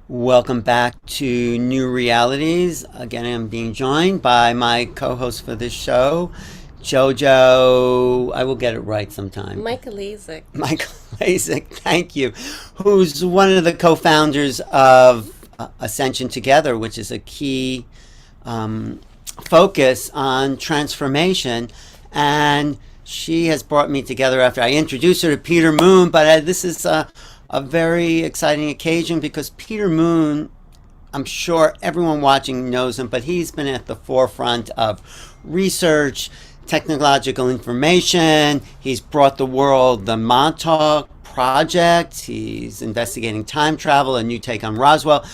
Welcome back to New Realities. Again, I'm being joined by my co-host for this show, Jojo. I will get it right sometime. Michael Lasik. Michael Lasik, thank you. Who's one of the co-founders of Ascension Together, which is a key focus on transformation. And she has brought me together after I introduced her to Peter Moon. But this is a very exciting occasion because Peter Moon, I'm sure everyone watching knows him, but he's been at the forefront of research, technological information. He's brought the world the Montauk Project. He's investigating time travel, a new take on Roswell.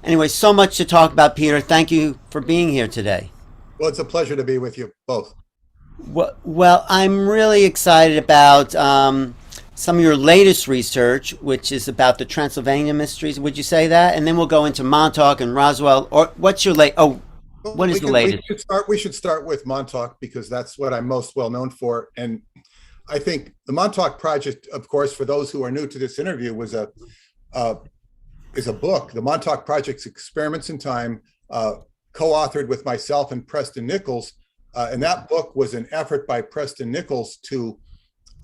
Anyway, so much to talk about, Peter. Thank you for being here today. Well, it's a pleasure to be with you both. Well, I'm really excited about some of your latest research, which is about the Transylvania mysteries. Would you say that? And then we'll go into Montauk and Roswell. Or what's your what is the latest? We should start with Montauk because that's what I'm most well known for. And I think the Montauk Project, of course, for those who are new to this interview, is a book. The Montauk Project's Experiments in Time, co-authored with myself and Preston Nichols. And that book was an effort by Preston Nichols to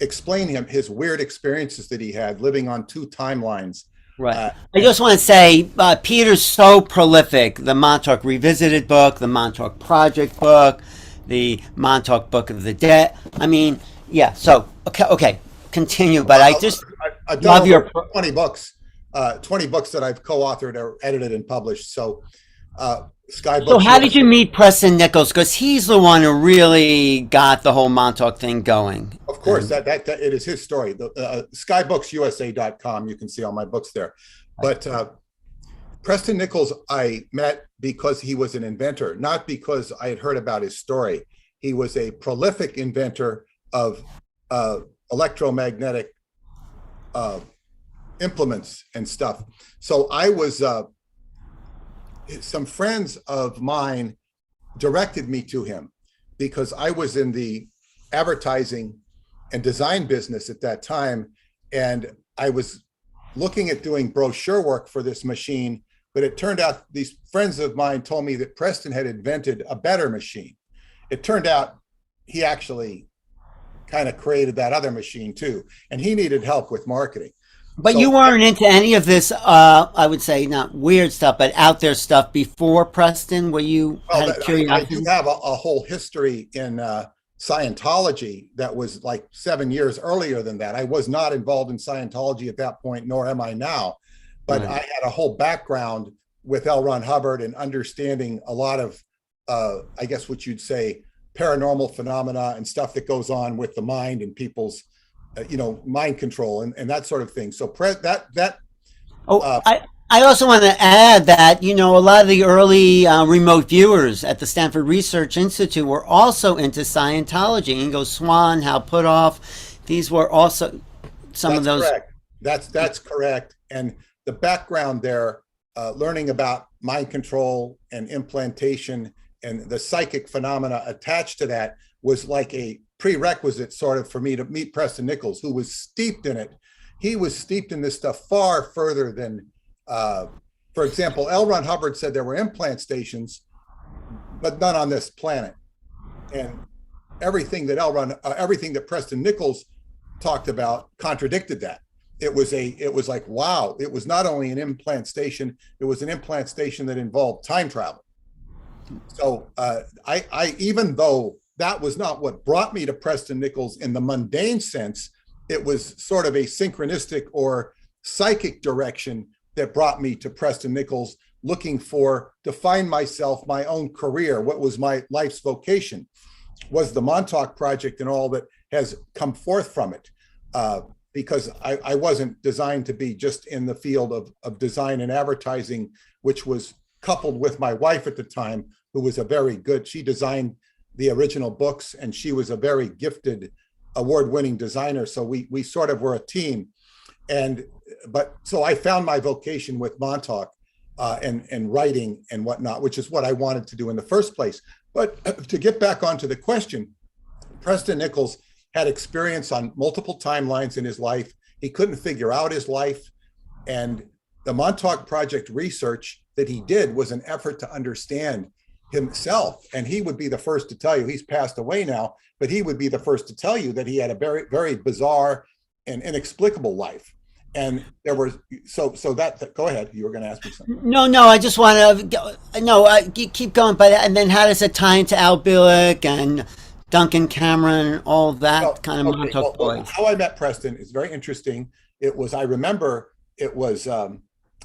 explain his weird experiences that he had living on two timelines. Right. I just want to say, Peter's so prolific. The Montauk Revisited book, the Montauk Project book, the Montauk Book of the Dead. I mean, yeah. So okay, continue. But I just love your 20 books that I've co-authored or edited and published. So. So how did you meet Preston Nichols? Because he's the one who really got the whole Montauk thing going. Of course, that it is his story. The skybooks.usa.com, you can see all my books there. But Preston Nichols, I met because he was an inventor, not because I had heard about his story. He was a prolific inventor of electromagnetic implements and stuff. So I was. Some friends of mine directed me to him because I was in the advertising and design business at that time. And I was looking at doing brochure work for this machine, but it turned out these friends of mine told me that Preston had invented a better machine. It turned out he actually kind of created that other machine too. And he needed help with marketing. But so, you weren't into any of this, I would say, not weird stuff, but out there stuff before Preston? Were you had curiosity? I do have a whole history in Scientology that was like 7 years earlier than that. I was not involved in Scientology at that point, nor am I now. But right. I had a whole background with L. Ron Hubbard and understanding a lot of, I guess what you'd say, paranormal phenomena and stuff that goes on with the mind and people's mind control and that sort of thing. So I also want to add that, a lot of the early remote viewers at the Stanford Research Institute were also into Scientology. Ingo Swann, Hal Puthoff, these were also some of those. Correct. That's correct. And the background there, learning about mind control and implantation and the psychic phenomena attached to that was like a prerequisite sort of for me to meet Preston Nichols, who was steeped in it. He was steeped in this stuff far further than, for example, L. Ron Hubbard said there were implant stations, but none on this planet. And everything that Preston Nichols talked about contradicted that. It was like, wow, it was not only an implant station, it was an implant station that involved time travel. So I even though that was not what brought me to Preston Nichols in the mundane sense, it was sort of a synchronistic or psychic direction that brought me to Preston Nichols, looking to find myself, my own career. What was my life's vocation was the Montauk Project and all that has come forth from it. Because I wasn't designed to be just in the field of design and advertising, which was coupled with my wife at the time, who was she designed the original books, and she was a very gifted, award-winning designer. So we sort of were a team. So I found my vocation with Montauk and writing and whatnot, which is what I wanted to do in the first place. But to get back onto the question, Preston Nichols had experience on multiple timelines in his life. He couldn't figure out his life. And the Montauk Project research that he did was an effort to understand himself. And he would be the first to tell you, he's passed away now, but he would be the first to tell you that he had a very, very bizarre and inexplicable life. And there were, so that, go ahead, you were going to ask me something. No, I just want to, keep going. But, and then how does it tie into Al Bielek and Duncan Cameron and all that kind of Montauk boys? How I met Preston is very interesting. I remember it was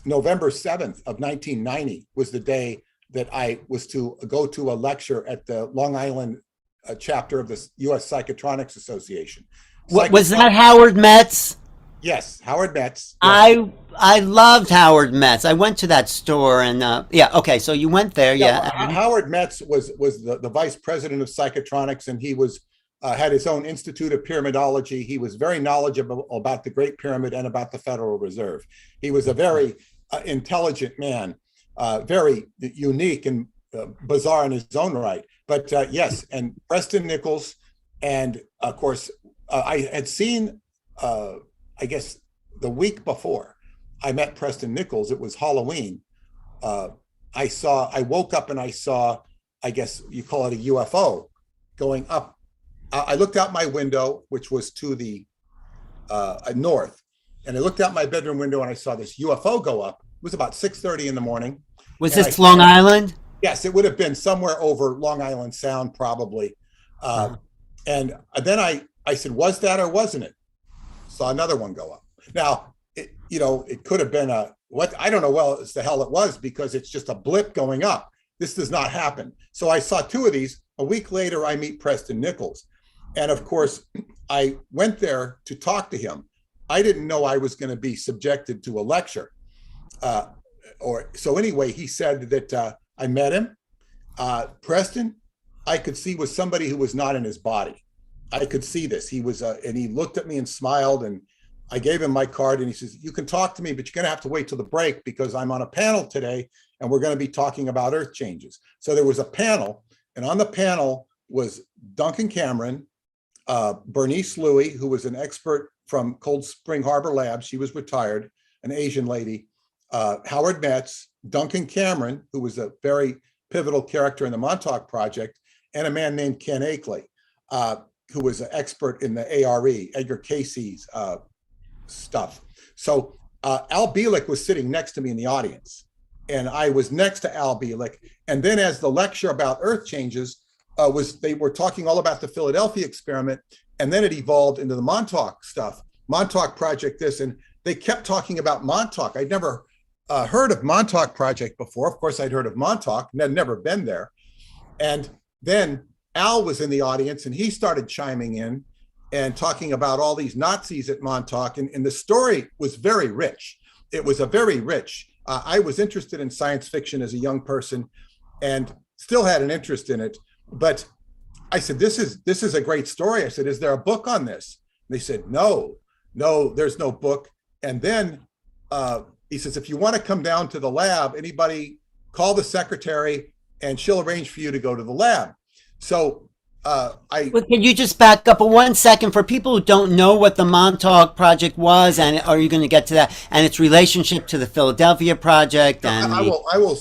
November 7th of 1990 was the day that I was to go to a lecture at the Long Island chapter of the U.S. Psychotronics Association. What was that, Howard Metz? Yes, Howard Metz. Yes. I loved Howard Metz. I went to that store and okay, so you went there, yeah. Howard Metz was the vice president of psychotronics, and he was had his own Institute of Pyramidology. He was very knowledgeable about the Great Pyramid and about the Federal Reserve. He was a very intelligent man, very unique and bizarre in his own right. But yes, and Preston Nichols, and of course, I had seen, I guess, the week before I met Preston Nichols, it was Halloween. I woke up and I saw, I guess you call it a UFO going up. I looked out my window, which was to the north, and I looked out my bedroom window and I saw this UFO go up. It was about 6:30 in the morning. Was this Long Island? Yes, it would have been somewhere over Long Island Sound, probably. And then I said, was that or wasn't it? Saw another one go up. Now, it could have been I don't know as the hell it was, because it's just a blip going up. This does not happen. So I saw two of these. A week later, I meet Preston Nichols. And of course, I went there to talk to him. I didn't know I was going to be subjected to a lecture. So anyway, he said that I met him. Preston, I could see, was somebody who was not in his body. I could see this. He was, and he looked at me and smiled, and I gave him my card, and he says, you can talk to me, but you're going to have to wait till the break because I'm on a panel today and we're going to be talking about Earth changes. So there was a panel, and on the panel was Duncan Cameron, Bernice Louie, who was an expert from Cold Spring Harbor Lab. She was retired, an Asian lady, Howard Metz, Duncan Cameron, who was a very pivotal character in the Montauk Project, and a man named Ken Akeley, who was an expert in the ARE, Edgar Casey's stuff. So Al Bielek was sitting next to me in the audience, and I was next to Al Bielek. And then as the lecture about Earth changes they were talking all about the Philadelphia experiment, and then it evolved into the Montauk stuff, Montauk Project this, and they kept talking about Montauk. I'd never heard of Montauk Project before. Of course, I'd heard of Montauk and I'd never been there. And then Al was in the audience, and he started chiming in and talking about all these Nazis at Montauk. And the story was very rich. It was a very rich. I was interested in science fiction as a young person and still had an interest in it. But I said, this is a great story. I said, is there a book on this? And they said, no, there's no book. And then he says, if you want to come down to the lab, anybody call the secretary and she'll arrange for you to go to the lab. So can you just back up 1 second for people who don't know what the Montauk Project was, and are you going to get to that and its relationship to the Philadelphia Project? And I will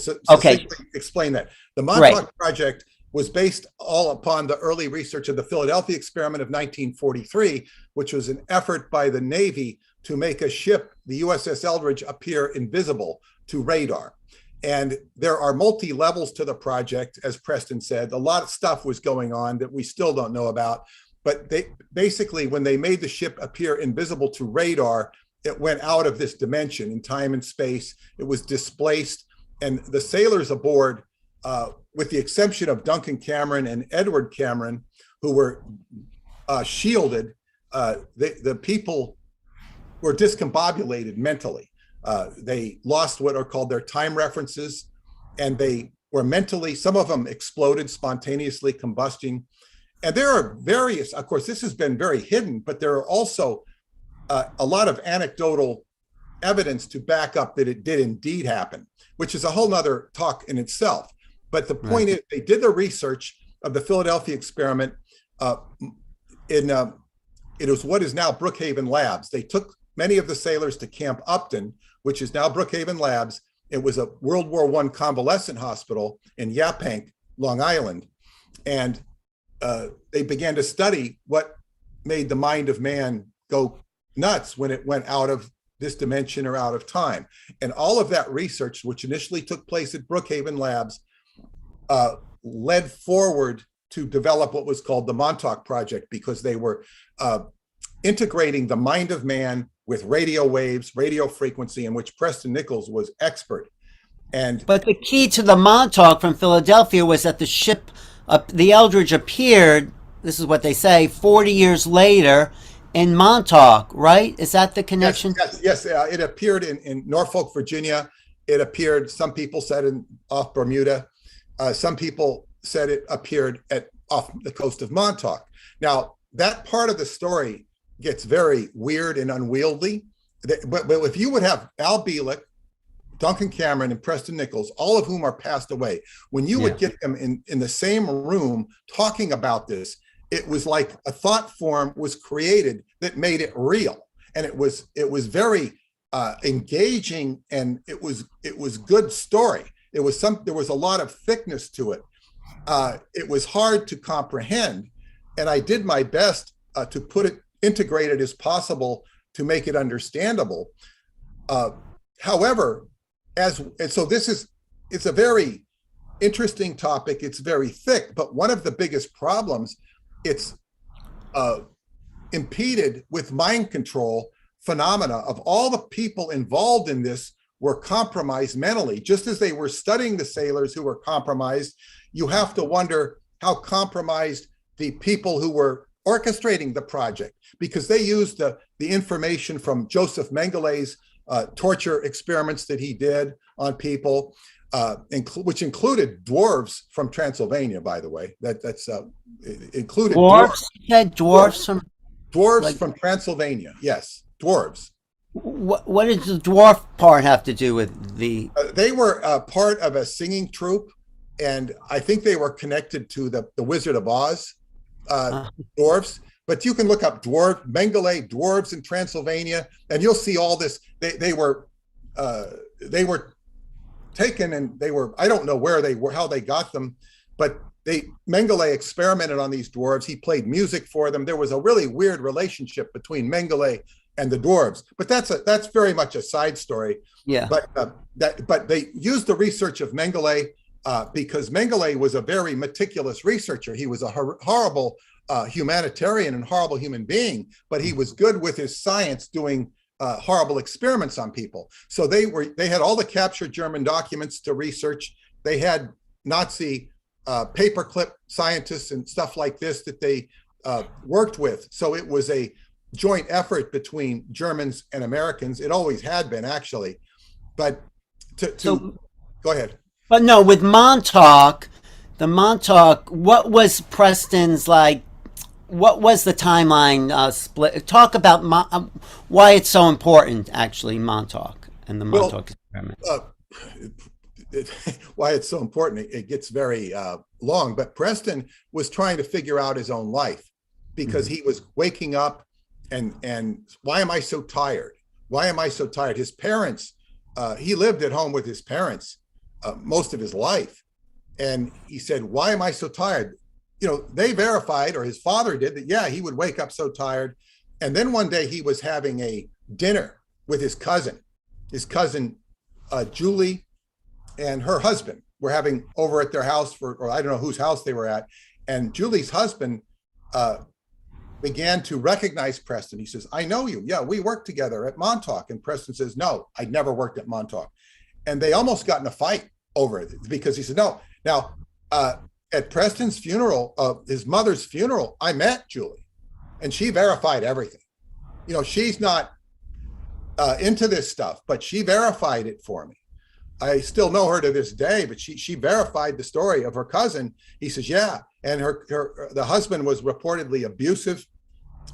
explain that. The Montauk Project was based all upon the early research of the Philadelphia Experiment of 1943, which was an effort by the Navy to make a ship, the USS Eldridge, appear invisible to radar. And there are multi-levels to the project, as Preston said. A lot of stuff was going on that we still don't know about. But they basically, when they made the ship appear invisible to radar, it went out of this dimension in time and space. It was displaced. And the sailors aboard, with the exception of Duncan Cameron and Edward Cameron, who were shielded, the people were discombobulated mentally. They lost what are called their time references, and they were mentally, some of them exploded spontaneously, combusting. And there are various, of course, this has been very hidden, but there are also a lot of anecdotal evidence to back up that it did indeed happen, which is a whole nother talk in itself. But the point is, they did the research of the Philadelphia experiment it was what is now Brookhaven Labs. They took many of the sailors to Camp Upton, which is now Brookhaven Labs. It was a World War I convalescent hospital in Yaphank, Long Island. And they began to study what made the mind of man go nuts when it went out of this dimension or out of time. And all of that research, which initially took place at Brookhaven Labs, led forward to develop what was called the Montauk Project, because they were integrating the mind of man with radio waves, radio frequency, in which Preston Nichols was expert. But the key to the Montauk from Philadelphia was that the ship, the Eldridge, appeared, this is what they say, 40 years later in Montauk, right? Is that the connection? Yes. It appeared in Norfolk, Virginia. It appeared, some people said, off Bermuda. Some people said it appeared off the coast of Montauk. Now, that part of the story gets very weird and unwieldy. But if you would have Al Bielek, Duncan Cameron, and Preston Nichols, all of whom are passed away, when you would get them in the same room talking about this, it was like a thought form was created that made it real. And it was very engaging, and it was good story. There was a lot of thickness to it. It was hard to comprehend, and I did my best to put it integrated as possible to make it understandable. However, it's a very interesting topic. It's very thick, but one of the biggest problems, it's impeded with mind control phenomena. Of all the people involved in this were compromised mentally, just as they were studying the sailors who were compromised. You have to wonder how compromised the people who were orchestrating the project, because they used the information from Joseph Mengelé's torture experiments that he did on people, which included dwarves from Transylvania, by the way. That's included dwarves. Dwarves from Transylvania. Yes, dwarves. What does the dwarf part have to do with the? They were part of a singing troupe, and I think they were connected to the Wizard of Oz dwarves. But you can look up Mengele dwarves in Transylvania, and you'll see all this. They were taken, and I don't know where they were, how they got them, but Mengele experimented on these dwarves. He played music for them. There was a really weird relationship between Mengele and the dwarves, but that's very much a side story. Yeah. But they used the research of Mengele because Mengele was a very meticulous researcher. He was a horrible humanitarian and horrible human being, but he was good with his science, doing horrible experiments on people. So they had all the captured German documents to research. They had Nazi paperclip scientists and stuff like this that they worked with. So it was a joint effort between Germans and Americans. It always had been, actually. But go ahead. But no, with Montauk, what was Preston's, like, what was the timeline split? Talk about why it's so important, actually, Montauk and the Montauk Experiment. Why it's so important, it gets very long, but Preston was trying to figure out his own life, because he was waking up and why am I so tired? Why am I so tired? His parents, he lived at home with his parents most of his life. And he said, why am I so tired? They verified, or his father did, that, yeah, he would wake up so tired. And then one day he was having a dinner with his cousin Julie, and her husband were having over at their house or I don't know whose house they were at. And Julie's husband began to recognize Preston. He says, I know you. Yeah, we worked together at Montauk. And Preston says, no, I'd never worked at Montauk. And they almost got in a fight over it, because he said, no. Now, at Preston's funeral, his mother's funeral, I met Julie, and she verified everything. She's not into this stuff, but she verified it for me. I still know her to this day, but she verified the story of her cousin. He says, yeah. And the husband was reportedly abusive,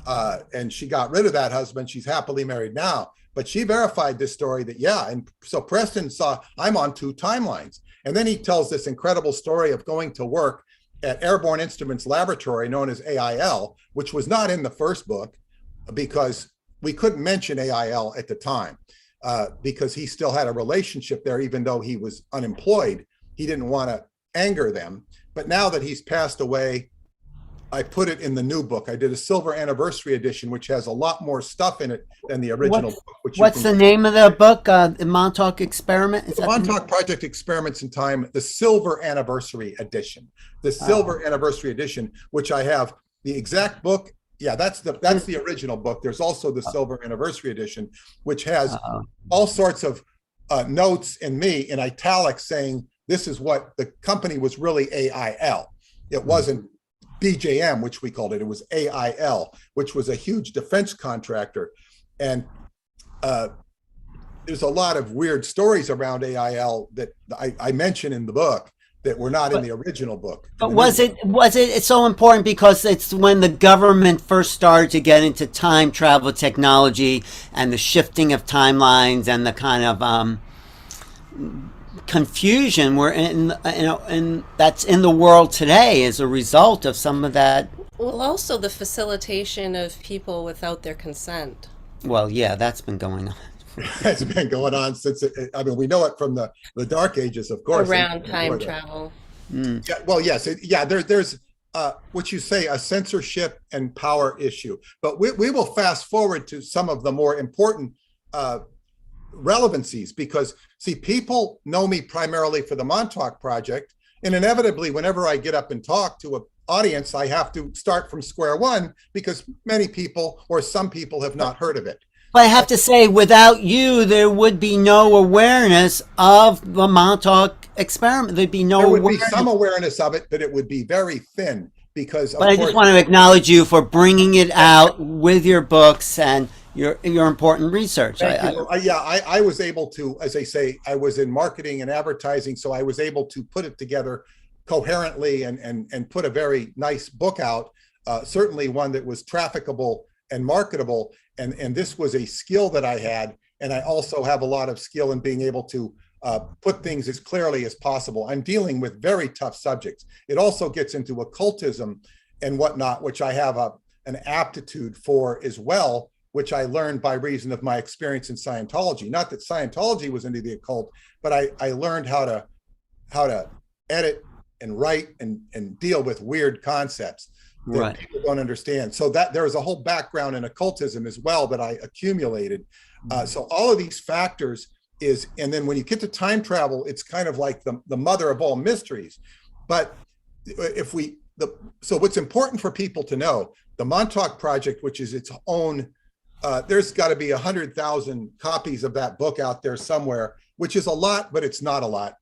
and she got rid of that husband. She's happily married now, but she verified this story that, yeah. And so Preston saw, I'm on two timelines. And then he tells this incredible story of going to work at Airborne Instruments Laboratory, known as AIL, which was not in the first book because we couldn't mention AIL at the time. because he still had a relationship there, even though he was unemployed. He didn't want to anger them. But now that he's passed away, I put it in the new book. I did a silver anniversary edition, which has a lot more stuff in it than the original book. What's the name of the book? The Montauk Experiment? Is that Montauk Project Experiments in Time, the silver anniversary edition. The silver anniversary edition, which I have the exact book. Yeah, that's the original book. There's also the silver anniversary edition, which has all sorts of notes in me in italics saying this is what the company was really AIL. It wasn't BJM, which we called it. It was AIL, which was a huge defense contractor. And there's a lot of weird stories around AIL that I mention in the book that were not in the original book. But was it it's so important because it's when the government first started to get into time travel technology and the shifting of timelines and the kind of confusion we're in, and that's in the world today as a result of some of that. Well, also the facilitation of people without their consent. Well, yeah, that's been going on. It's been going on since, we know it from the Dark Ages, of course. Around time travel. Yeah, well, yes. There's what you say, a censorship and power issue. But we will fast forward to some of the more important relevancies, because see, people know me primarily for the Montauk Project, and inevitably whenever I get up and talk to an audience, I have to start from square one because many people or some people have not heard of it. But I have to say, without you, there would be no awareness of the Montauk Experiment. There'd be no There would awareness. be some awareness of it, but it would be very thin because of But I course, just want to acknowledge you for bringing it out with your books and your important research. I was able to, as I say, I was in marketing and advertising, so I was able to put it together coherently and put a very nice book out, certainly one that was trafficable and marketable. And this was a skill that I had, and I also have a lot of skill in being able to put things as clearly as possible. I'm dealing with very tough subjects. It also gets into occultism and whatnot, which I have an aptitude for as well, which I learned by reason of my experience in Scientology. Not that Scientology was into the occult, but I learned how to edit and write and deal with weird concepts that people don't understand. So that there is a whole background in occultism as well that I accumulated. So all of these factors and then when you get to time travel, it's kind of like the mother of all mysteries. But so what's important for people to know, the Montauk Project, which is its own, there's got to be 100,000 copies of that book out there somewhere, which is a lot, but it's not a lot.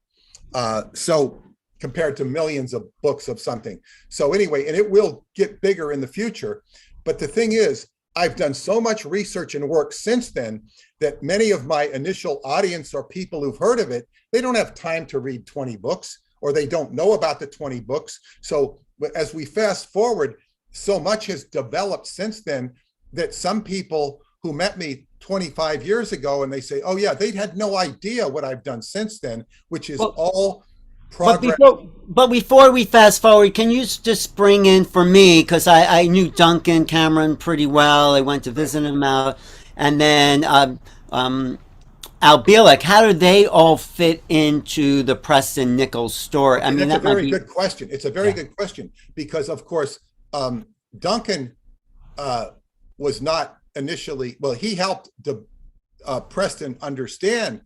So compared to millions of books of something. So anyway, and it will get bigger in the future. But the thing is, I've done so much research and work since then that many of my initial audience or people who've heard of it, they don't have time to read 20 books, or they don't know about the 20 books. So as we fast forward, so much has developed since then that some people who met me 25 years ago and they say, oh yeah, they had no idea what I've done since then, which is all progress. But before we fast forward, can you just bring in for me, because I knew Duncan Cameron pretty well. I went to visit him out. And then Al Bielek, how do they all fit into the Preston Nichols story? I mean, that's a very good question. It's a very good question because, of course, Duncan was not initially, well, he helped Preston understand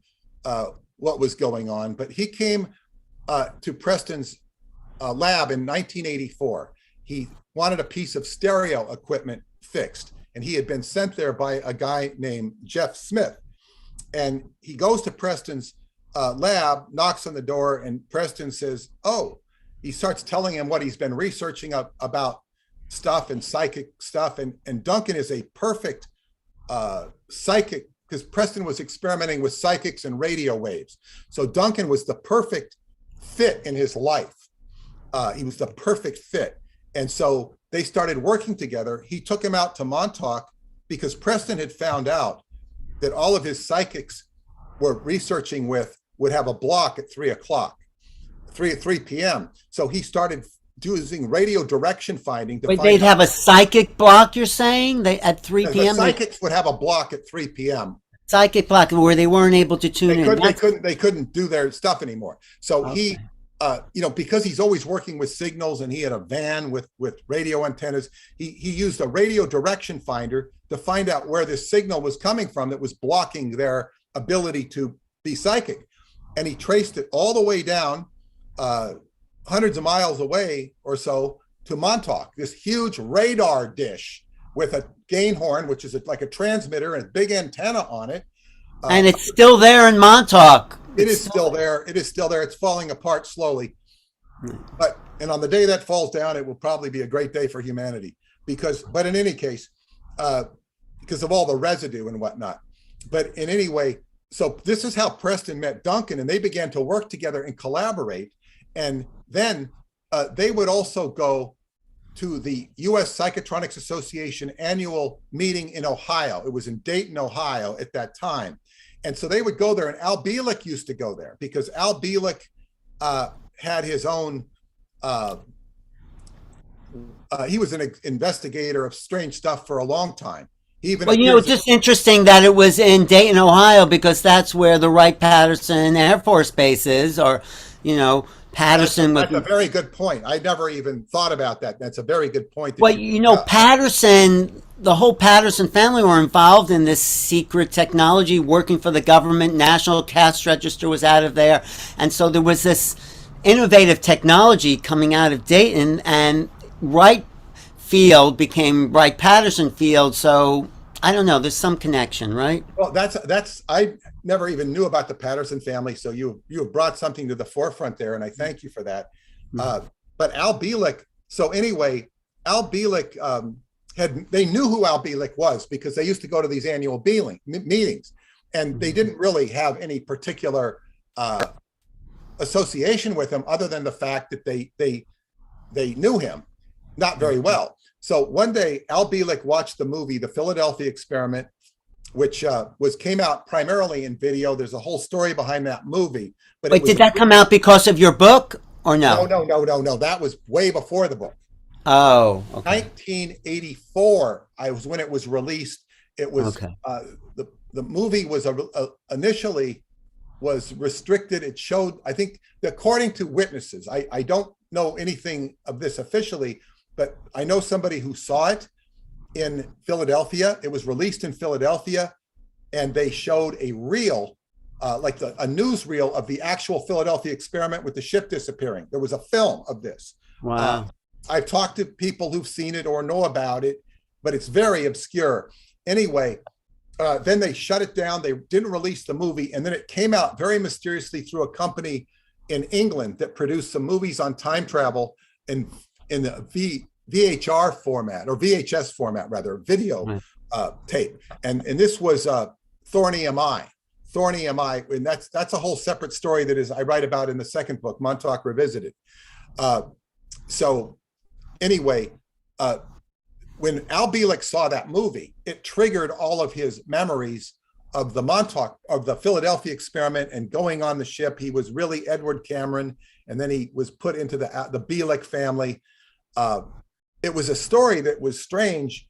what was going on, but he came to Preston's lab in 1984. He wanted a piece of stereo equipment fixed, and he had been sent there by a guy named Jeff Smith. And he goes to Preston's lab, knocks on the door, and Preston says, oh, he starts telling him what he's been researching about stuff and psychic stuff. And Duncan is a perfect psychic, because Preston was experimenting with psychics and radio waves. So Duncan was the perfect fit in his life. He was the perfect fit. And so they started working together. He took him out to Montauk because Preston had found out that all of his psychics were researching with would have a block at 3 p.m. So he started using radio direction finding to they'd have a psychic block, you're saying? They at 3 p.m.? The psychics would have a block at 3 p.m. psychic block where they weren't able to tune in. They couldn't do their stuff anymore. So he, because he's always working with signals, and he had a van with radio antennas, he used a radio direction finder to find out where this signal was coming from that was blocking their ability to be psychic. And he traced it all the way down, hundreds of miles away or so, to Montauk, this huge radar dish with a gain horn, which is like a transmitter and a big antenna on it. And it's still there in Montauk. It is still there. It is still there. It's falling apart slowly. And on the day that falls down, it will probably be a great day for humanity but in any case, because of all the residue and whatnot. But in any way, so this is how Preston met Duncan, and they began to work together and collaborate. And then they would also go to the U.S. Psychotronics Association annual meeting in Ohio. It was in Dayton, Ohio at that time. And so they would go there, and Al Bielek used to go there because Al Bielek had his own, he was an investigator of strange stuff for a long time. It's just interesting that it was in Dayton, Ohio, because that's where the Wright-Patterson Air Force Base is, or, Patterson. That's a very good point. I never even thought about that. That's a very good point. Patterson, the whole Patterson family were involved in this secret technology, working for the government. National Cash Register was out of there. And so there was this innovative technology coming out of Dayton, and Wright Field became Wright-Patterson Field. So I don't know. There's some connection, right? Well, I never even knew about the Patterson family. So you have brought something to the forefront there, and I thank you for that. But Al Bielek. So anyway, Al Bielek they knew who Al Bielek was because they used to go to these annual meetings, and they didn't really have any particular association with him other than the fact that they knew him not very well. So one day, Al Bielek watched the movie, The Philadelphia Experiment, which came out primarily in video. There's a whole story behind that movie. But wait, did that come out because of your book or no? No. That was way before the book. Oh, okay. 1984 was when it was released. It was the movie was initially was restricted. It showed, I think, according to witnesses, I don't know anything of this officially, but I know somebody who saw it in Philadelphia. It was released in Philadelphia, and they showed a reel, a newsreel of the actual Philadelphia experiment with the ship disappearing. There was a film of this. Wow. I've talked to people who've seen it or know about it, but it's very obscure. Anyway, then they shut it down. They didn't release the movie, and then it came out very mysteriously through a company in England that produced some movies on time travel in the VHR format, or VHS format rather, video tape. And this was Thorny Am I, and that's a whole separate story that I write about in the second book, Montauk Revisited. So anyway, when Al Bielek saw that movie, it triggered all of his memories of the Philadelphia experiment and going on the ship. He was really Edward Cameron, and then he was put into the Bielek family. It was a story that was strange,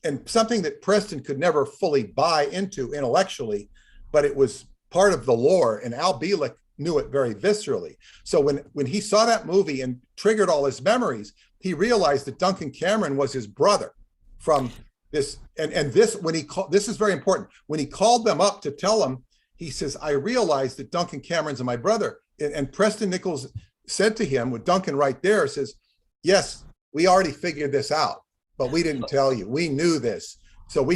and something that Preston could never fully buy into intellectually, but it was part of the lore, and Al Bielek knew it very viscerally. So when he saw that movie and triggered all his memories, he realized that Duncan Cameron was his brother from this. And this, this is very important. When he called them up to tell them, he says, I realized that Duncan Cameron's my brother. And Preston Nichols said to him, with Duncan right there, says, yes, we already figured this out, but we didn't tell you. We knew this. So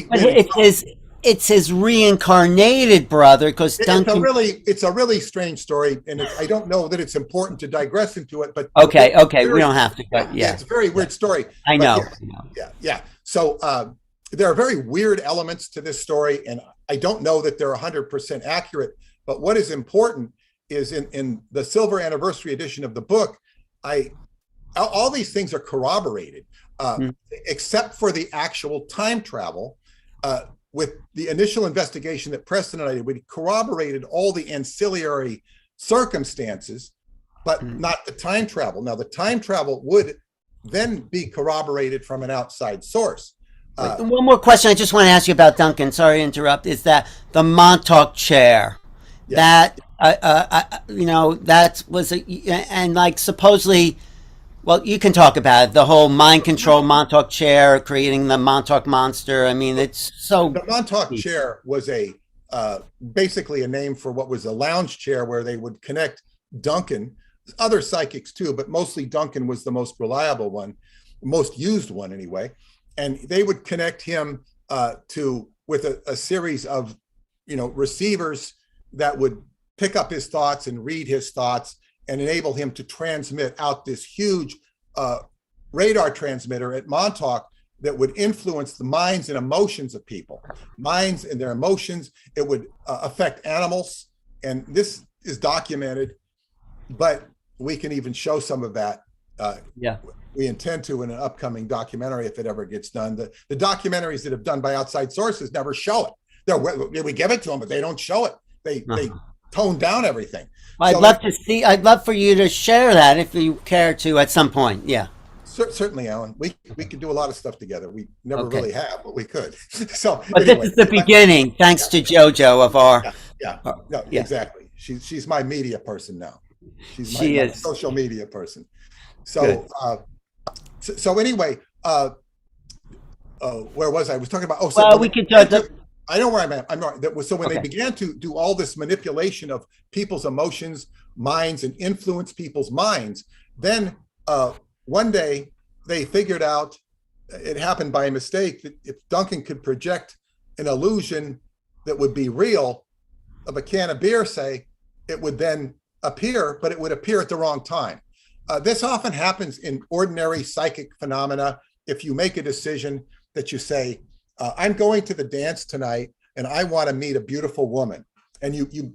it's his reincarnated brother, because Duncan. It's a really strange story, and I don't know that it's important to digress into it. But okay, we don't have to. But yeah, it's a very weird story. I know. Yeah. So there are very weird elements to this story, and I don't know that they're 100% accurate. But what is important is in the silver anniversary edition of the book, all these things are corroborated, except for the actual time travel. With the initial investigation that Preston and I did, we corroborated all the ancillary circumstances, but not the time travel. Now, the time travel would then be corroborated from an outside source. One more question I just want to ask you about, Duncan. Sorry to interrupt. Is that the Montauk Chair? Yes. That that was and like supposedly. Well, you can talk about it. The whole mind control Montauk Chair, creating the Montauk Monster. I mean, it's so. The Montauk Chair was basically a name for what was a lounge chair where they would connect Duncan, other psychics too, but mostly Duncan was the most reliable one, most used one anyway. And they would connect him with a series of, receivers that would pick up his thoughts and read his thoughts and enable him to transmit out this huge radar transmitter at Montauk that would influence the minds and emotions of people, minds and their emotions. It would affect animals. And this is documented, but we can even show some of that. We intend to in an upcoming documentary if it ever gets done. The documentaries that have done by outside sources never show it. We give it to them, but they don't show it. They tone down everything. I'd love for you to share that if you care to at some point. Yeah. Certainly, Alan. We could do a lot of stuff together. We never really have, but we could. But anyway, this is the beginning, thanks to JoJo of our. Exactly. She's my media person now. She's my social media person. So anyway, where was I? I was talking about. We could talk. I know where I'm at. I'm not. So when they began to do all this manipulation of people's emotions, minds, and influence people's minds, then one day they figured out, it happened by mistake, that if Duncan could project an illusion that would be real of a can of beer, say, it would then appear, but it would appear at the wrong time. This often happens in ordinary psychic phenomena. If you make a decision that you say, I'm going to the dance tonight and I want to meet a beautiful woman. And you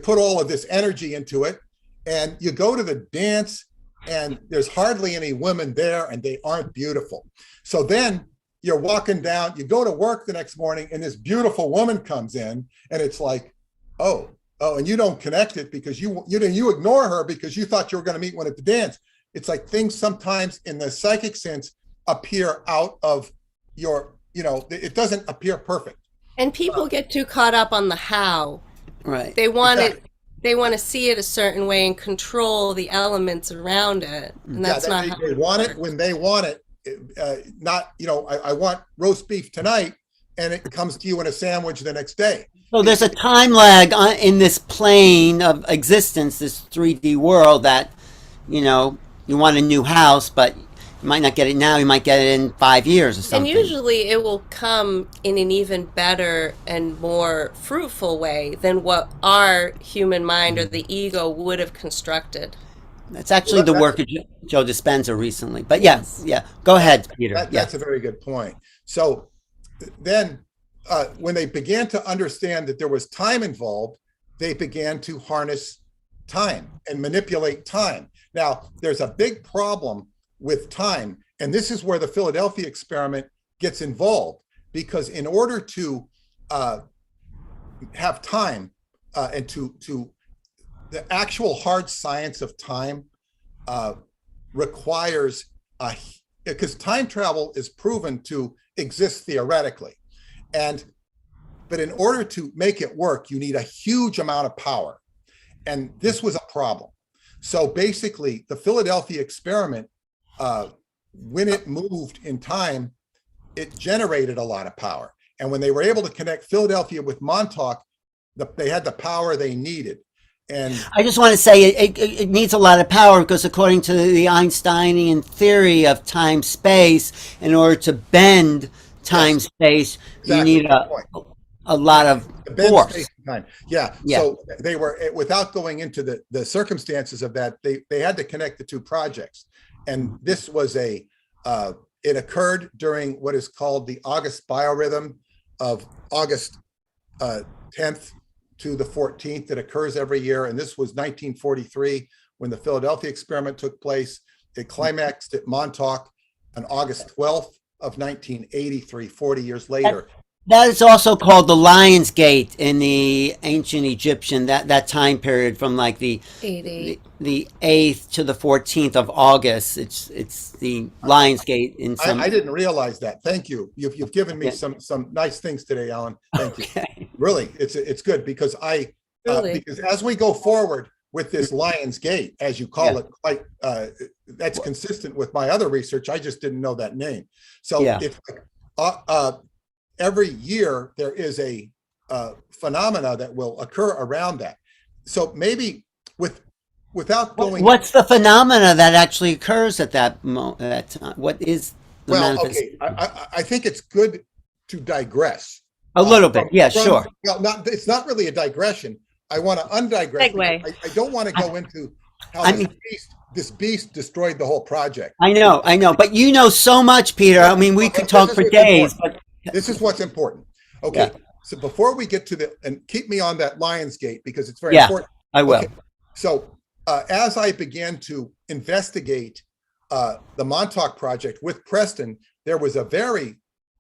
put all of this energy into it and you go to the dance and there's hardly any women there and they aren't beautiful. So then you're walking down, you go to work the next morning and this beautiful woman comes in and it's like, oh, and you don't connect it because you ignore her because you thought you were going to meet one at the dance. It's like things sometimes in the psychic sense appear out of your, it doesn't appear perfect. And people get too caught up on the how. Right. They want it. They want to see it a certain way and control the elements around it. And that's not how they want it when they want it. I want roast beef tonight and it comes to you in a sandwich the next day. So there's a time lag in this plane of existence, this 3D world that, you want a new house, but you might not get it now. You might get it in 5 years or something. And usually it will come in an even better and more fruitful way than what our human mind or the ego would have constructed. That's actually the work of Joe Dispenza recently. But yeah. Go ahead, Peter. That's a very good point. So then when they began to understand that there was time involved, they began to harness time and manipulate time. Now, there's a big problem with time, and this is where the Philadelphia experiment gets involved, because in order to have time and to the actual hard science of time requires because time travel is proven to exist theoretically, but in order to make it work, you need a huge amount of power, and this was a problem. So basically, the Philadelphia experiment, when it moved in time, it generated a lot of power. And when they were able to connect Philadelphia with Montauk, they had the power they needed. And I just want to say it needs a lot of power because according to the Einsteinian theory of time-space, in order to bend time-space, you need a lot of force. Time. Yeah. So they were, without going into the circumstances of that, they had to connect the two projects. And this was it occurred during what is called the August biorhythm of August 10th to the 14th. It occurs every year. And this was 1943 when the Philadelphia experiment took place. It climaxed at Montauk on August 12th of 1983, 40 years later. That is also called the Lion's Gate in the ancient Egyptian, that time period from like the 88. the 8th to the 14th of August. It's the Lion's Gate in some. I didn't realize that. Thank you. You've given me Okay. some nice things today, Alan. Thank you. Okay. Really, it's good because Really? because as we go forward with this Lion's Gate, as you call Yeah. it, quite that's consistent with my other research. I just didn't know that name. So Yeah. it's like every year there is a phenomena that will occur around that. So maybe without going. What's the phenomena that actually occurs at that moment? That time? What is the Well, manifestation? okay. I think it's good to digress. A little bit, yeah, sure. Well, it's not really a digression. I want to undigress. Segue. I don't want to go into how I this beast destroyed the whole project. I know, but you know so much, Peter. I mean, we could talk for days, but This is what's important. Okay. Yeah. So before we get to and keep me on that Lion's Gate because it's very Yeah, important. I will. Okay. So as I began to investigate the Montauk Project with Preston, there was a very,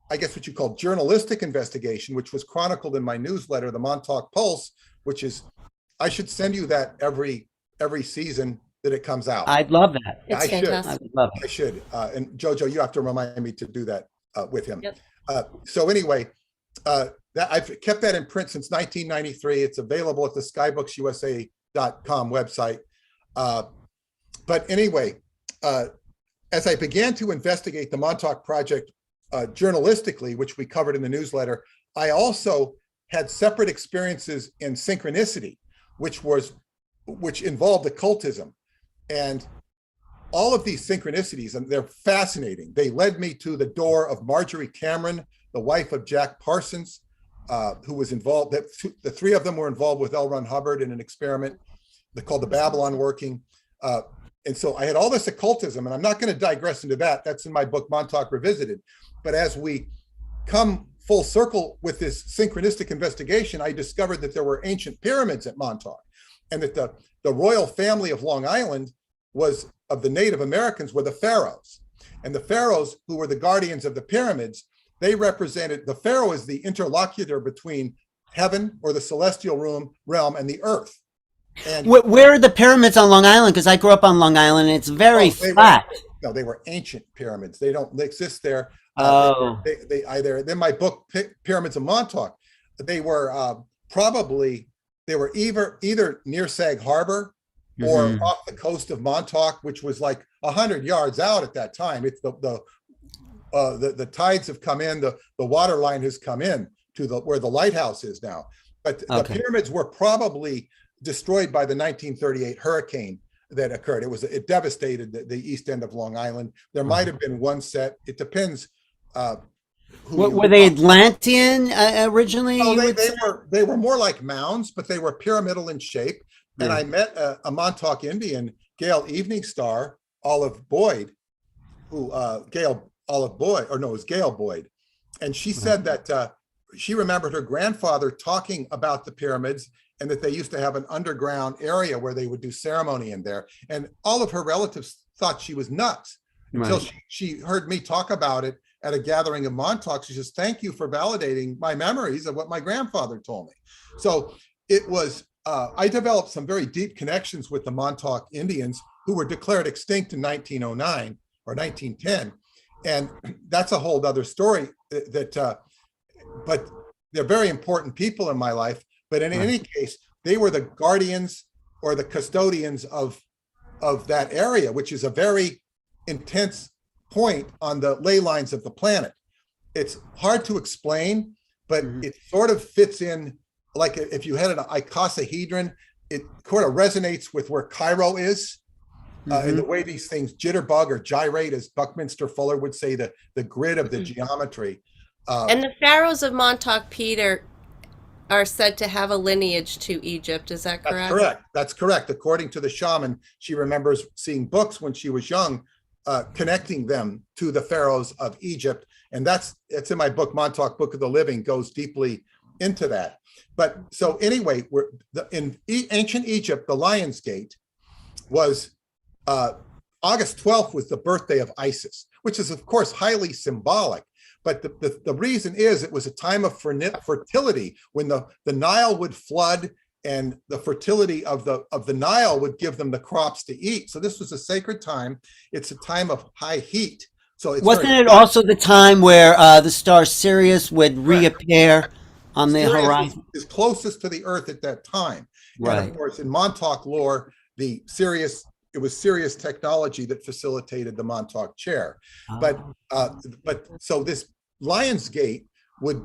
I guess what you call journalistic investigation, which was chronicled in my newsletter, the Montauk Pulse, which is, I should send you that every season that it comes out. I'd love that. It's I should. fantastic. I would love I it. should. And Jojo, you have to remind me to do that with him. Yep. So anyway, that I've kept that in print since 1993. It's available at the skybooksusa.com website. But anyway, as I began to investigate the Montauk Project journalistically, which we covered in the newsletter, I also had separate experiences in synchronicity, which involved occultism. And all of these synchronicities, and they're fascinating. They led me to the door of Marjorie Cameron, the wife of Jack Parsons, who was involved. The three of them were involved with L. Ron Hubbard in an experiment called the Babylon Working. And so I had all this occultism, and I'm not going to digress into that. That's in my book, Montauk Revisited. But as we come full circle with this synchronistic investigation, I discovered that there were ancient pyramids at Montauk, and that the royal family of Long Island was of the Native Americans were the pharaohs. And the pharaohs, who were the guardians of the pyramids, they represented, the pharaoh is the interlocutor between heaven or the celestial realm and the earth. And Where are the pyramids on Long Island? Because I grew up on Long Island, and it's very flat. they were ancient pyramids. They don't exist there. Oh. They either in my book Pyramids of Montauk, they were either near Sag Harbor or off the coast of Montauk, which was like 100 yards out at that time. It's the tides have come in, the water line has come in to where the lighthouse is now. But the pyramids were probably destroyed by the 1938 hurricane that occurred. It devastated the east end of Long Island. There might have been one set. It depends. Were they Atlantean originally? Oh, they were more like mounds, but they were pyramidal in shape. And I met a Montauk Indian, Gail Evening Star, Olive Boyd, it was Gail Boyd. And she said that she remembered her grandfather talking about the pyramids and that they used to have an underground area where they would do ceremony in there. And all of her relatives thought she was nuts until she heard me talk about it at a gathering of Montauk. She says, "Thank you for validating my memories of what my grandfather told me." So it was, I developed some very deep connections with the Montauk Indians, who were declared extinct in 1909 or 1910. And that's a whole other story but they're very important people in my life. But in any case, they were the guardians or the custodians of that area, which is a very intense point on the ley lines of the planet. It's hard to explain, but it sort of fits in, like if you had an icosahedron, it sort of resonates with where Cairo is, and the way these things jitterbug or gyrate, as Buckminster Fuller would say, the grid of the geometry. And the pharaohs of Montauk, Peter, are said to have a lineage to Egypt. Is that correct? That's correct. According to the shaman, she remembers seeing books when she was young, connecting them to the pharaohs of Egypt. And it's in my book, Montauk Book of the Living, goes deeply into that. But so anyway, in ancient Egypt, the Lion's Gate was August 12th was the birthday of Isis, which is of course highly symbolic. But the reason is it was a time of fertility when the Nile would flood, and the fertility of the Nile would give them the crops to eat. So this was a sacred time. It's a time of high heat. So it's Wasn't it also the time where the star Sirius would reappear on the horizon? Is closest to the Earth at that time. Right. And of course, in Montauk lore, it was Sirius technology that facilitated the Montauk Chair. But so this Lion's Gate would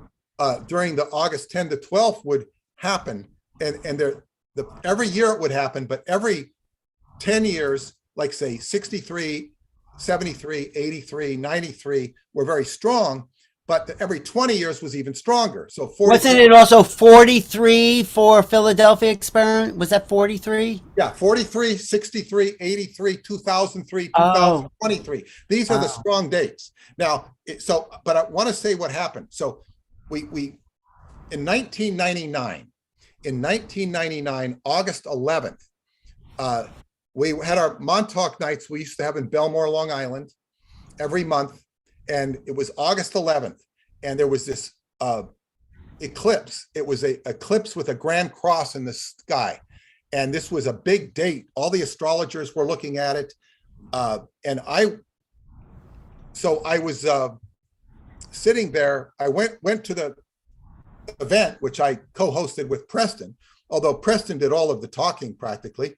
during the August 10 to 12th would happen, and every year it would happen, but every 10 years, like say 63, 73, 83, 93 were very strong, but every 20 years was even stronger. So 40, wasn't it also 43 for Philadelphia experiment? Was that 43? Yeah, 43, 63, 83, 2003, 2023. These are the strong dates. Now, but I want to say what happened. So we in 1999, August 11th, we had our Montauk nights we used to have in Belmore, Long Island, every month. And it was August 11th. And there was this eclipse. It was a eclipse with a grand cross in the sky. And this was a big date. All the astrologers were looking at it. And I was sitting there. I went to the event, which I co-hosted with Preston, although Preston did all of the talking practically,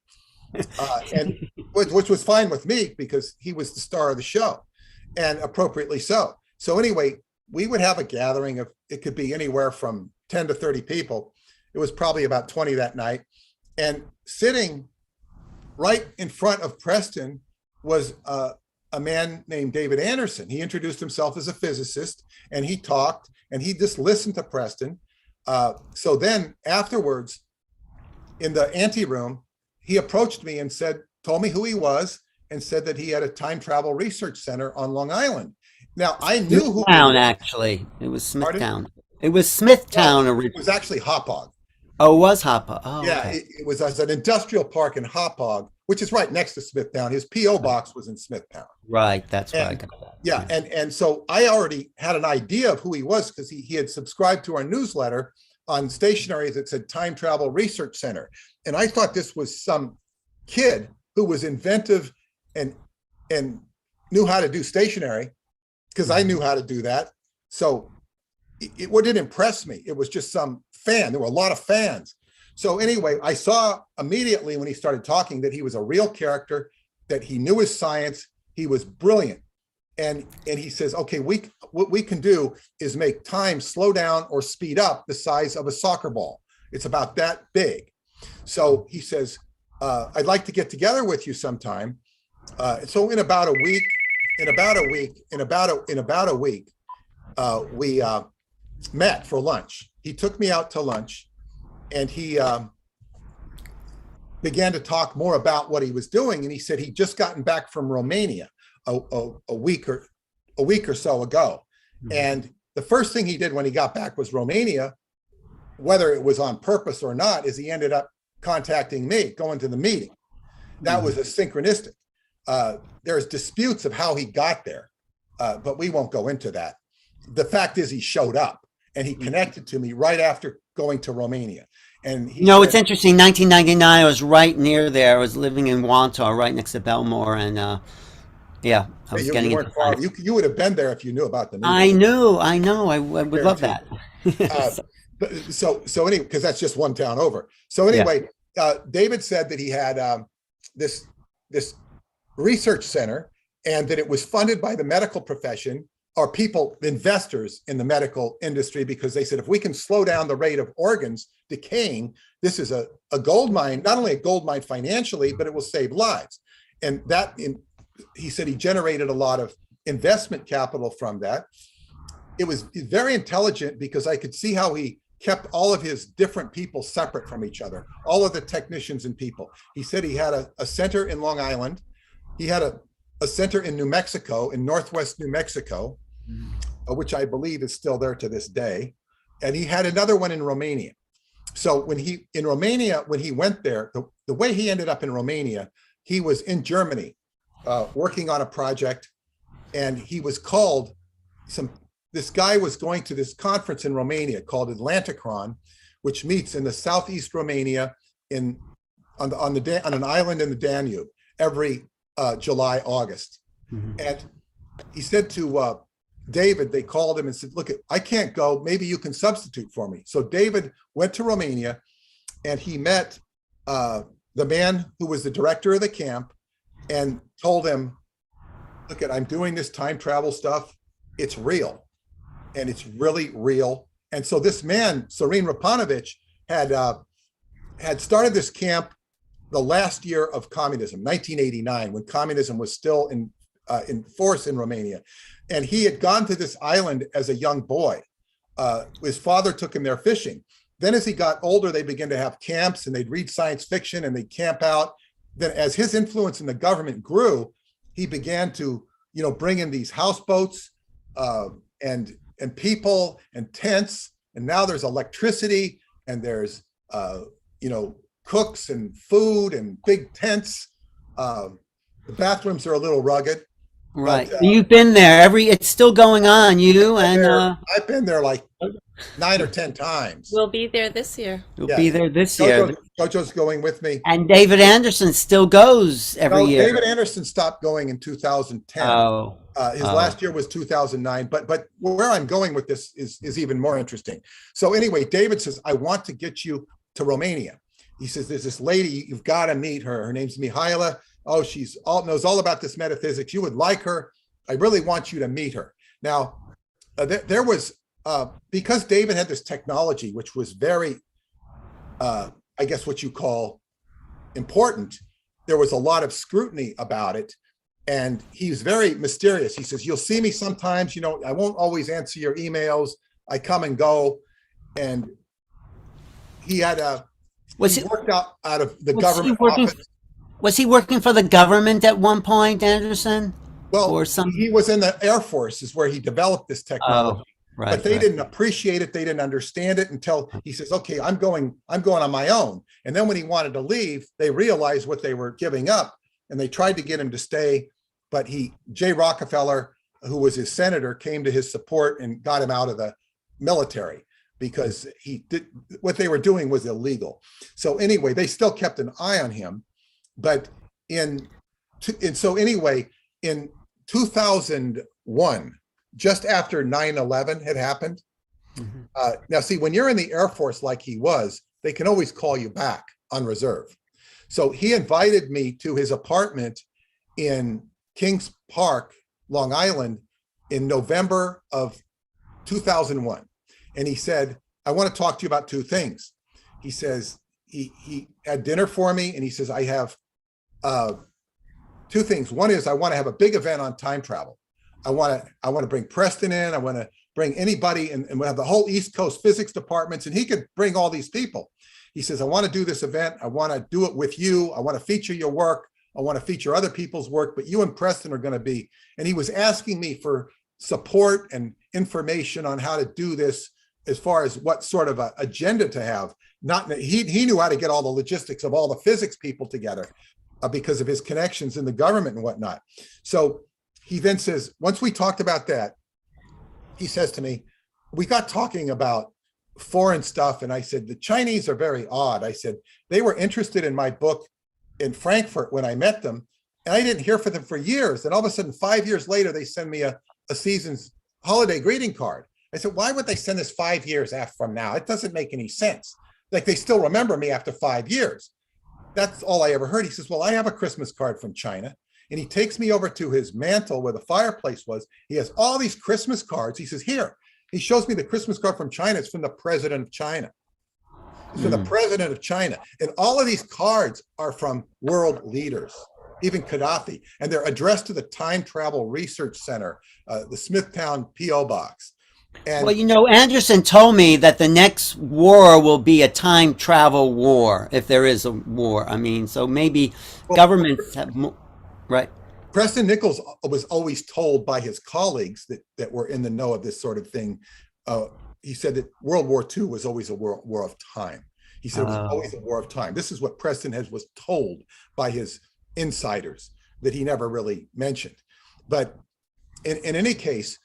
and which was fine with me because he was the star of the show, and appropriately so. So anyway, we would have a gathering of, it could be anywhere from 10 to 30 people. It was probably about 20 that night. And sitting right in front of Preston was a man named David Anderson. He introduced himself as a physicist, and he talked, and he just listened to Preston. So then afterwards, in the anteroom, he approached me and told me who he was, and said that he had a time travel research center on Long Island. Now, I knew who Smithtown, actually. It was Smithtown. It was Smithtown originally. It was actually Hauppauge. Oh, it was Hauppauge. Oh, yeah, okay. it was as an industrial park in Hauppauge, which is right next to Smithtown. His P.O. box was in Smithtown. Right, that's where I got that. Yeah, and so I already had an idea of who he was because he had subscribed to our newsletter on stationery that said Time Travel Research Center. And I thought this was some kid who was inventive and knew how to do stationery, because I knew how to do that. So it didn't impress me. It was just some fan. There were a lot of fans. So anyway, I saw immediately when he started talking that he was a real character, that he knew his science. He was brilliant. And he says, okay, what we can do is make time slow down or speed up the size of a soccer ball. It's about that big. So he says, I'd like to get together with you sometime. So in about a week, we met for lunch. He took me out to lunch, and he began to talk more about what he was doing. And he said he'd just gotten back from Romania a week or so ago. Mm-hmm. And the first thing he did when he got back was Romania, whether it was on purpose or not, is he ended up contacting me, going to the meeting. That was a synchronistic. There's disputes of how he got there, but we won't go into that. The fact is he showed up, and he connected to me right after going to Romania. And it's interesting. 1999, I was right near there. I was living in Wantaw, right next to Belmore, and I was getting into far. You would have been there if you knew about the meeting. I know. I would love that. So anyway, because that's just one town over. So anyway, David said that he had this research center, and that it was funded by the medical profession, or people, investors in the medical industry, because they said, if we can slow down the rate of organs decaying, this is a gold mine, not only a gold mine financially, but it will save lives. And he said he generated a lot of investment capital from that. It was very intelligent, because I could see how he kept all of his different people separate from each other, all of the technicians and people. He said he had a center in Long Island. He had a center in New Mexico, in Northwest New Mexico, which I believe is still there to this day. And he had another one in Romania. So when he went there, the way he ended up in Romania, he was in Germany working on a project, and he was called, this guy was going to this conference in Romania called Atlanticron, which meets in the southeast Romania on an island in the Danube every July, August. Mm-hmm. And he said to David, they called him and said, look, I can't go. Maybe you can substitute for me. So David went to Romania and he met the man who was the director of the camp and told him, look, I'm doing this time travel stuff. It's real. And it's really real. And so this man, Serene Rapanovich, had started this camp the last year of communism, 1989, when communism was still in force in Romania. And he had gone to this island as a young boy. His father took him there fishing. Then as he got older, they began to have camps and they'd read science fiction and they'd camp out. Then as his influence in the government grew, he began to, bring in these houseboats and people and tents. And now there's electricity and there's, cooks and food and big tents. The bathrooms are a little rugged. Right. But, you've been there. It's still going on. I've been there like 9 or 10 times. We'll be there this year. You'll be there this year. Jojo's going with me. And David Anderson still goes every year. David Anderson stopped going in 2010. His last year was 2009. But where I'm going with this is even more interesting. So anyway, David says, I want to get you to Romania. He says, there's this lady, you've got to meet her. Her name's Mihaela. Oh, knows all about this metaphysics. You would like her. I really want you to meet her. Now, there was, because David had this technology, which was very, I guess what you call important, there was a lot of scrutiny about it. And he's very mysterious. He says, you'll see me sometimes, I won't always answer your emails. I come and go. And he had worked out of the government office. Was he working for the government at one point, Anderson? Well, he was in the Air Force is where he developed this technology. Right, but they didn't appreciate it. They didn't understand it until he says, okay, I'm going on my own. And then when he wanted to leave, they realized what they were giving up and they tried to get him to stay. But Jay Rockefeller, who was his senator, came to his support and got him out of the military because what they were doing was illegal. So anyway, they still kept an eye on him. But in 2001, just after 9/11 had happened. Mm-hmm. Now, see, when you're in the Air Force like he was, they can always call you back on reserve. So he invited me to his apartment in Kings Park, Long Island, in November of 2001. And he said, I want to talk to you about two things. He says, he had dinner for me, and he says, I have two things. One is I want to have a big event on time travel. I want to bring Preston in. I want to bring anybody, and we'll have the whole East Coast physics departments, and he could bring all these people. He says, I want to do this event. I want to do it with you. I want to feature your work. I want to feature other people's work, but you and Preston are going to be. And he was asking me for support and information on how to do this as far as what sort of a agenda to have. He knew how to get all the logistics of all the physics people together because of his connections in the government and whatnot. So he then says, once we talked about that, he says to me, we got talking about foreign stuff. And I said, the Chinese are very odd. I said, they were interested in my book in Frankfurt when I met them. And I didn't hear from them for years. And all of a sudden, 5 years later, they send me a season's holiday greeting card. I said, why would they send this 5 years from now? It doesn't make any sense. Like, they still remember me after 5 years. That's all I ever heard. He says, well, I have a Christmas card from China. And he takes me over to his mantle where the fireplace was. He has all these Christmas cards. He says, here. He shows me the Christmas card from China. It's from the president of China. It's from the president of China. And all of these cards are from world leaders, even Gaddafi. And they're addressed to the Time Travel Research Center, the Smithtown P.O. Box. And, well, Anderson told me that the next war will be a time travel war, if there is a war. I mean, so maybe governments have more, right? Preston Nichols was always told by his colleagues that were in the know of this sort of thing. He said that World War II was always a war of time. He said it was always a war of time. This is what Preston was told by his insiders that he never really mentioned. But in any case,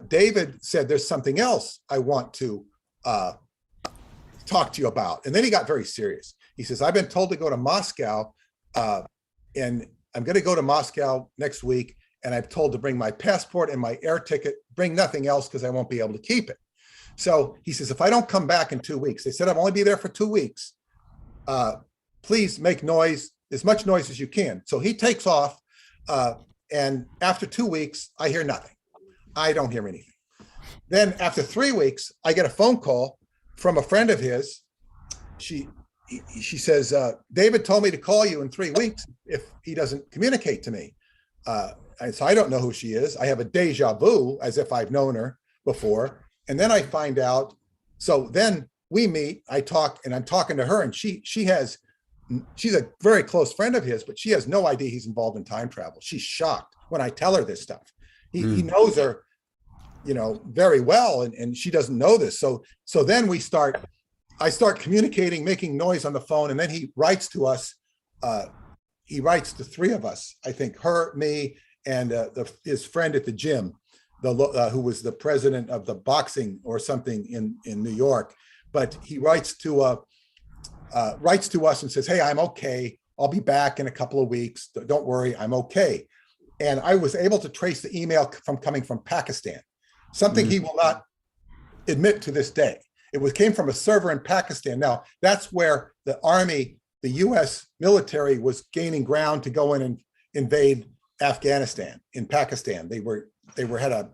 David said, there's something else I want to talk to you about. And then he got very serious. He says, I've been told to go to Moscow, and I'm going to go to Moscow next week. And I'm told to bring my passport and my air ticket, bring nothing else because I won't be able to keep it. So he says, if I don't come back in 2 weeks, they said I'll only be there for 2 weeks. Please make noise, as much noise as you can. So he takes off. And after 2 weeks, I hear nothing. I don't hear anything. Then after 3 weeks, I get a phone call from a friend of his. She says, David told me to call you in 3 weeks if he doesn't communicate to me. And so I don't know who she is. I have a deja vu as if I've known her before. And then I find out. So then we meet, I talk, and I'm talking to her, and she's a very close friend of his, but she has no idea he's involved in time travel. She's shocked when I tell her this stuff. He knows her, very well, and she doesn't know this. So then I start communicating, making noise on the phone, and then he writes to us. He writes to three of us, I think, her, me, and his friend at the gym, who was the president of the boxing or something in New York. But he writes to us and says, hey, I'm okay. I'll be back in a couple of weeks. Don't worry, I'm okay. And I was able to trace the email coming from Pakistan, something he will not admit to this day. Came from a server in Pakistan. Now, that's where the Army, the U.S. military, was gaining ground to go in and invade Afghanistan. In Pakistan, they had a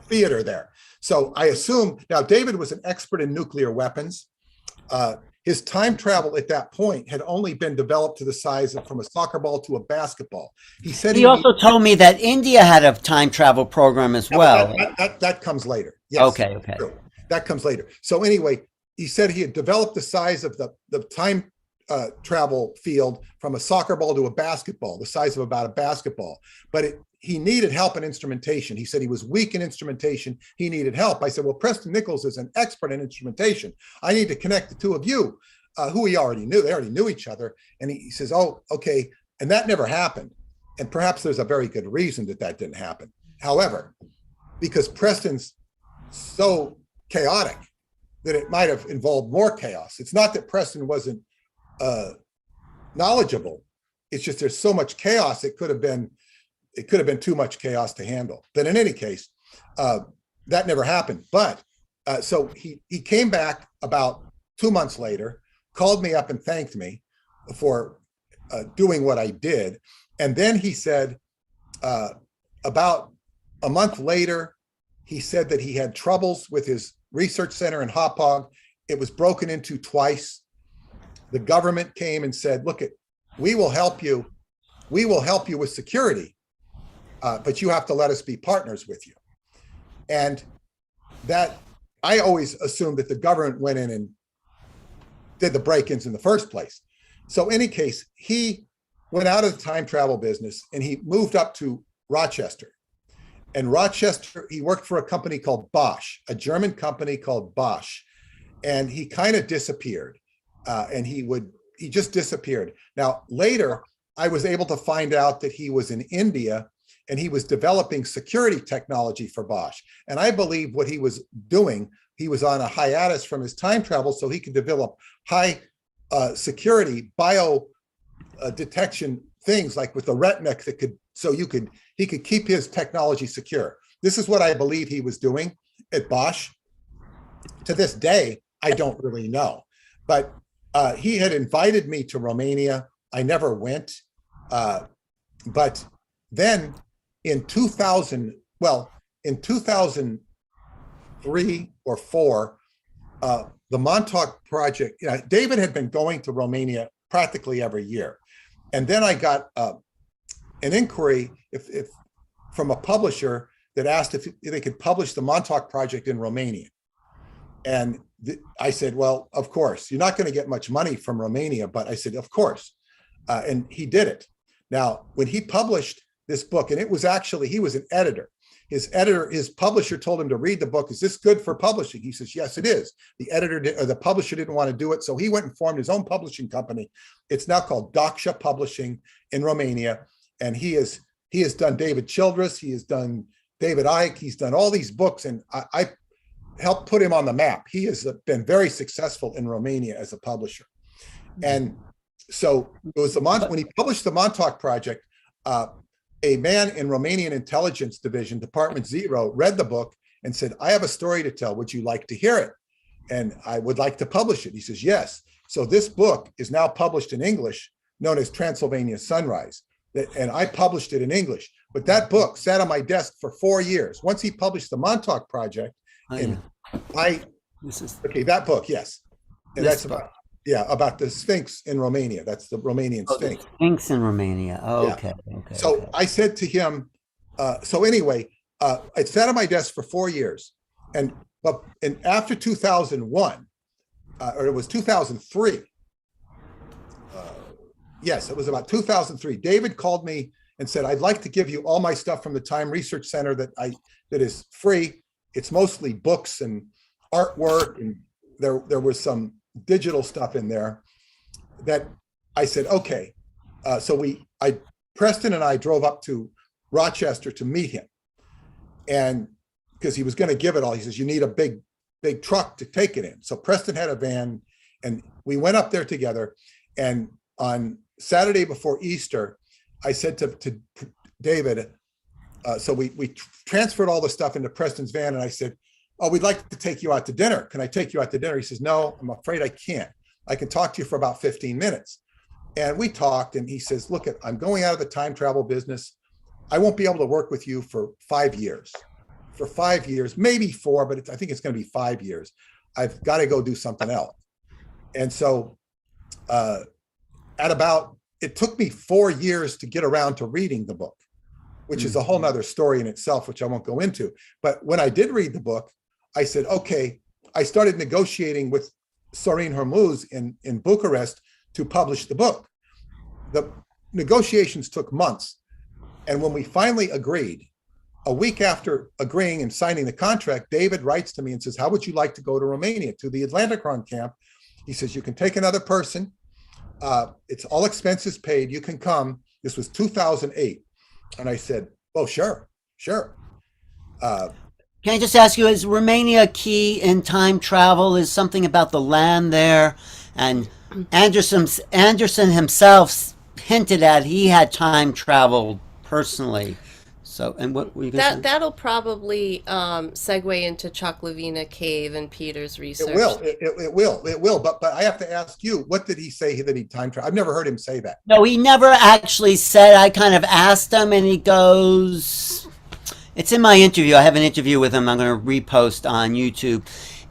theater there. So I assume now David was an expert in nuclear weapons. His time travel at that point had only been developed to the size of from a soccer ball to a basketball. He said he also told me that India had a time travel program as well. That comes later. Yes. Okay. True. That comes later. So anyway, he said he had developed the size of the time travel field from a soccer ball to a basketball, the size of about a basketball. But he needed help in instrumentation. He said he was weak in instrumentation. He needed help. I said, well, Preston Nichols is an expert in instrumentation. I need to connect the two of you, who he already knew. They already knew each other. And he says, oh, okay. And that never happened. And perhaps there's a very good reason that didn't happen. However, because Preston's so chaotic that it might have involved more chaos. It's not that Preston wasn't knowledgeable. It's just there's so much chaos. It could have been too much chaos to handle. But in any case, that never happened. But so he came back about 2 months later, called me up and thanked me for doing what I did. And then he said, about a month later, he said that he had troubles with his research center in Hauppauge. It was broken into twice. The government came and said, look, we will help you. We will help you with security, but you have to let us be partners with you. And that, I always assumed that the government went in and did the break-ins in the first place. So in any case, he went out of the time travel business and he moved up to Rochester. And Rochester, he worked for a company called Bosch, a German company called Bosch. And he kind of disappeared. And he just disappeared. Now, later, I was able to find out that he was in India and he was developing security technology for Bosch. And I believe what he was doing, he was on a hiatus from his time travel so he could develop high security bio detection things like with the Retnick that he could keep his technology secure. This is what I believe he was doing at Bosch. To this day, I don't really know, but he had invited me to Romania. I never went, but then in 2003 or 4, the Montauk Project, David had been going to Romania practically every year. And then I got an inquiry if from a publisher that asked if they could publish the Montauk Project in Romania. And I said, well, of course, you're not going to get much money from Romania, but I said, of course. And he did it. Now, when he published this book, and it was actually, he was an editor. His publisher told him to read the book. Is this good for publishing? He says, yes, it is. The publisher didn't want to do it. So he went and formed his own publishing company. It's now called Dacia Publishing in Romania. And he has done David Childress. He has done David Icke. He's done all these books, and I helped put him on the map. He has been very successful in Romania as a publisher. And so it was when he published the Montauk Project, a man in Romanian Intelligence Division, Department 0, read the book and said, I have a story to tell. Would you like to hear it? And I would like to publish it. He says, yes. So this book is now published in English, known as Transylvania Sunrise. And I published it in English. But that book sat on my desk for 4 years. Once he published the Montauk Project, that book, yes. And that's about the Sphinx in Romania. That's the Romanian Sphinx. The Sphinx in Romania. Oh, okay. So I said to him, it sat on my desk for 4 years. And after 2001, or it was 2003. Yes, it was about 2003. David called me and said, I'd like to give you all my stuff from the Time Research Center that is free. It's mostly books and artwork, and there was some digital stuff in there that I said, okay. So Preston and I drove up to Rochester to meet him. And because he was going to give it all, he says, you need a big truck to take it in. So Preston had a van, and we went up there together. And on Saturday before Easter, I said to David, so we transferred all the stuff into Preston's van, and I said, oh, we'd like to take you out to dinner. Can I take you out to dinner? He says, no, I'm afraid I can't. I can talk to you for about 15 minutes. And we talked, and he says, look, I'm going out of the time travel business. I won't be able to work with you for 5 years. For 5 years, maybe 4, but I think it's going to be 5 years. I've got to go do something else. And so it took me 4 years to get around to reading the book, which is a whole nother story in itself, which I won't go into. But when I did read the book, I said, okay, I started negotiating with Sorin Hormuz in Bucharest to publish the book. The negotiations took months. And when we finally agreed, a week after agreeing and signing the contract, David writes to me and says, how would you like to go to Romania, to the Atlanticron camp? He says, you can take another person. It's all expenses paid. You can come. This was 2008. And I said, oh, sure. Can I just ask you, is Romania key in time travel? Is something about the land there? And Anderson himself hinted at he had time traveled personally. So, and what were you going to say? That'll probably segue into Choklavina Cave and Peter's research. It will. But I have to ask you, what did he say that he time traveled? I've never heard him say that. No, he never actually said. I kind of asked him, and he goes, it's in my interview. I have an interview with him. I'm going to repost on YouTube.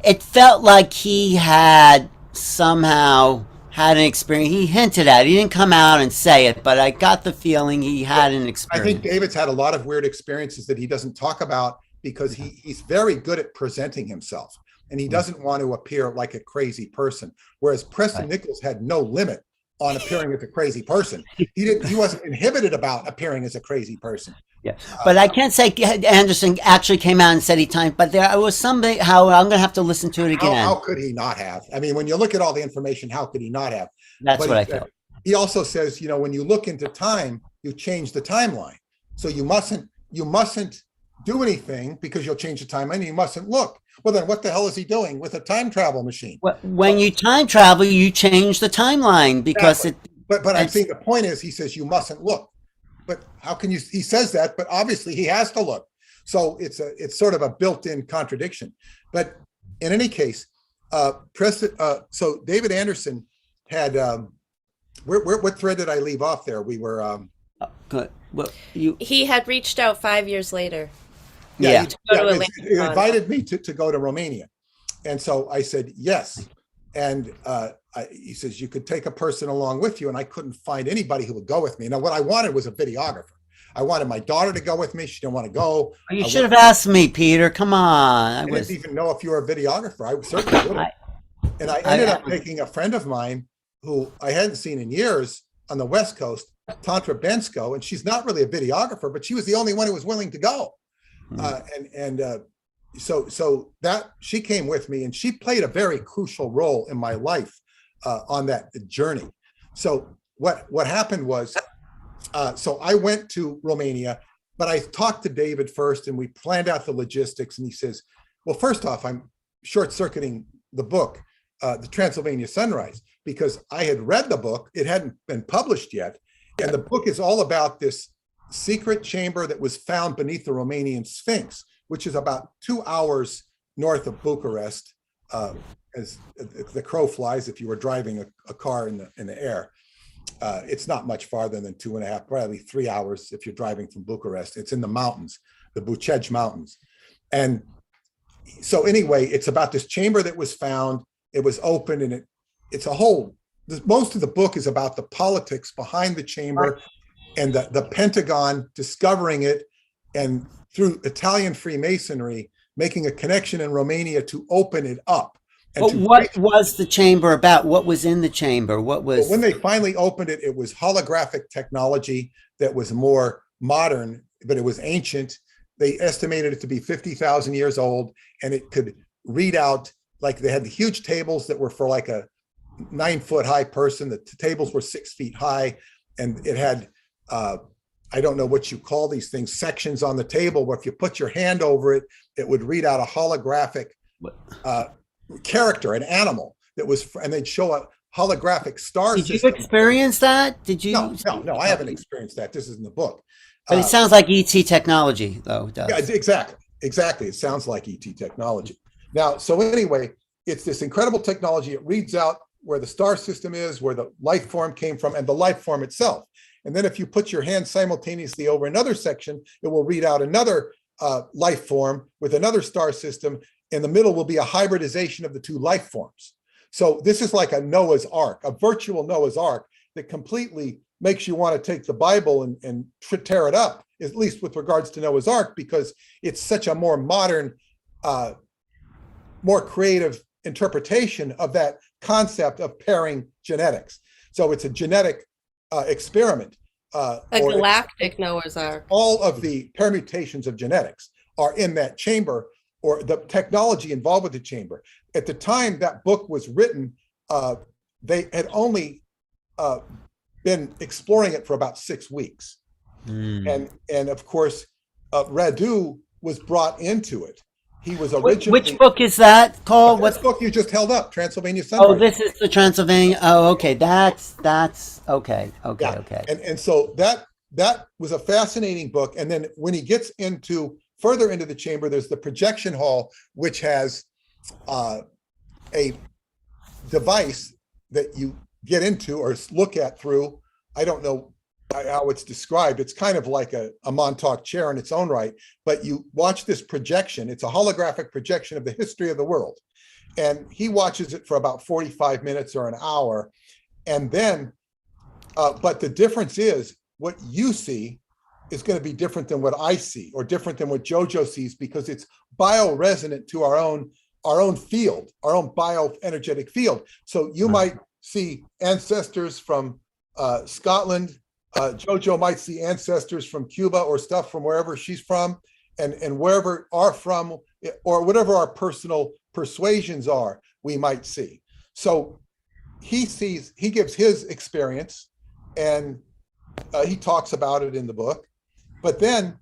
It felt like he had somehow had an experience. He hinted at it. He didn't come out and say it, but I got the feeling he had an experience. I think David's had a lot of weird experiences that he doesn't talk about because he's very good at presenting himself, and he doesn't want to appear like a crazy person. Whereas Preston Nichols had no limit on appearing as a crazy person. He wasn't inhibited about appearing as a crazy person. Yeah, but I can't say Anderson actually came out and said he timed, but there was something, how I'm going to have to listen to it again. How could he not have? I mean, when you look at all the information, how could he not have? That's what I thought. He also says, when you look into time, you change the timeline. So you mustn't do anything because you'll change the timeline, and you mustn't look. Well, then what the hell is he doing with a time travel machine? When you time travel, you change the timeline because But I'm saying the point is, he says you mustn't look. But how can you? He says that, but obviously he has to look. So it's sort of a built-in contradiction. But in any case, so David Anderson had what thread did I leave off there? We were good. Well, he had reached out 5 years later. He invited me to go to Romania, and so I said yes. And he says, you could take a person along with you. And I couldn't find anybody who would go with me. Now, what I wanted was a videographer. I wanted my daughter to go with me. She didn't want to go. You should have asked me, Peter. Come on. I didn't even know if you were a videographer. I certainly would have. And I ended up taking a friend of mine who I hadn't seen in years on the West Coast, Tantra Bensko. And she's not really a videographer, but she was the only one who was willing to go. So that she came with me, and she played a very crucial role in my life on that journey. So what happened was, so I went to Romania. but I talked to David first and we planned out the logistics, and he says, well, first off, I'm short-circuiting the book, the Transylvania Sunrise, because I had read the book. It hadn't been published yet. And the book is all about this secret chamber that was found beneath the Romanian Sphinx, which is about 2 hours north of Bucharest, as the crow flies. If you were driving a car in the air, it's not much farther than 2.5, probably 3 hours if you're driving from Bucharest. It's in the mountains, the Bucegi Mountains. And so anyway, it's about this chamber that was found. It was open, and it's a whole, most of the book is about the politics behind the chamber and the Pentagon discovering it, and through Italian Freemasonry, making a connection in Romania to open it up. But what was the chamber about? What was in the chamber? What was... When they finally opened it, it was holographic technology that was more modern, but it was ancient. They estimated it to be 50,000 years old, and it could read out, like they had the huge tables that were for like a 9-foot high person. The tables were 6 feet high, and it had, I don't know what you call these things, sections on the table where if you put your hand over it, it would read out a holographic character, an animal that was, and they'd show a holographic star system. Did you experience that? Did you? No, I haven't experienced that. This is in the book. But it sounds like ET technology, though. It does. Yeah, exactly. It sounds like ET technology. Now, so anyway, it's this incredible technology. It reads out where the star system is, where the life form came from, and the life form itself. And then if you put your hand simultaneously over another section, it will read out another life form with another star system. In the middle will be a hybridization of the two life forms. So this is like a Noah's Ark, a virtual Noah's Ark that completely makes you want to take the Bible and tear it up, at least with regards to Noah's Ark, because it's such a more modern, more creative interpretation of that concept of pairing genetics. So it's a genetic experiment. A galactic Noah's Ark. All of the permutations of genetics are in that chamber, or the technology involved with the chamber. At the time that book was written, they had only been exploring it for about 6 weeks. And of course, Radu was brought into it. He was originally... Which book is that called? What book you just held up, Transylvania Sunrise. Oh, this is the Transylvania. Oh, okay. That's okay. Yeah. Okay. And so that was a fascinating book. And then when he gets further into the chamber, there's the projection hall, which has a device that you get into or look at through. I don't know how it's described. It's kind of like a Montauk chair in its own right, but you watch this projection. It's a holographic projection of the history of the world. And he watches it for about 45 minutes or an hour. And then, but the difference is what you see is going to be different than what I see, or different than what Jojo sees, because it's bioresonant to our own field, our own bioenergetic field. So you might see ancestors from Scotland. Jojo might see ancestors from Cuba or stuff from wherever she's from, and wherever are from, or whatever our personal persuasions are, we might see. So he gives his experience, and he talks about it in the book. But then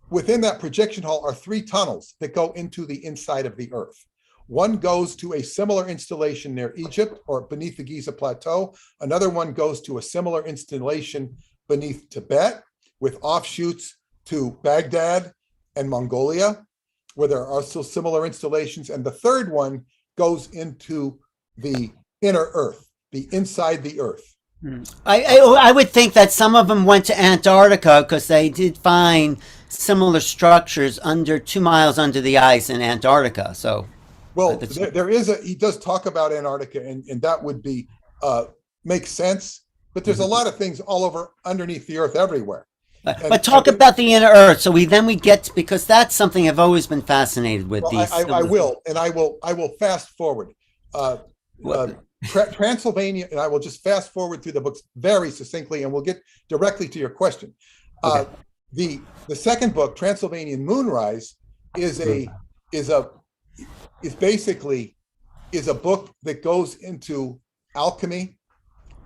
within that projection hall are 3 tunnels that go into the inside of the earth. One goes to a similar installation near Egypt or beneath the Giza Plateau. Another one goes to a similar installation beneath Tibet, with offshoots to Baghdad and Mongolia, where there are also similar installations. And the third one goes into the inner earth, the inside the earth. I would think that some of them went to Antarctica because they did find similar structures 2 miles under the ice in Antarctica. So, well, he does talk about Antarctica, and that would be makes sense. But there's a lot of things all over underneath the earth everywhere. But talk about the inner earth. So we get, because that's something I've always been fascinated with. Well, I will fast forward. Transylvania, and I will just fast forward through the books very succinctly, and we'll get directly to your question. Okay. The second book, Transylvanian Moonrise, is basically a book that goes into alchemy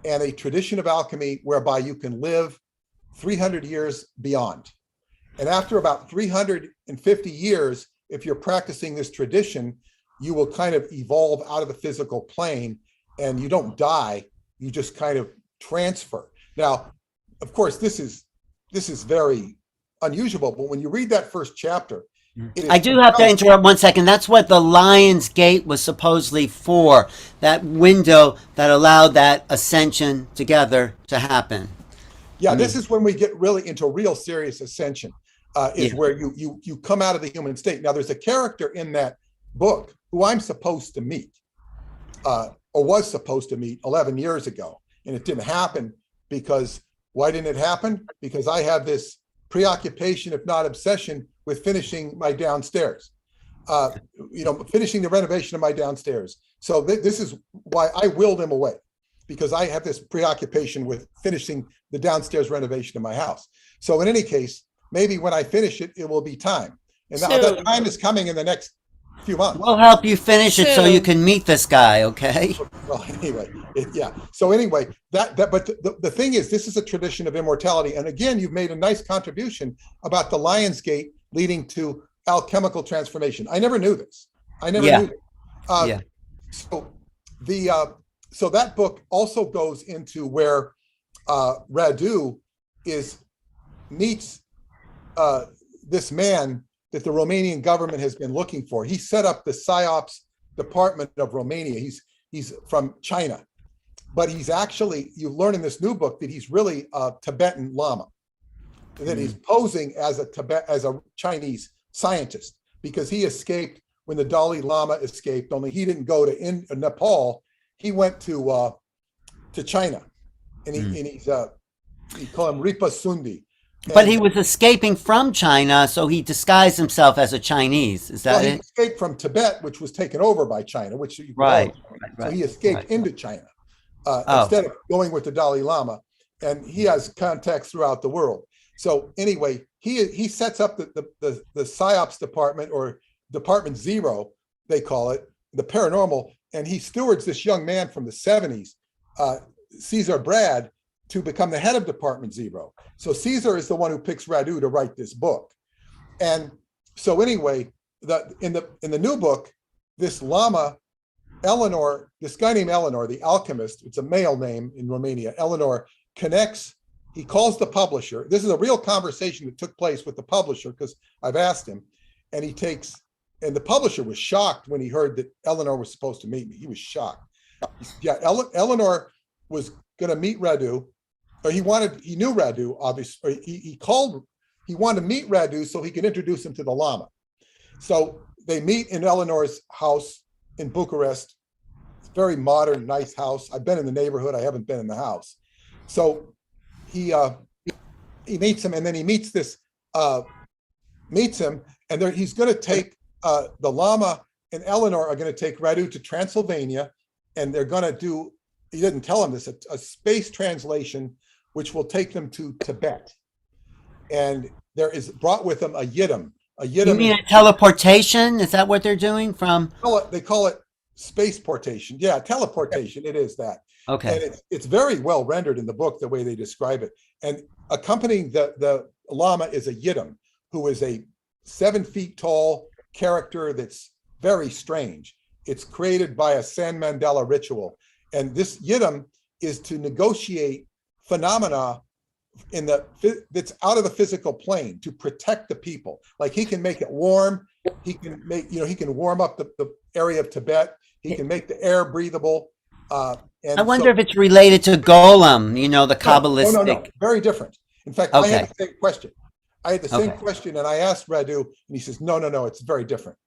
and a tradition of alchemy whereby you can live 300 years beyond. And after about 350 years, if you're practicing this tradition, you will kind of evolve out of the physical plane, and you don't die, you just kind of transfer. Now, of course, this is very unusual, but when you read that first chapter, I do have to interrupt 1 second. That's what the Lion's Gate was supposedly for, that window that allowed that ascension together to happen. Yeah, this is when we get really into real serious ascension, where you come out of the human state. Now, there's a character in that book who I'm supposed to meet, or was supposed to meet 11 years ago, and it didn't happen because, why didn't it happen? Because I have this preoccupation, if not obsession, with finishing my downstairs, finishing the renovation of my downstairs. So this is why I willed him away, because I have this preoccupation with finishing the downstairs renovation of my house. So in any case, maybe when I finish it, it will be time. And that time is coming in the next few months. We'll help you finish it so you can meet this guy, okay? Well, anyway, yeah. So anyway, but the thing is, this is a tradition of immortality. And again, you've made a nice contribution about the Lion's Gate leading to alchemical transformation. I never knew this. I never knew that. So that book also goes into where Radu meets this man that the Romanian government has been looking for. He set up the PSYOPs department of Romania. He's from China, but he's actually, you learn in this new book that he's really a Tibetan Lama, that he's posing as a Chinese scientist, because he escaped when the Dalai Lama escaped, only he didn't go to Nepal. He went to China, and he call him Ripa Sundi. But he was escaping from China, so he disguised himself as a Chinese. Is that it? He escaped from Tibet, which was taken over by China, which right. So he escaped into China instead of going with the Dalai Lama, and he has contacts throughout the world. So anyway, he sets up the PSYOPs department, or Department Zero, they call it, the paranormal, and he stewards this young man from the 70s, Caesar Brad, to become the head of Department Zero. So Caesar is the one who picks Radu to write this book. And so anyway, in the new book, this Lama, Eleanor, this guy named Eleanor, the alchemist, it's a male name in Romania, Eleanor, he calls the publisher. This is a real conversation that took place with the publisher, because I've asked him, and the publisher was shocked when he heard that Eleanor was supposed to meet me. He was shocked. Yeah, Eleanor was going to meet Radu. Or he knew Radu, obviously. He wanted to meet Radu so he could introduce him to the Lama. So they meet in Eleanor's house in Bucharest. It's a very modern, nice house. I've been in the neighborhood. I haven't been in the house. So he meets him, and then he meets him, and he's going to take the Lama and Eleanor are going to take Radu to Transylvania, and they're going to do, he didn't tell him this, a space translation, which will take them to Tibet. And there is brought with them a yidam. You mean a teleportation? Is that what they're doing from? They call it space portation. Yeah, teleportation. It is that. Okay. And it's very well rendered in the book, the way they describe it. And accompanying the Lama is a yidam, who is a 7 feet tall character that's very strange. It's created by a San Mandela ritual. And this yidam is to negotiate phenomena that's out of the physical plane, to protect the people. Like, he can make it warm. He can he can warm up the area of Tibet. He can make the air breathable. And I wonder if it's related to Golem, the Kabbalistic. No. Very different. In fact, I had the same question. And I asked Radu, and he says, no, it's very different.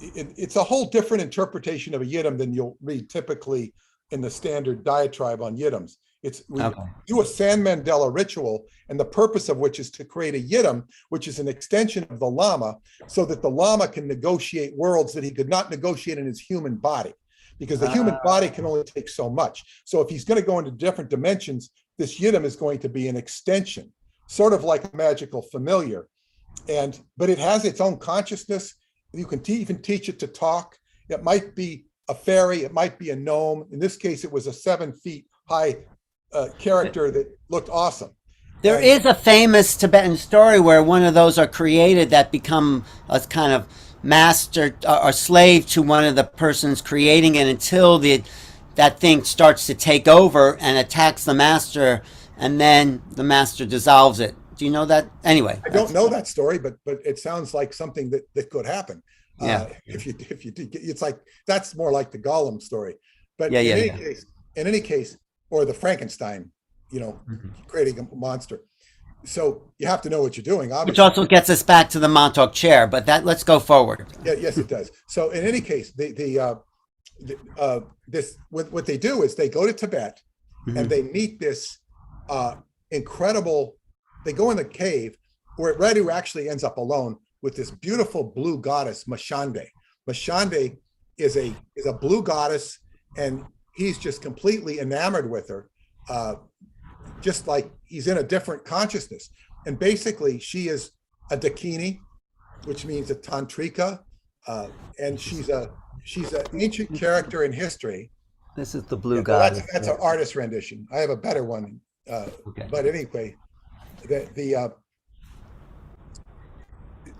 It's a whole different interpretation of a yidam than you'll read typically in the standard diatribe on yidams. We do a San Mandela ritual, and the purpose of which is to create a yidam, which is an extension of the Lama, so that the Lama can negotiate worlds that he could not negotiate in his human body, because the human body can only take so much. So if he's going to go into different dimensions, this yidam is going to be an extension, sort of like a magical familiar. But it has its own consciousness. You can even teach it to talk. It might be a fairy, it might be a gnome. In this case, it was a 7 feet high character that looked awesome. There is a famous Tibetan story where one of those are created that become a kind of master or slave to one of the persons creating it until that thing starts to take over and attacks the master, and then the master dissolves it. Do you know that? Anyway, I don't know that story, but it sounds like something that could happen. Yeah. If you did, it's like that's more like the Gollum story. But Yeah, in any case, or the Frankenstein, creating a monster. So you have to know what you're doing, obviously. Which also gets us back to the Montauk Chair, but let's go forward. Yeah, yes, it does. So in any case, what they do is they go to Tibet and they meet this incredible. They go in the cave where Radu actually ends up alone with this beautiful blue goddess, Mashande. Mashande is a blue goddess, and he's just completely enamored with her, just like he's in a different consciousness. And basically, she is a Dakini, which means a tantrika, and she's an ancient character in history. This is the blue goddess. That's an artist rendition. I have a better one, but anyway, the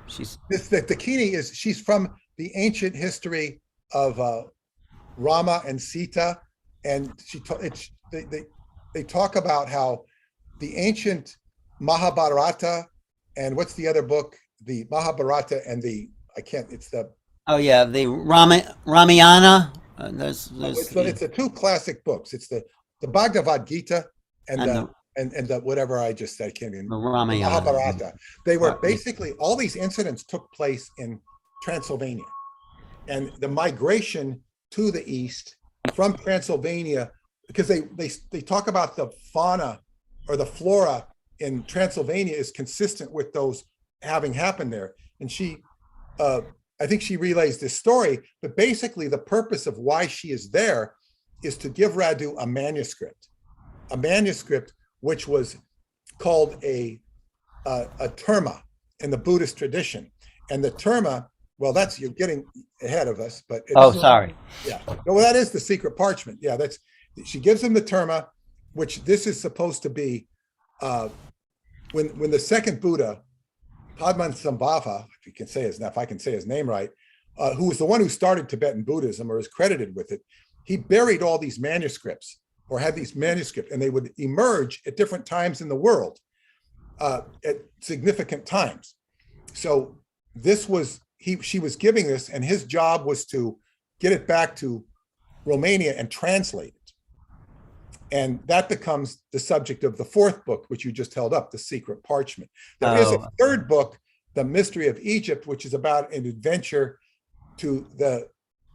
Dakini she's from the ancient history of Rama and Sita, and they talk about how the ancient Mahabharata and what's the other book? The Mahabharata and the Ramayana. There's it's the two classic books. It's the Bhagavad Gita and the whatever I just said. I can't even. The Ramayana. Mahabharata. They were basically all these incidents took place in Transylvania, and the migration to the east from Transylvania, because they talk about the fauna or the flora in Transylvania is consistent with those having happened there. And she, I think she relays this story, but basically the purpose of why she is there is to give Radu a manuscript which was called a terma in the Buddhist tradition. And the terma, well, you're getting ahead of us, but sorry. Yeah, well, that is the secret parchment. Yeah, she gives him the terma, which this is supposed to be when the second Buddha, Padmasambhava, if I can say his name right, who was the one who started Tibetan Buddhism or is credited with it, he buried all these manuscripts or had these manuscripts, and they would emerge at different times in the world at significant times. So she was giving this, and his job was to get it back to Romania and translate it. And that becomes the subject of the fourth book, which you just held up, The Secret Parchment. There is a third book, The Mystery of Egypt, which is about an adventure to the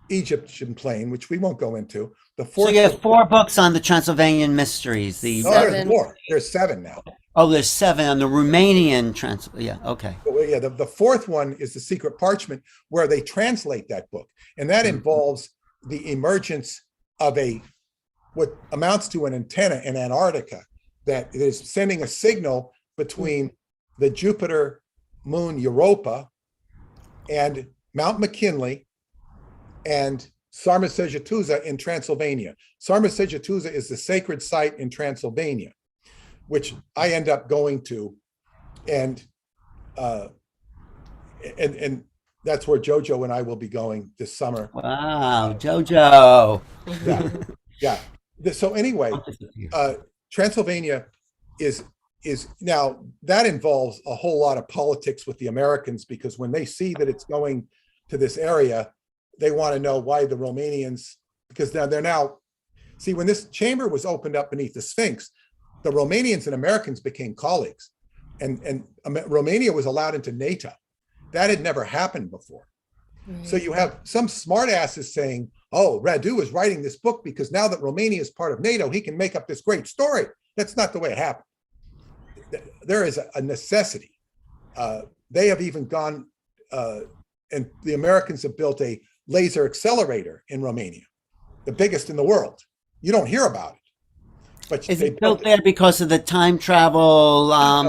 Egyptian plain, which we won't go into. The fourth. So you have 4 books on the Transylvanian mysteries. There's more. There's 7 now. Oh, there's 7 on the Romanian Yeah, okay. Well, yeah, the fourth one is The Secret Parchment, where they translate that book. And that involves the emergence of what amounts to an antenna in Antarctica that is sending a signal between the Jupiter moon Europa and Mount McKinley and Sarmisegetusa in Transylvania. Sarmisegetusa is the sacred site in Transylvania, which I end up going to, and that's where Jojo and I will be going this summer. Wow, Jojo. Yeah. So anyway, Transylvania is now, that involves a whole lot of politics with the Americans, because when they see that it's going to this area, they want to know why the Romanians, because now see, when this chamber was opened up beneath the Sphinx, the Romanians and Americans became colleagues, and Romania was allowed into NATO. That had never happened before. So you have some smartasses saying, oh, Radu is writing this book because now that Romania is part of NATO, he can make up this great story. That's not the way it happened. There is a necessity. They have even gone, and the Americans have built a laser accelerator in Romania, the biggest in the world. You don't hear about it. But is it built there because of the time travel? I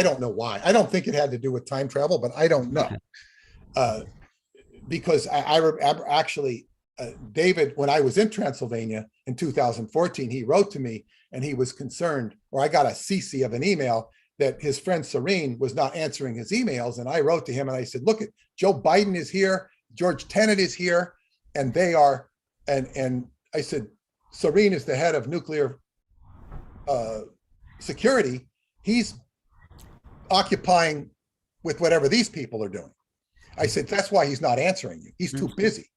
don't know why. I don't think it had to do with time travel, but I don't know. Because I actually, David, when I was in Transylvania in 2014, he wrote to me and he was concerned, or I got a CC of an email, that his friend Serene was not answering his emails. And I wrote to him and I said, look, Joe Biden is here, George Tenet is here, and they are, and I said, Serene is the head of nuclear security. He's occupying with whatever these people are doing. I said, that's why he's not answering you. He's too busy.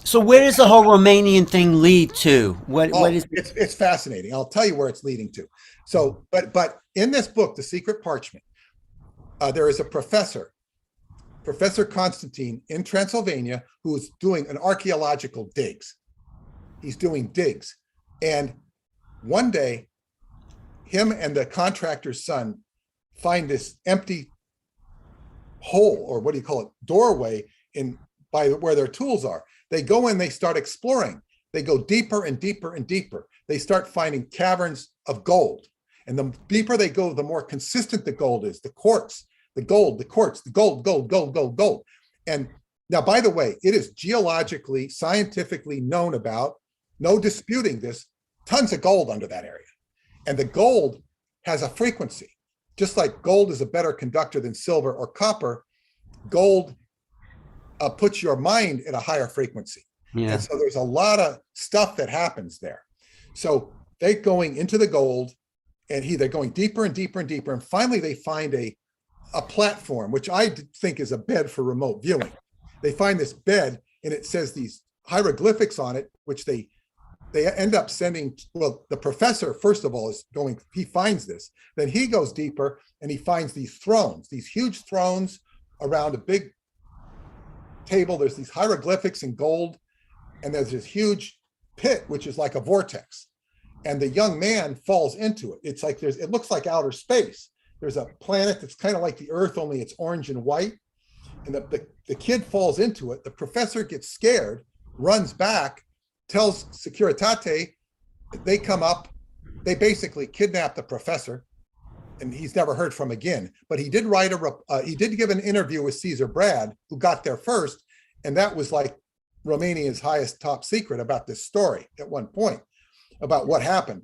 So where does the whole Romanian thing lead to? What is it's fascinating. I'll tell you where it's leading to. So, but in this book, The Secret Parchment, there is a professor, Professor Constantine in Transylvania, who is doing an archaeological digs. He's doing digs. And one day, him and the contractor's son find this empty hole, or what do you call it, doorway by where their tools are. They go in, they start exploring. They go deeper and deeper and deeper. They start finding caverns of gold. And the deeper they go, the more consistent the gold is, the quartz, the gold, the quartz, the gold, gold, gold, gold, gold. And now, by the way, it is geologically, scientifically known about, no disputing this, tons of gold under that area. And the gold has a frequency. Just like gold is a better conductor than silver or copper, gold puts your mind at a higher frequency. Yeah. And so there's a lot of stuff that happens there. So they're going into the gold, and they're going deeper and deeper and deeper. And finally, they find a platform, which I think is a bed for remote viewing. They find this bed, and it says these hieroglyphics on it, which they end up sending. Well, the professor, first of all, he finds this. Then he goes deeper, and he finds these thrones, these huge thrones around a big table. There's these hieroglyphics in gold, and there's this huge pit, which is like a vortex. And the young man falls into it. It's like it looks like outer space. There's a planet that's kind of like the Earth, only it's orange and white. And the kid falls into it. The professor gets scared, runs back, tells Securitate. They come up. They basically kidnap the professor, and he's never heard from again. But he did he did give an interview with Caesar Brad, who got there first, and that was like Romania's highest top secret about this story at one point, about what happened.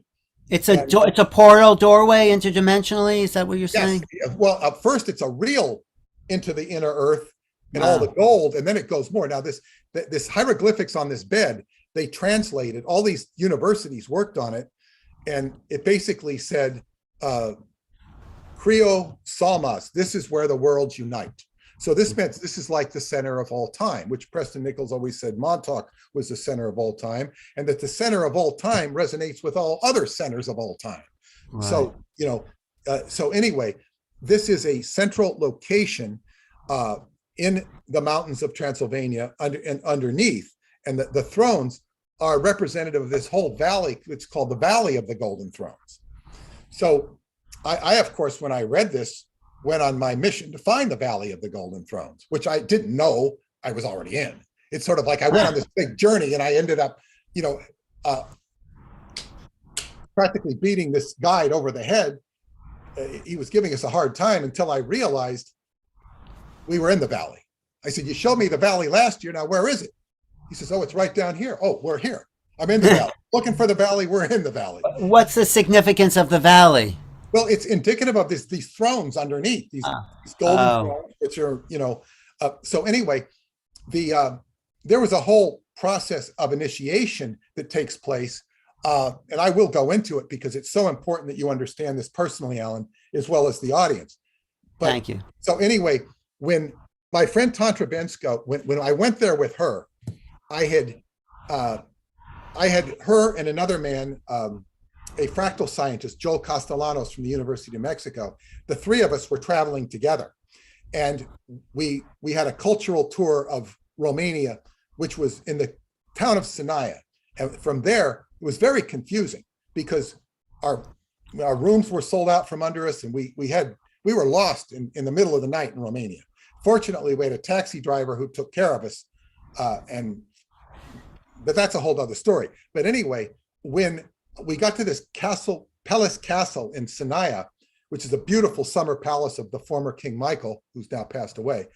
It's a portal doorway interdimensionally. Is that what you're saying? Well, at first it's a reel into the inner earth and all the gold, and then it goes more. Now this hieroglyphics on this bed, they translated. All these universities worked on it, and it basically said, Creo Salmas, this is where the worlds unite. So this meant this is like the center of all time, which Preston Nichols always said Montauk was the center of all time, and that the center of all time resonates with all other centers of all time. Right. So, so anyway, this is a central location in the mountains of Transylvania underneath, and the thrones are representative of this whole valley. It's called the Valley of the Golden Thrones. So I of course, when I read this, went on my mission to find the Valley of the Golden Thrones, which I didn't know I was already in. It's sort of like I went on this big journey, and I ended up, practically beating this guide over the head. He was giving us a hard time until I realized we were in the valley. I said, you showed me the valley last year. Now, where is it? He says, oh, it's right down here. Oh, we're here. I'm in the valley. Looking for the valley. We're in the valley. What's the significance of the valley? Well, it's indicative of these thrones underneath, these golden thrones, which are, so anyway, there was a whole process of initiation that takes place. And I will go into it because it's so important that you understand this personally, Alan, as well as the audience. But, thank you. So anyway, when my friend Tantra Bensko, when I went there with her, I had her and another man, a fractal scientist, Joel Castellanos from the University of Mexico. The three of us were traveling together, and we had a cultural tour of Romania, which was in the town of Sinaia. And from there, it was very confusing because our rooms were sold out from under us, and we were lost in the middle of the night in Romania. Fortunately, we had a taxi driver who took care of us, but that's a whole other story. But anyway, when we got to this Palace Castle in Sinaia, which is a beautiful summer palace of the former King Michael, who's now passed away.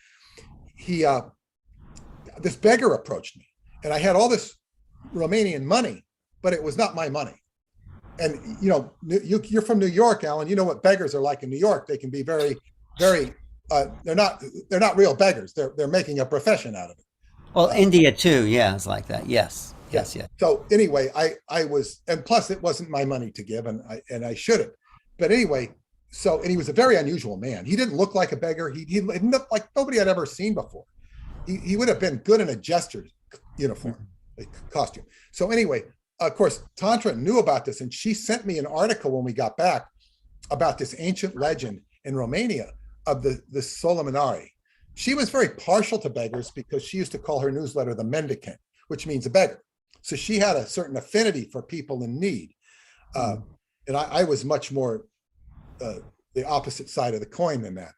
This beggar approached me, and I had all this Romanian money, but it was not my money. And you're from New York, Alan. You know what beggars are like in New York. They can be very, very. They're not real beggars. They're making a profession out of it. Well, India too. Yeah, it's like that. Yes. Yes. Yes. So anyway, I was, and plus it wasn't my money to give, and I should have. But anyway, and he was a very unusual man. He didn't look like a beggar. He looked like nobody I'd ever seen before. He would have been good in a jester's uniform, costume. So anyway, of course, Tantra knew about this, and she sent me an article when we got back about this ancient legend in Romania of the Solomonari. She was very partial to beggars because she used to call her newsletter the Mendicant, which means a beggar. So she had a certain affinity for people in need. And I was much more the opposite side of the coin than that.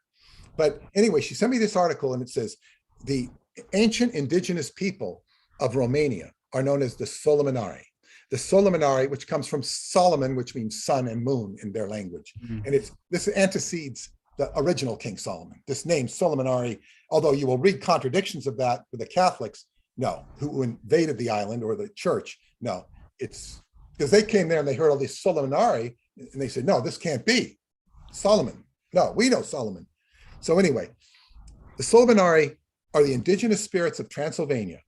But anyway, she sent me this article, and it says, the ancient indigenous people of Romania are known as the Solomonari. The Solomonari, which comes from Solomon, which means sun and moon in their language. And this antecedes the original King Solomon. This name Solomonari, although you will read contradictions of that with the Catholics, no, who invaded the island or the church, no, it's because they came there and they heard all these Solomonari, and they said, no, this can't be Solomon. No, we know Solomon. So anyway, the Solomonari are the indigenous spirits of Transylvania,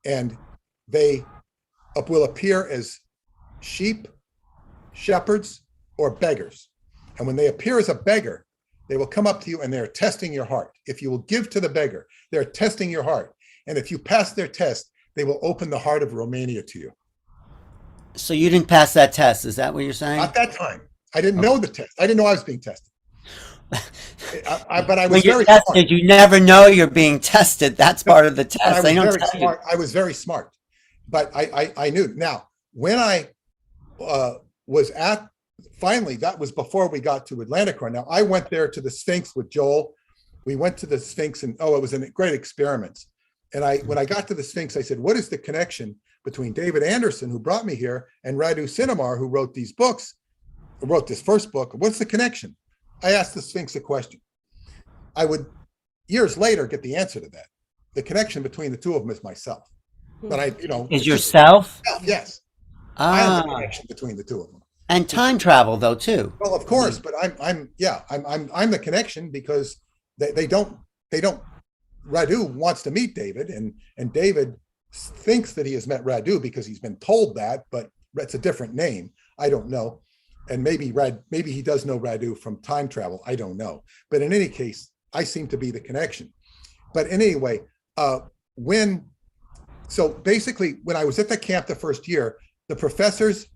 and they will appear as sheep, shepherds, or beggars. And when they appear as a beggar, they will come up to you and they're testing your heart. If you will give to the beggar, they're testing your heart. And if you pass their test, they will open the heart of Romania to you. So you didn't pass that test. Is that what you're saying? At that time. I didn't know the test. I didn't know I was being tested. But I was when you're very tested, smart. you never know you're being tested. That's part of the test. They don't very tell smart. I was very smart. But I knew. Now, when I was at, finally, that was before we got to Atlanticron. Now, I went there to the Sphinx with Joel. We went to the Sphinx, and it was a great experiment. And when I got to the Sphinx, I said, what is the connection between David Anderson, who brought me here, and Radu Sinamar, who wrote these books, who wrote this first book? What's the connection? I asked the Sphinx a question. I would, years later, get the answer to that. The connection between the two of them is myself. But is yourself? Yes. I am the connection between the two of them. And time travel, though, too. Well, of course, but I'm the connection because they don't. Radu wants to meet David, and David thinks that he has met Radu because he's been told that, but it's a different name. I don't know. And maybe he does know Radu from time travel. I don't know. But in any case, I seem to be the connection. But anyway, so basically, when I was at the camp the first year, the professors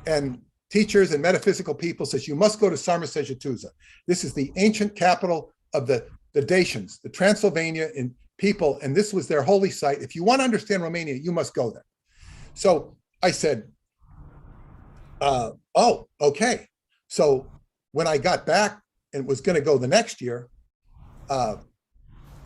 and teachers and metaphysical people says, you must go to Sarmasejatuza. This is the ancient capital of the Dacians, the Transylvania people, and this was their holy site. If you want to understand Romania, you must go there. So I said, oh, okay. So when I got back and was going to go the next year, and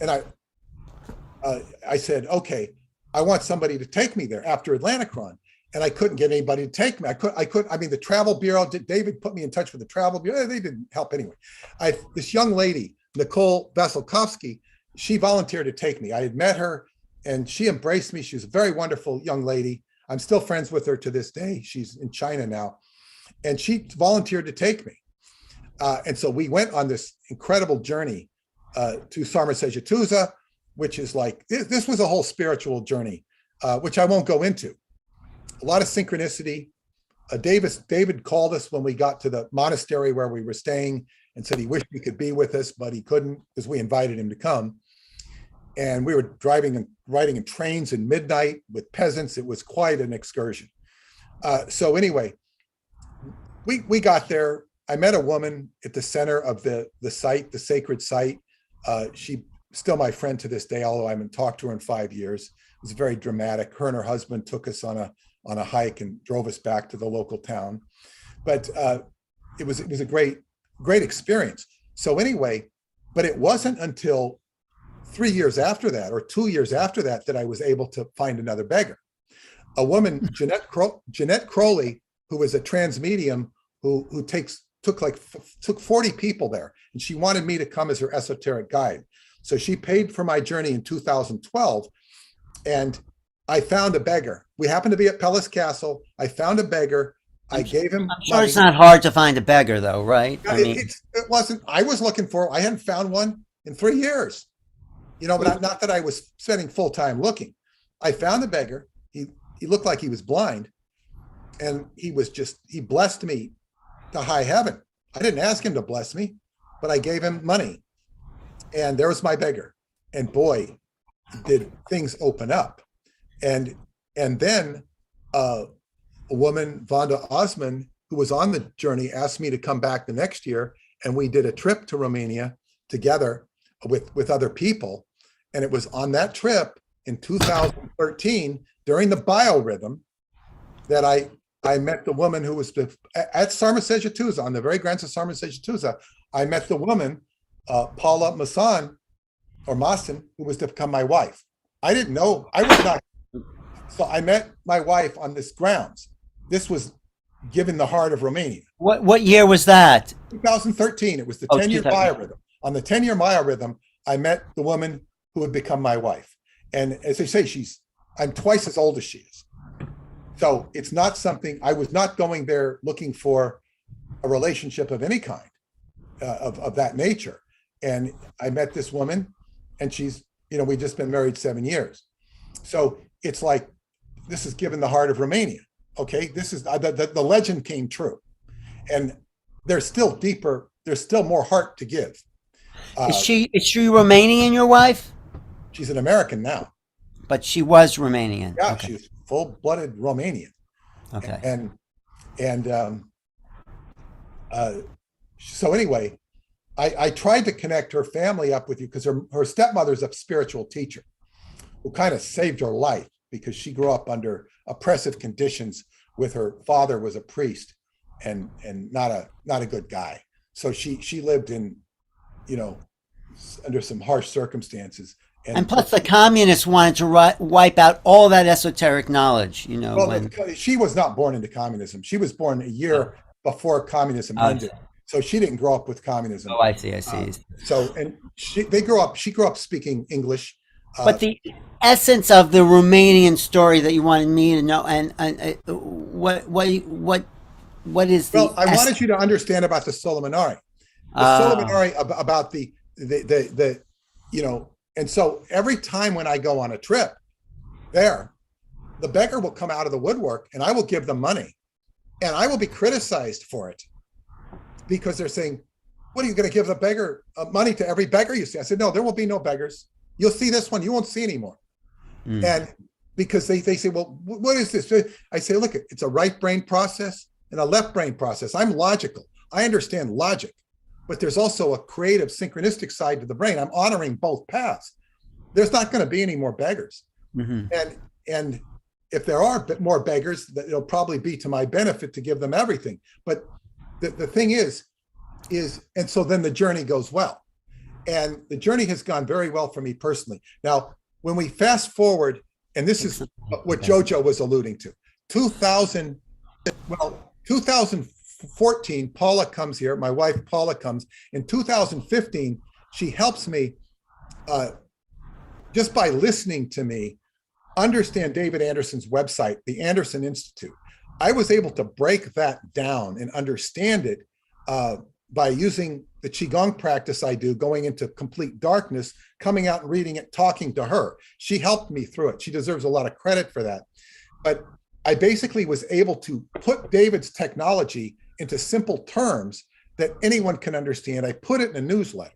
I said, okay, I want somebody to take me there after Atlanticron. And I couldn't get anybody to take me. I mean, the travel bureau, David put me in touch with the travel bureau. They didn't help anyway. This young lady, Nicole Vasilkovsky, she volunteered to take me. I had met her and she embraced me. She was a very wonderful young lady. I'm still friends with her to this day. She's in China now. And she volunteered to take me. And so we went on this incredible journey to Sarmasejatuza, which is like, this was a whole spiritual journey, which I won't go into. A lot of synchronicity. David called us when we got to the monastery where we were staying and said he wished he could be with us, but he couldn't because we invited him to come. And we were driving and riding in trains in midnight with peasants. It was quite an excursion. So anyway, we got there. I met a woman at the center of the site, the sacred site. She's still my friend to this day, although I haven't talked to her in 5 years. It was very dramatic. Her and her husband took us on a hike and drove us back to the local town. But it was a great experience. So anyway, but it wasn't until 3 years after that, or 2 years after that, that I was able to find another beggar. A woman, Jeanette Crowley, who was a trans medium who took 40 people there, and she wanted me to come as her esoteric guide. So she paid for my journey in 2012, and I found a beggar. We happened to be at Pellis Castle. I found a beggar I gave him I'm sure money. it's not hard to find a beggar, though, right? No, it wasn't. I was looking for. I hadn't found one in 3 years. But not that I was spending full time looking. I found the beggar. He looked like he was blind, and he blessed me to high heaven. I didn't ask him to bless me, but I gave him money, and there was my beggar. And boy, did things open up. And then a woman, Vonda Osman, who was on the journey, asked me to come back the next year, and we did a trip to Romania together with other people. And it was on that trip in 2013 during the biorhythm that I met the woman who was at Sarmasejatusa, on the very grants of Sarmasejatusa. I met the woman, Paula Masson, who was to become my wife. I didn't know. I was not. So I met my wife on this grounds. This was given the heart of Romania. What year was that? 2013. It was the 10-year biorhythm. On the 10-year biorhythm, I met the woman who would become my wife. And as I say, I'm twice as old as she is. So it's not something, I was not going there looking for a relationship of any kind, of that nature. And I met this woman, and she's, we've just been married 7 years. So it's like, this is given the heart of Romania. Okay, this is the legend came true, and there's still more heart to give. Is she Romanian, your wife? She's an American now, but she was Romanian. Yeah, okay. She's full-blooded Romanian. Okay. So anyway, I tried to connect her family up with you because her stepmother's a spiritual teacher who kind of saved her life, because she grew up under oppressive conditions with her father was a priest and not a good guy. So she lived in, under some harsh circumstances. And plus the communists wanted to wipe out all that esoteric knowledge, she was not born into communism. She was born a year before communism ended. So she didn't grow up with communism. Oh, I see. She grew up speaking English. But the essence of the Romanian story that you wanted me to know, and what is the? Well, I wanted you to understand about the Solomonari. Solomonari about the and so every time when I go on a trip, the beggar will come out of the woodwork, and I will give them money, and I will be criticized for it because they're saying, "What are you going to give the beggar money to every beggar you see?" I said, "No, there will be no beggars. You'll see this one. You won't see anymore." And because they say, "Well, what is this?" I say, "Look, it's a right brain process and a left brain process. I'm logical. I understand logic, but there's also a creative, synchronistic side to the brain. I'm honoring both paths. There's not going to be any more beggars. And if there are more beggars, it'll probably be to my benefit to give them everything. But the thing is, and so then the journey goes well. And the journey has gone very well for me personally. Now, when we fast forward, and this is what Jojo was alluding to, 2014, Paula comes here. My wife, Paula, comes. In 2015, she helps me just by listening to me understand David Anderson's website, the Anderson Institute. I was able to break that down and understand it by using the Qigong practice I do, going into complete darkness, coming out and reading it, talking to her. She helped me through it. She deserves a lot of credit for that. But I basically was able to put David's technology into simple terms that anyone can understand. I put it in a newsletter.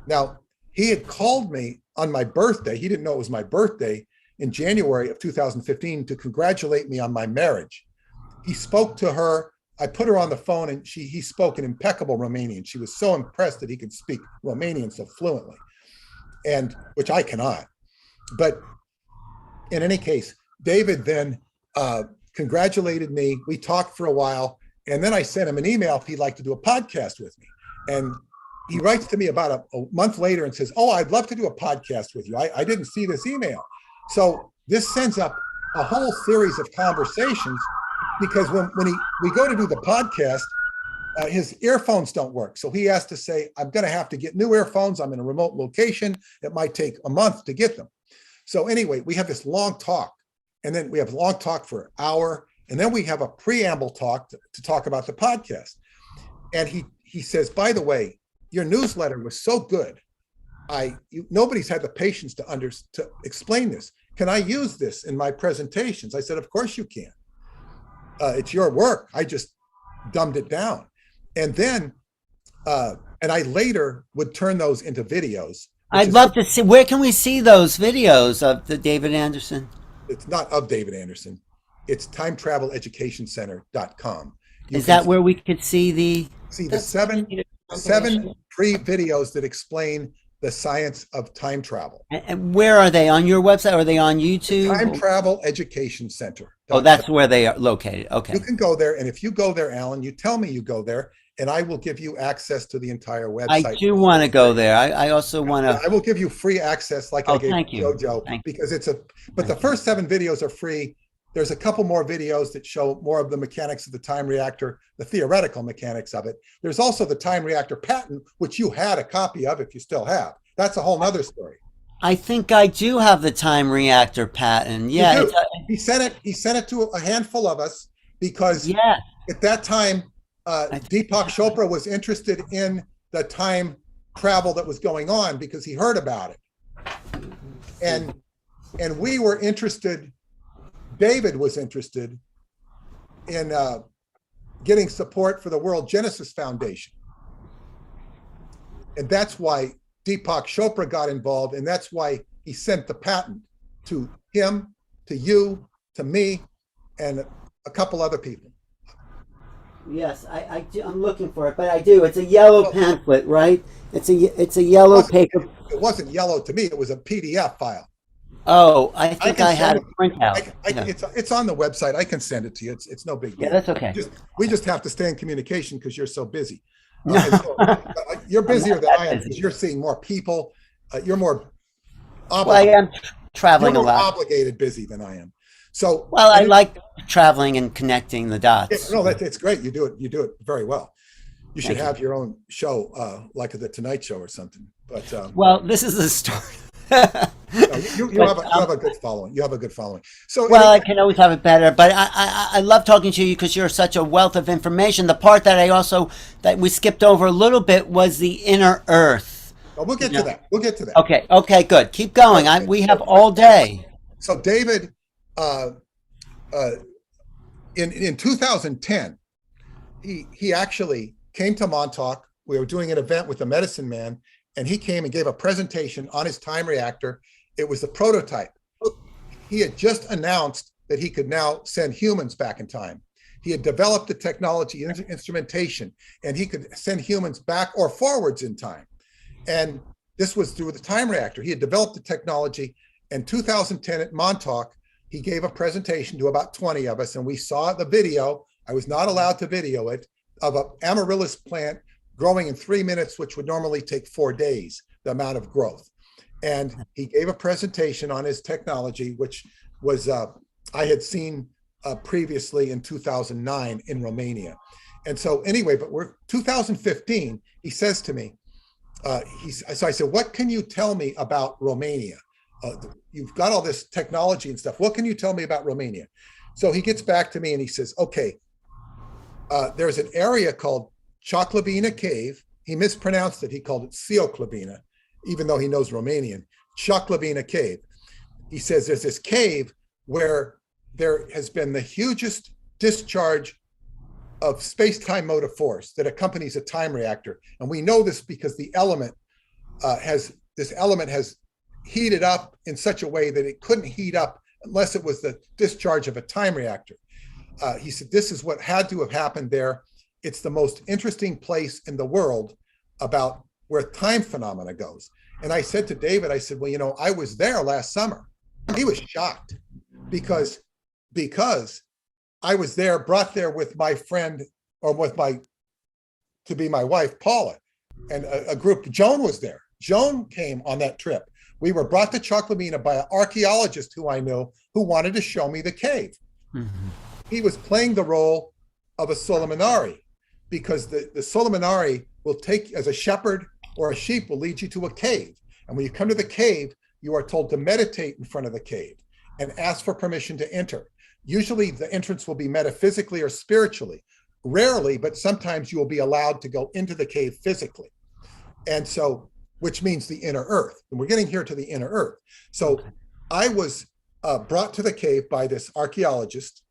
Now, he had called me on my birthday. He didn't know it was my birthday in January of 2015 to congratulate me on my marriage. He spoke to her. I put her on the phone, and he spoke in impeccable Romanian. She was so impressed that he could speak Romanian so fluently, and which I cannot. But in any case, David then congratulated me. We talked for a while, and then I sent him an email if he'd like to do a podcast with me. And he writes to me about a month later and says, "Oh, I'd love to do a podcast with you. I didn't see this email." So this sends up a whole series of conversations, because when we go to do the podcast, his earphones don't work. So he has to say, "I'm going to have to get new earphones. I'm in a remote location. It might take a month to get them." So anyway, we have this long talk, and then we have long talk for an hour, And then we have a preamble talk to talk about the podcast. And he says, by the way, your newsletter was so good. Nobody's had the patience to explain this. Can I use this in my presentations? I said, of course you can. It's your work. I just dumbed it down. And then, and I later would turn those into videos. I'd love to see, where can we see those videos of the David Anderson? It's not of David Anderson. It's timetraveleducationcenter.com. Is that where we could see the seven free videos that explain the science of time travel? And where are they? On your website? Are they on YouTube? Time Travel Education Center. Oh, that's where they are located. Okay. You can go there, and if you go there, Alan, you tell me you go there, and I will give you access to the entire website. I do want to go there. I also want to. I will give you free access, like I gave JoJo, because but the first 7 videos are free. There's a couple more videos that show more of the mechanics of the time reactor, the theoretical mechanics of it. There's also the time reactor patent, which you had a copy of, if you still have. That's a whole nother story. I think I do have the time reactor patent. Yeah. He sent it to a handful of us because at that time, Deepak Chopra was interested in the time travel that was going on because he heard about it. And we were interested, David was interested in getting support for the World Genesis Foundation. And that's why Deepak Chopra got involved, and that's why he sent the patent to him, to you, to me, and a couple other people. Yes, I'm looking for it, but I do. It's a yellow pamphlet, right? It's a yellow paper. It wasn't yellow to me. It was a PDF file. Oh, I think I had a printout. It's on the website. I can send it to you. It's no big deal. Yeah, that's okay. We just have to stay in communication because you're so busy. You're busier than I am because you're seeing more people. You're more obligated. Well, I am traveling a lot. Obligated, busy than I am. So I like traveling and connecting the dots. It's great. You do it very well. You should have your own show, like the Tonight Show or something. But this is the story. You have a good following. You have a good following. So I can always have it better. But I love talking to you because you're such a wealth of information. The part that we skipped over a little bit was the inner Earth. Well, we'll get to that. We'll get to that. Okay, good. Keep going. We have all day. So David, in 2010, he actually came to Montauk. We were doing an event with the Medicine Man, and he came and gave a presentation on his time reactor. It was the prototype. He had just announced that he could now send humans back in time. He had developed the technology, instrumentation, and he could send humans back or forwards in time. And this was through the time reactor. He had developed the technology. In 2010 at Montauk, he gave a presentation to about 20 of us, and we saw the video. I was not allowed to video it, of an amaryllis plant growing in 3 minutes, which would normally take 4 days, the amount of growth. And he gave a presentation on his technology, which was, I had seen previously in 2009 in Romania. And so anyway, but we're 2015, he says to me, so I said, what can you tell me about Romania? You've got all this technology and stuff. What can you tell me about Romania? So he gets back to me and he says, okay, there's an area called Choclavina Cave. He mispronounced it. He called it Cioclavina, even though he knows Romanian. Choclavina Cave. He says there's this cave where there has been the hugest discharge of space-time motive force that accompanies a time reactor. And we know this because the element has heated up in such a way that it couldn't heat up unless it was the discharge of a time reactor. He said, this is what had to have happened there. It's the most interesting place in the world about where time phenomena goes. And I said to David, I said, well, I was there last summer. He was shocked because I was there, brought there with my friend, or to be my wife, Paula, and a group. Joan was there. Joan came on that trip. We were brought to Choclavina by an archaeologist who I know, who wanted to show me the cave. Mm-hmm. He was playing the role of a Solomonari, because the Solomonari will take, as a shepherd or a sheep, will lead you to a cave. And when you come to the cave, you are told to meditate in front of the cave and ask for permission to enter. Usually the entrance will be metaphysically or spiritually. Rarely, but sometimes you will be allowed to go into the cave physically. And so, which means the inner earth. And we're getting here to the inner earth. So I was brought to the cave by this archaeologist.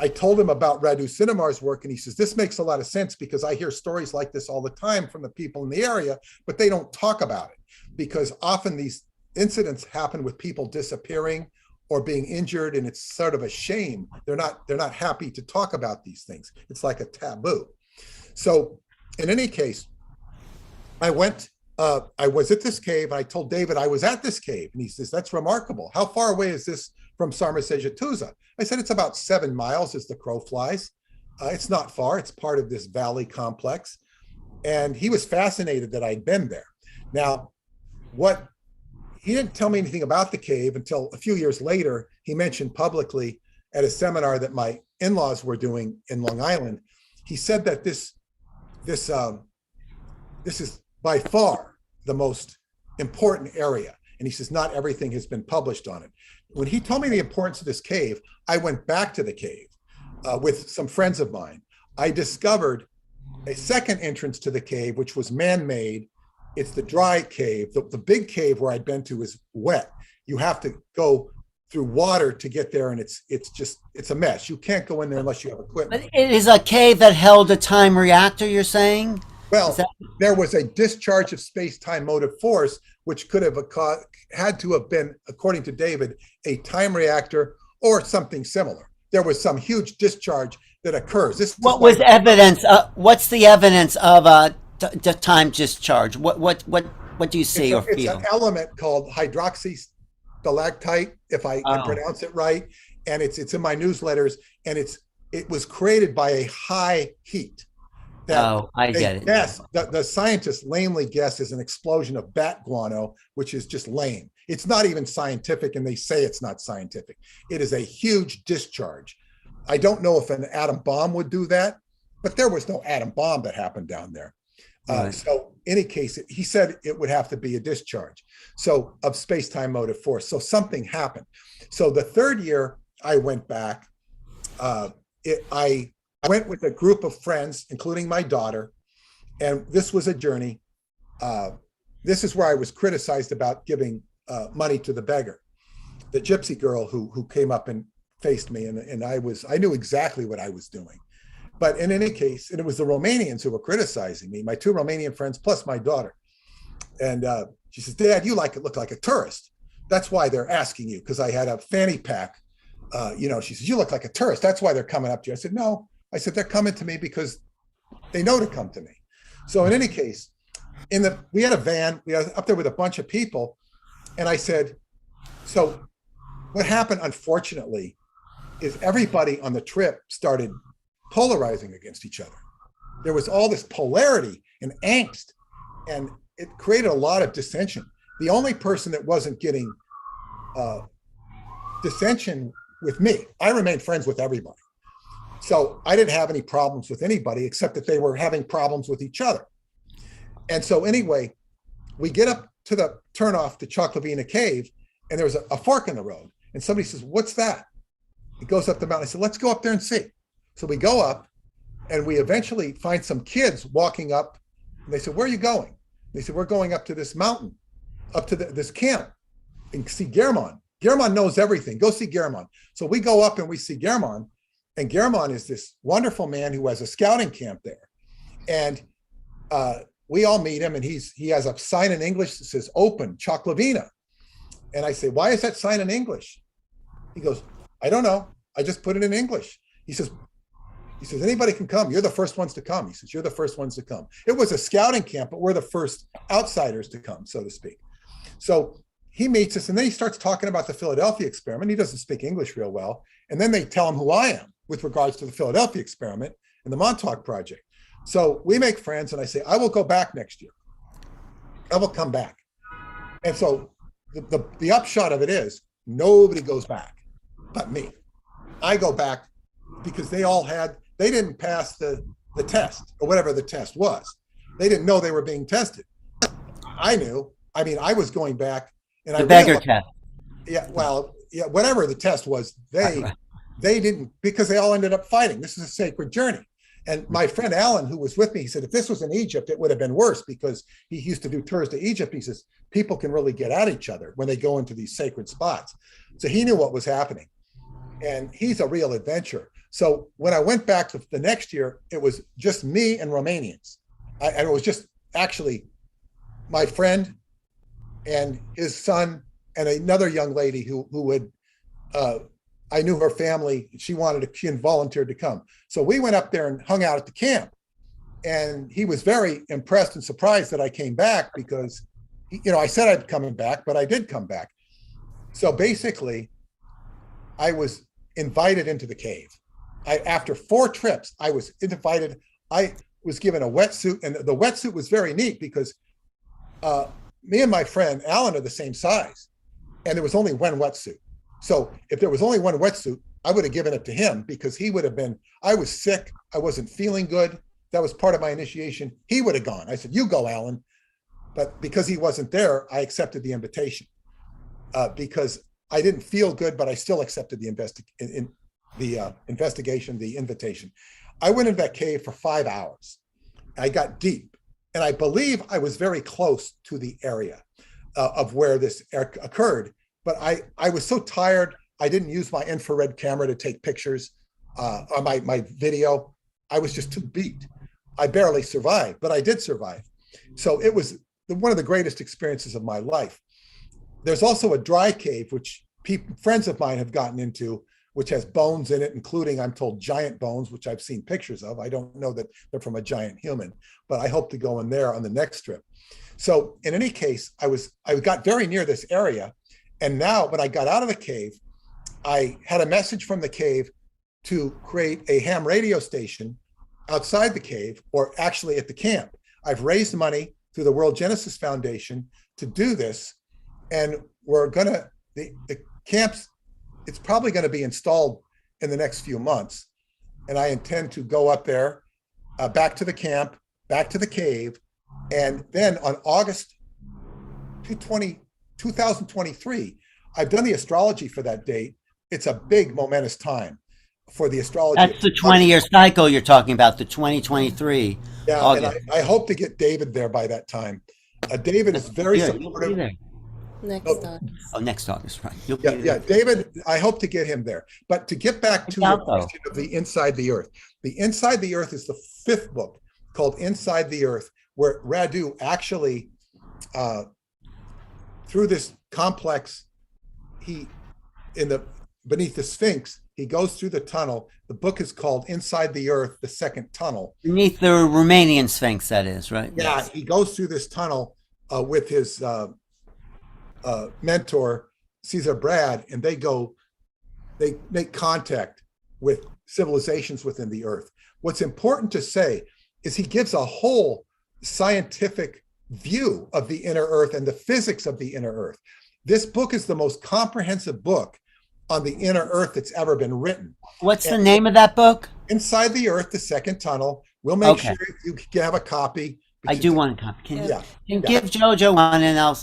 I told him about Radu Cinemar's work, and he says, this makes a lot of sense because I hear stories like this all the time from the people in the area, but they don't talk about it because often these incidents happen with people disappearing or being injured, and it's sort of a shame. They're not happy to talk about these things. It's like a taboo. So in any case, I was at this cave, and I told David I was at this cave, and he says, that's remarkable. How far away is this from Sarmasejatuza? I said, it's about 7 miles as the crow flies. It's not far. It's part of this valley complex. And he was fascinated that I'd been there. Now, he didn't tell me anything about the cave until a few years later. He mentioned publicly at a seminar that my in-laws were doing in Long Island. He said that this is by far the most important area. And he says, not everything has been published on it. When he told me the importance of this cave, I went back to the cave with some friends of mine. I discovered a second entrance to the cave, which was man-made. It's the dry cave. The big cave where I'd been to is wet. You have to go through water to get there, and it's a mess. You can't go in there unless you have equipment. But it is a cave that held a time reactor, you're saying? Well, there was a discharge of space-time motive force, which could have had to have been, according to David, a time reactor or something similar. There was some huge discharge that occurs. What was evidence? What's the evidence of a time discharge? What do you see or feel? It's an element called hydroxystalactite, if I pronounce it right, and it's in my newsletters, and it was created by a high heat. I get it. Yes, the scientists lamely guess is an explosion of bat guano, which is just lame. It's not even scientific, and they say it's not scientific. It is a huge discharge. I don't know if an atom bomb would do that, but there was no atom bomb that happened down there. Right. So in any case, he said it would have to be a discharge of space-time motive force. So something happened. So the third year I went back, I went with a group of friends, including my daughter, and this was a journey. This is where I was criticized about giving money to the beggar, the gypsy girl who came up and faced me, and I knew exactly what I was doing. But in any case, and it was the Romanians who were criticizing me, my 2 Romanian friends plus my daughter. And she says, Dad, you look like a tourist. That's why they're asking you, because I had a fanny pack. She says, you look like a tourist. That's why they're coming up to you. I said, no. I said, they're coming to me because they know to come to me. So in any case, we had a van, we were up there with a bunch of people. And I said, so what happened, unfortunately, is everybody on the trip started polarizing against each other. There was all this polarity and angst, and it created a lot of dissension. The only person that wasn't getting dissension with me, I remained friends with everybody. So I didn't have any problems with anybody except that they were having problems with each other. And so anyway, we get up to the turnoff to Choklavina Cave, and there's a fork in the road. And somebody says, what's that? It goes up the mountain. I said, let's go up there and see. So we go up, and we eventually find some kids walking up. And they said, where are you going? They said, we're going up to this mountain, up to this camp, and see German. German knows everything. Go see German. So we go up and we see German. And German is this wonderful man who has a scouting camp there. And we all meet him, and he has a sign in English that says open, Choklavina. And I say, why is that sign in English? He goes, I don't know. I just put it in English. He says, anybody can come. You're the first ones to come. He says, you're the first ones to come. It was a scouting camp, but we're the first outsiders to come, so to speak. So he meets us, and then he starts talking about the Philadelphia experiment. He doesn't speak English real well. And then they tell him who I am with regards to the Philadelphia experiment and the Montauk Project. So we make friends, and I say, I will go back next year. I will come back. And so the upshot of it is nobody goes back but me. I go back because they didn't pass the test, or whatever the test was. They didn't know they were being tested. I knew. I mean, I was going back, and the beggar test. Yeah, well, yeah, whatever the test was, they they didn't, because they all ended up fighting. This is a sacred journey. And my friend Alan, who was with me, he said, if this was in Egypt, it would have been worse, because he used to do tours to Egypt. He says, people can really get at each other when they go into these sacred spots. So he knew what was happening. And he's a real adventurer. So when I went back the next year, it was just me and Romanians. And it was just actually my friend and his son and another young lady who would, I knew her family. She volunteered to come. So we went up there and hung out at the camp. And he was very impressed and surprised that I came back, because, I said I'd coming back, but I did come back. So basically, I was invited into the cave. After 4 trips, I was invited. I was given a wetsuit, and the wetsuit was very neat because me and my friend Alan are the same size, and there was only one wetsuit. So if there was only one wetsuit, I would have given it to him, because he would have been, I was sick. I wasn't feeling good. That was part of my initiation. He would have gone. I said, you go, Alan. But because he wasn't there, I accepted the invitation because I didn't feel good, but I still accepted the invitation. I went into that cave for 5 hours. I got deep, and I believe I was very close to the area of where this occurred. But I was so tired, I didn't use my infrared camera to take pictures or my video. I was just too beat. I barely survived, but I did survive. So it was one of the greatest experiences of my life. There's also a dry cave, which friends of mine have gotten into, which has bones in it, including, I'm told, giant bones, which I've seen pictures of. I don't know that they're from a giant human, but I hope to go in there on the next trip. So in any case, I got very near this area. And now when I got out of the cave, I had a message from the cave to create a ham radio station outside the cave, or actually at the camp. I've raised money through the World Genesis Foundation to do this. And we're gonna, the camps, it's probably gonna be installed in the next few months. And I intend to go up there, back to the camp, back to the cave. And then on August 2023, I've done the astrology for that date. It's a big momentous time for the astrology. That's the 20-year cycle you're talking about, the 2023. Yeah, August. and I hope to get David there by that time. David is very supportive. Next August. Oh, next August, right. Yeah, David, I hope to get him there. But to get back to your question of the Inside the Earth. The Inside the Earth is the 5th book, called Inside the Earth, where Radu actually, through this complex, beneath the Sphinx, he goes through the tunnel. The book is called Inside the Earth, the Second Tunnel. Beneath the Romanian Sphinx, that is, right? Yeah, yes. He goes through this tunnel with his mentor, Caesar Brad, and they make contact with civilizations within the Earth. What's important to say is he gives a whole scientific view of the inner Earth and the physics of the inner Earth. This book is the most comprehensive book on the inner Earth that's ever been written. What's the name of that book? Inside the Earth, the Second Tunnel. We'll make sure you can have a copy. I do want a copy. Can you give JoJo one, and I'll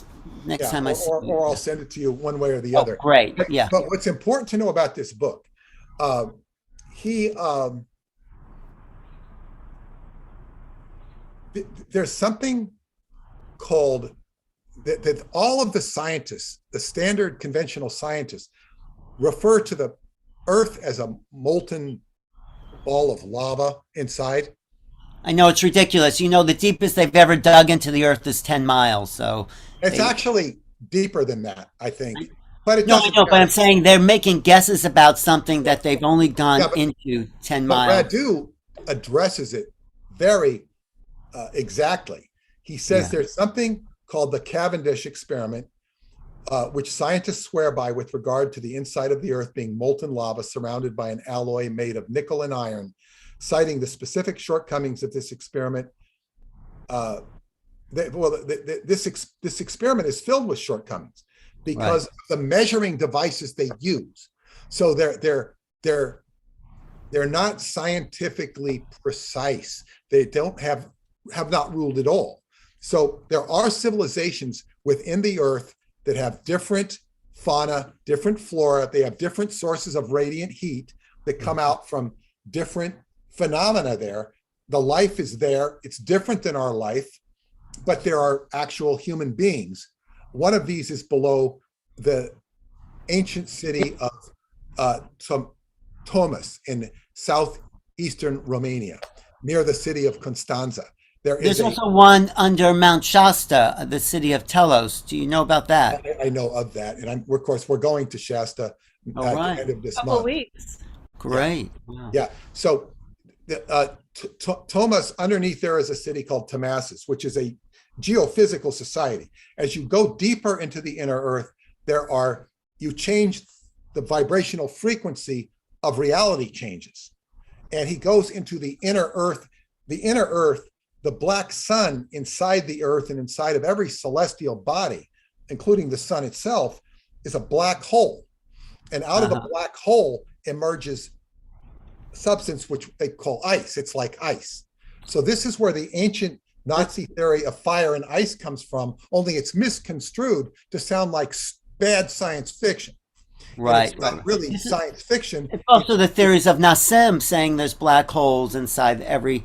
next time I see you. Or I'll send it to you one way or the other. Great. But what's important to know about this book, there's something called that all of the scientists, the standard conventional scientists, refer to the Earth as a molten ball of lava inside. I know it's ridiculous. The deepest they've ever dug into the Earth is 10 miles. So it's actually deeper than that, I think. But it doesn't matter. But I'm saying they're making guesses about something that they've only gone into 10 miles. But Radu addresses it very exactly. He says there's something called the Cavendish Experiment, which scientists swear by with regard to the inside of the Earth being molten lava surrounded by an alloy made of nickel and iron, citing the specific shortcomings of this experiment. This experiment is filled with shortcomings because of the measuring devices they use. So they're not scientifically precise. They don't have not ruled at all. So there are civilizations within the Earth that have different fauna, different flora. They have different sources of radiant heat. that come out from different phenomena there. The life is there. It's different than our life, but there are actual human beings. One of these is below the ancient city of Tomis in southeastern Romania, near the city of Constanza. There's also one under Mount Shasta, the city of Telos. Do you know about that? I know of that, and of course we're going to Shasta at the end of this Couple month. weeks. Great. Yeah. Wow. Yeah. So Tomas, underneath there is a city called Tomassus, which is a geophysical society. As you go deeper into the inner earth, you change the vibrational frequency of reality changes. And he goes into the inner earth. The inner earth, the black sun inside the earth and inside of every celestial body, including the sun itself, is a black hole. And out of the black hole emerges substance which they call ice. It's like ice. So this is where the ancient Nazi theory of fire and ice comes from, only it's misconstrued to sound like bad science fiction. Right. It's not really science fiction. It's also the theories of Nassim saying there's black holes inside every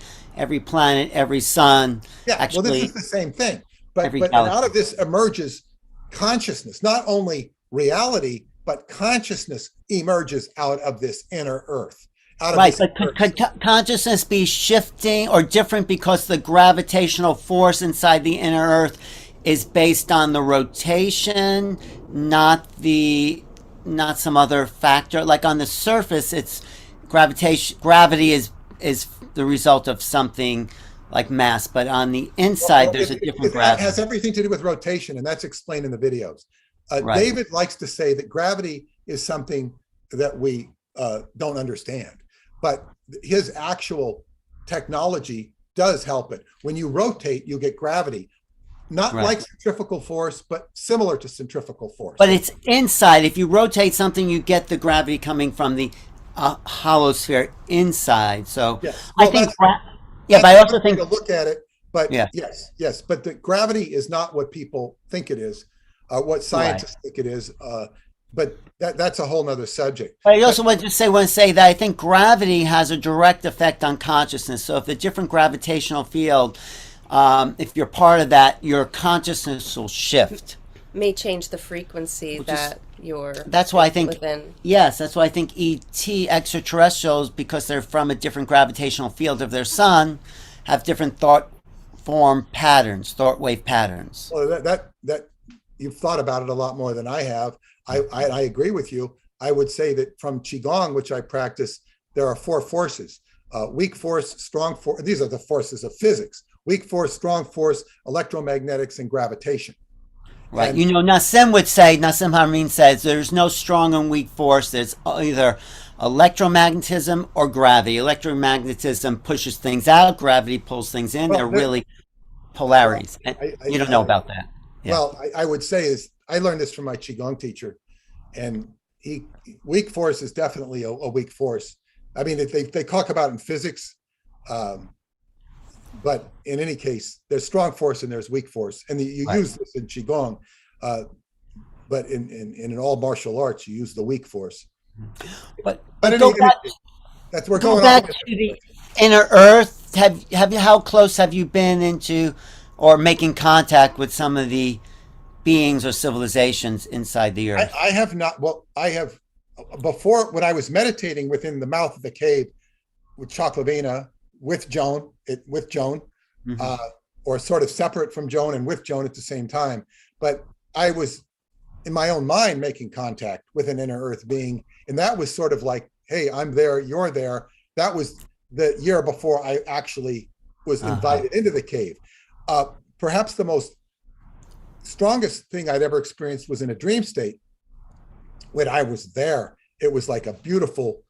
planet, every sun. Yeah, actually, well, this is the same thing. But galaxy. out of this emerges consciousness, not only reality, but consciousness emerges out of this inner earth. Right, but could consciousness be shifting or different because the gravitational force inside the inner earth is based on the rotation, not some other factor? Like on the surface, it's gravity is the result of something like mass, but on the inside, there's a different gravity. That has everything to do with rotation, and that's explained in the videos. Right. David likes to say that gravity is something that we don't understand, but his actual technology does help it. When you rotate, you get gravity. Not like centrifugal force, but similar to centrifugal force. But it's inside. If you rotate something, you get the gravity coming from the hollow sphere inside. So yes. I think, but I also think to look at it. But yeah. yes. But the gravity is not what people think it is, what scientists think it is. But that's a whole nother subject. But I also want to say that I think gravity has a direct effect on consciousness. So if the different gravitational field, if you're part of that, your consciousness will shift. May change the frequency that you're. That's why I think. Within. Yes, that's why I think ET extraterrestrials, because they're from a different gravitational field of their sun, have different thought wave patterns. Well, that you've thought about it a lot more than I have. I agree with you. I would say that from Qigong, which I practice, there are 4 forces: weak force, strong force. These are the forces of physics: weak force, strong force, electromagnetics, and gravitation. Right. And, Nassim Haramein says there's no strong and weak force. There's either electromagnetism or gravity. Electromagnetism pushes things out. Gravity pulls things in. They're really polarities. You don't know about that. Yeah. Well, I would say I learned this from my Qigong teacher, and weak force is definitely a weak force. I mean, they talk about it in physics, but in any case, there's strong force and there's weak force, and you use this in Qigong, but in all martial arts, you use the weak force. But go back to the inner earth. How close have you been into or making contact with some of the beings or civilizations inside the earth? I have not. Well, I have before, when I was meditating within the mouth of the cave with Choklavina, with Joan, or sort of separate from Joan and with Joan at the same time. But I was in my own mind making contact with an inner earth being, and that was sort of like, hey, I'm there, you're there. That was the year before I actually was invited into the cave. Perhaps the strongest thing I'd ever experienced was in a dream state. When I was there, it was like a beautiful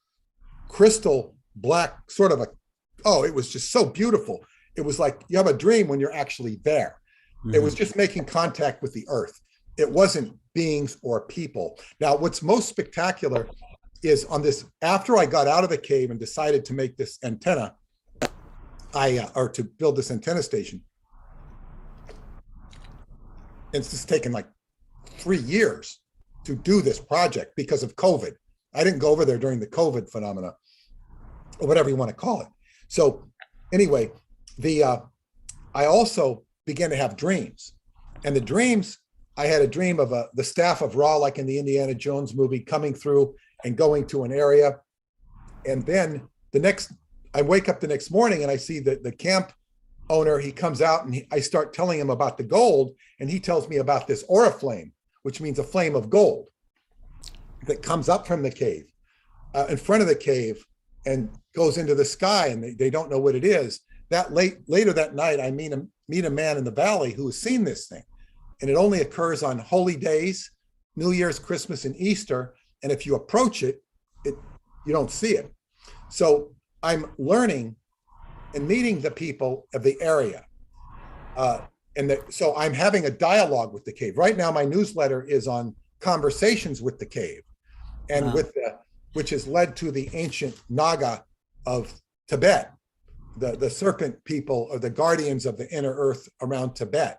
crystal black sort of it was just so beautiful. It was like you have a dream when you're actually there. Mm-hmm. It was just making contact with the earth. It wasn't beings or people. Now, what's most spectacular is on this, after I got out of the cave and decided to make this antenna, or to build this antenna station. It's just taken like 3 years to do this project because of COVID. I didn't go over there during the COVID phenomena, or whatever you want to call it. So anyway, I also began to have dreams. And the dreams, I had a dream of the staff of Ra, like in the Indiana Jones movie, coming through and going to an area. And then I wake up the next morning and I see the camp owner. He comes out and I start telling him about the gold. And he tells me about this oriflame, which means a flame of gold that comes up from the cave, in front of the cave, and goes into the sky, and they don't know what it is. Later that night, I meet a man in the valley who has seen this thing, and it only occurs on holy days, New Year's, Christmas, and Easter. And if you approach it, you don't see it. So I'm learning and meeting the people of the area, so I'm having a dialogue with the cave. Right now, my newsletter is on conversations with the cave, and which has led to the ancient Naga of Tibet, the serpent people, or the guardians of the inner earth around Tibet.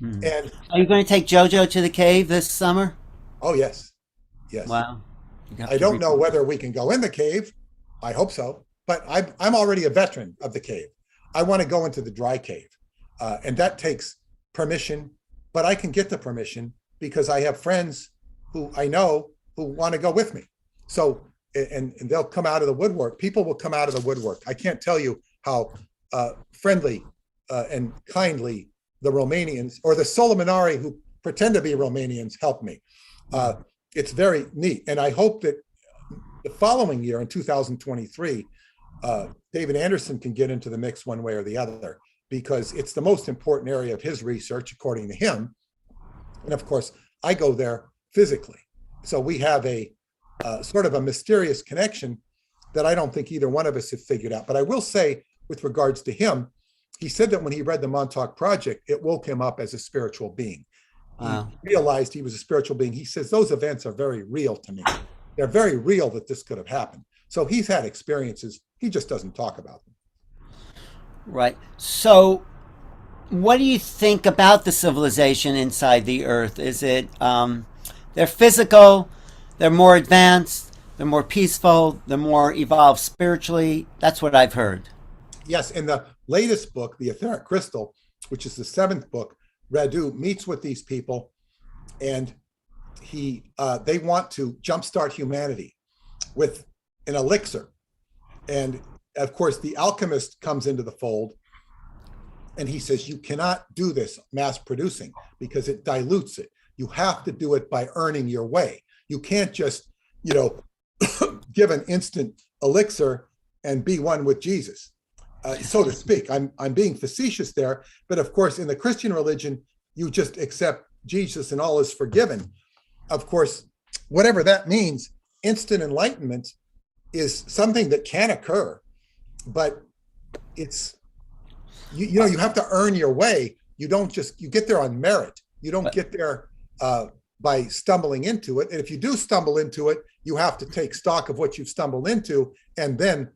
And are you going to take JoJo to the cave this summer? Oh, yes. Wow. I don't know whether we can go in the cave. I hope so, but I'm already a veteran of the cave. I want to go into the dry cave, and that takes permission, but I can get the permission because I have friends who I know who want to go with me. So, and they'll come out of the woodwork. People will come out of the woodwork. I can't tell you how friendly and kindly the Romanians, or the Solomonari who pretend to be Romanians, help me. It's very neat. And I hope that the following year, in 2023, David Anderson can get into the mix one way or the other, because it's the most important area of his research, according to him. And of course, I go there physically. So we have a sort of a mysterious connection that I don't think either one of us have figured out. But I will say, with regards to him, he said that when he read the Montauk Project, it woke him up as a spiritual being. Wow. He realized he was a spiritual being. He says, those events are very real to me. They're very real that this could have happened. So he's had experiences. He just doesn't talk about them. Right. So what do you think about the civilization inside the earth? Is it, they're physical, they're more advanced, they're more peaceful, they're more evolved spiritually? That's what I've heard. Yes, in the latest book, The Etheric Crystal, which is the 7th book, Radu meets with these people, and they want to jumpstart humanity with an elixir. And of course, the alchemist comes into the fold, and he says, you cannot do this mass producing because it dilutes it. You have to do it by earning your way. You can't just, give an instant elixir and be one with Jesus, so to speak. I'm being facetious there, but of course, in the Christian religion, you just accept Jesus and all is forgiven. Of course, whatever that means, instant enlightenment is something that can occur, but it's, you have to earn your way. You don't just, you get there on merit. You don't get there by stumbling into it. And if you do stumble into it, you have to take stock of what you've stumbled into and then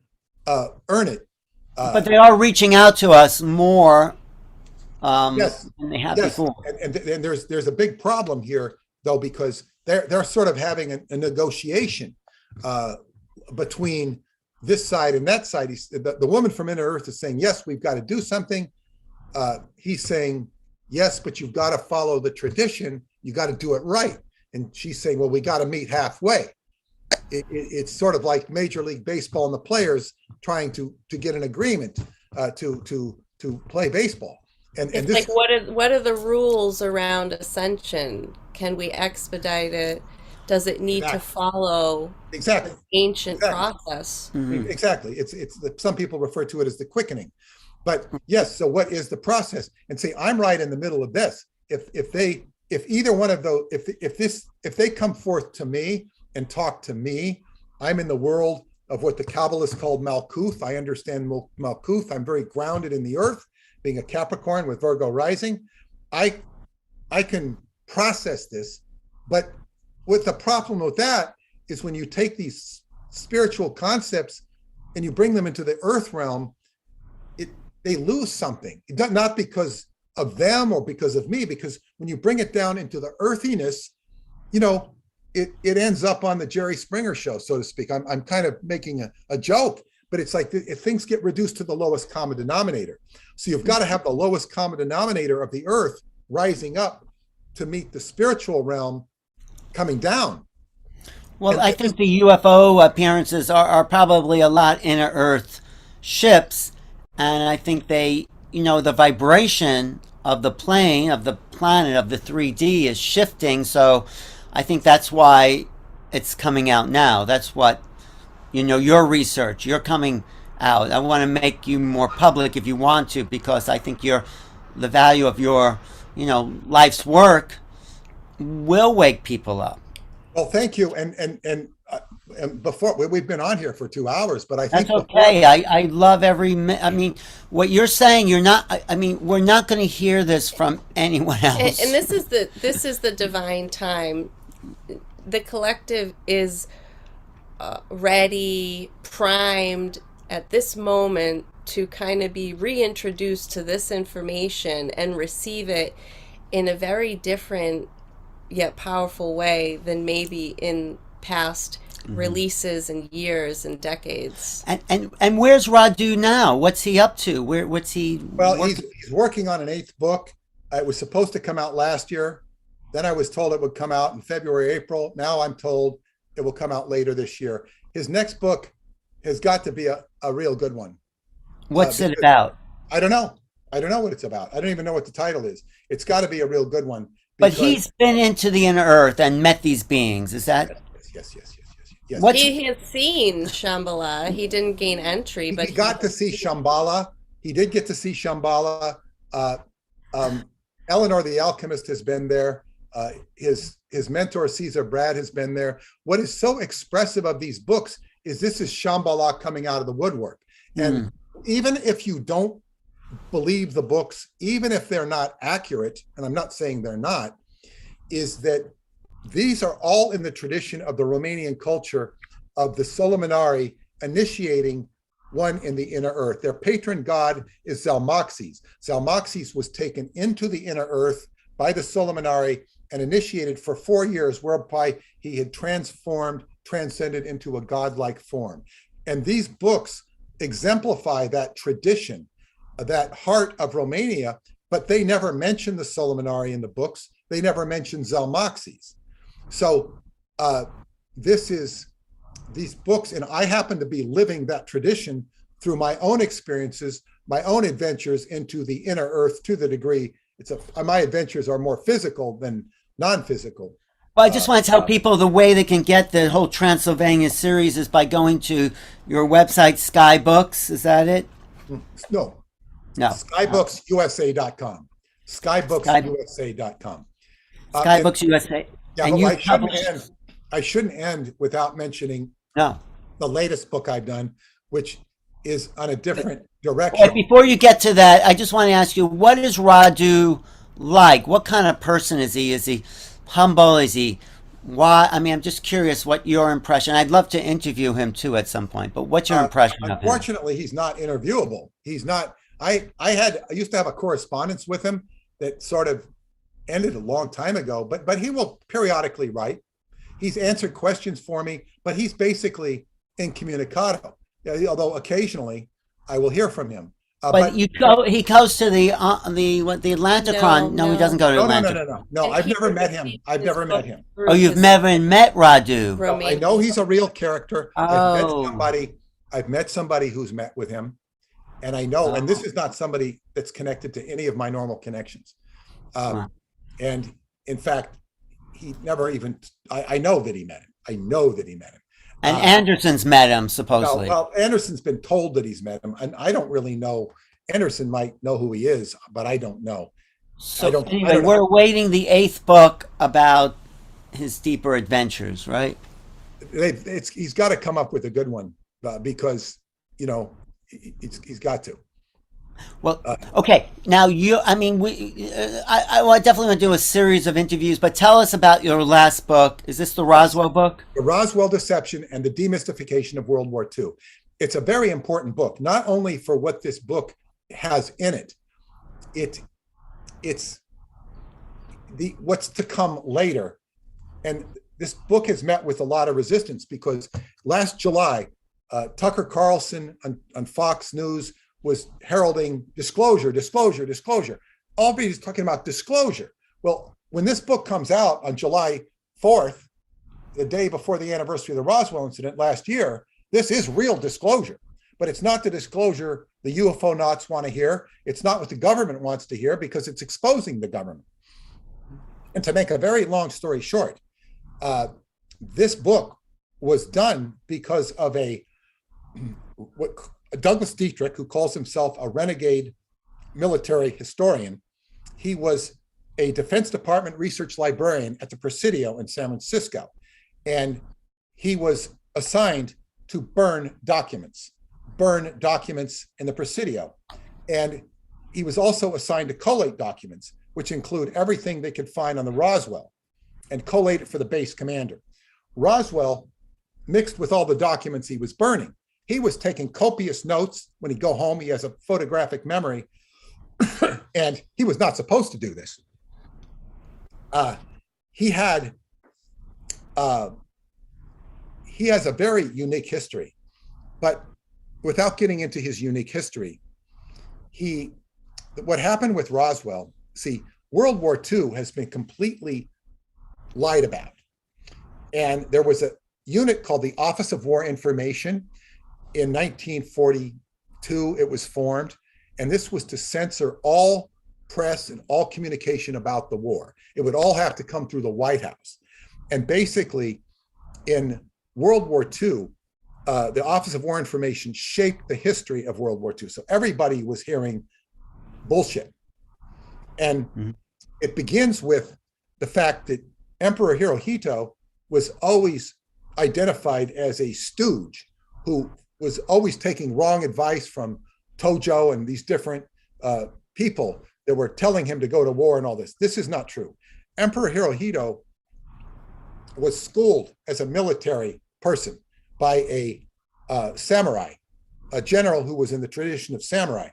earn it. But they are reaching out to us more yes, than they have yes. before. And there's a big problem here, though, because they're sort of having a negotiation between this side and that side. The woman from Inner Earth is saying, yes, we've got to do something. He's saying, yes, but you've got to follow the tradition. You got to do it right. And she's saying, well, we got to meet halfway. It's sort of like Major League Baseball and the players trying to get an agreement to play baseball. And It's this, like, what are the rules around ascension? Can we expedite it? Does it need to follow exactly the ancient process? Mhm. Exactly. It's some people refer to it as the quickening. But yes, so what is the process? And say, I'm right in the middle of this. If either one of those, if they come forth to me and talk to me, I'm in the world of what the Kabbalists called Malkuth. I understand Malkuth. I'm very grounded in the earth, being a Capricorn with Virgo rising. I can process this, but what the problem with that is when you take these spiritual concepts and you bring them into the earth realm, they lose something. Not because of them or because of me, because when you bring it down into the earthiness, it ends up on the Jerry Springer show, so to speak. I'm kind of making a joke, but it's like if things get reduced to the lowest common denominator. So you've got to have the lowest common denominator of the earth rising up to meet the spiritual realm coming down. Well, And I think the UFO appearances are probably a lot inner Earth ships, and I think they, the vibration of the plane, of the planet, of the 3D is shifting. So I think that's why it's coming out now. That's what, your research, you're coming out. I want to make you more public if you want to, because I think the value of your, life's work will wake people up. Well, thank you. And before we've been on here for 2 hours, but I think that's okay. I love what you're saying. We're not going to hear this from anyone else. And this is the divine time. The collective is ready, primed at this moment to kind of be reintroduced to this information and receive it in a very different yet powerful way than maybe in past releases and years and decades. And where's Radu now? What's he up to? What's he? Well, he's working on an 8th book. It was supposed to come out last year. Then I was told it would come out in February, April. Now I'm told it will come out later this year. His next book has got to be a real good one. What's it about? I don't know. I don't know what it's about. I don't even know what the title is. It's got to be a real good one. But he's been into the inner Earth and met these beings. Is that? Yes. He had seen Shambhala. He didn't gain entry, but he got to see Shambhala. He did get to see Shambhala. Eleanor the Alchemist has been there. His mentor Caesar Brad has been there. What is so expressive of these books is this is Shambhala coming out of the woodwork. And even if you don't believe the books, even if they're not accurate, and I'm not saying they're not, is that these are all in the tradition of the Romanian culture of the Solomonari initiating one in the inner earth. Their patron god is Zalmoxis. Zalmoxis was taken into the inner earth by the Solomonari and initiated for 4 years, whereby he had transcended into a godlike form. And these books exemplify that tradition, that heart of Romania, but they never mention the Solomonari in the books. They never mention Zalmoxis. So these books, and I happen to be living that tradition through my own experiences, my own adventures into the inner earth, to the degree my adventures are more physical than non-physical. Well, I just want to tell people the way they can get the whole Transylvania series is by going to your website, Sky Books. Is that it? No. Skybooks.usa.com. Skybooks.usa.com. Skybooks USA. Yeah, and but I shouldn't end without mentioning the latest book I've done, which is on a different direction. Before you get to that, I just want to ask you, what is Radu like? What kind of person is he? Is he humble? Is he why? I mean, I'm just curious what your impression. I'd love to interview him too at some point, but what's your impression of him? Unfortunately, he's not interviewable. He's not. I used to have a correspondence with him that sort of ended a long time ago, but he will periodically write. He's answered questions for me, but he's basically incommunicado. Although occasionally I will hear from him. But he goes to the Atlanticon. No, he doesn't go to Atlanticon. No. I've never met him. Oh, you've never met Radu? No, I know he's a real character. I've met somebody who's met with him, and I know. And this is not somebody that's connected to any of my normal connections. And in fact, he never even. I know that he met him. And Anderson's met him, supposedly. Well, Anderson's been told that he's met him, and I don't really know. Anderson might know who he is, but I don't know. So anyway, we're awaiting the 8th book about his deeper adventures, right? He's got to come up with a good one because, he's got to. Well, okay. Now I definitely want to do a series of interviews, but tell us about your last book. Is this the Roswell book? The Roswell Deception and the Demystification of World War II. It's a very important book, not only for what this book has in it. It's what's to come later. And this book has met with a lot of resistance because last July, Tucker Carlson on Fox News was heralding disclosure, disclosure, disclosure. Everybody's talking about disclosure. Well, when this book comes out on July 4th, the day before the anniversary of the Roswell incident last year, this is real disclosure. But it's not the disclosure the UFO knots want to hear. It's not what the government wants to hear because it's exposing the government. And to make a very long story short, this book was done because of Douglas Dietrich, who calls himself a renegade military historian. He was a Defense Department research librarian at the Presidio in San Francisco. And he was assigned to burn documents in the Presidio. And he was also assigned to collate documents, which include everything they could find on the Roswell, and collate it for the base commander. Roswell mixed with all the documents he was burning. He was taking copious notes. When he'd go home, he has a photographic memory, and he was not supposed to do this. He has a very unique history, but without getting into his unique history, what happened with Roswell, see, World War II has been completely lied about. And there was a unit called the Office of War Information. In 1942, it was formed, and this was to censor all press and all communication about the war. It would all have to come through the White House. And basically, in World War II, the Office of War Information shaped the history of World War II. So everybody was hearing bullshit. And it begins with the fact that Emperor Hirohito was always identified as a stooge who was always taking wrong advice from Tojo and these different people that were telling him to go to war and all this. This is not true. Emperor Hirohito was schooled as a military person by a samurai, a general who was in the tradition of samurai.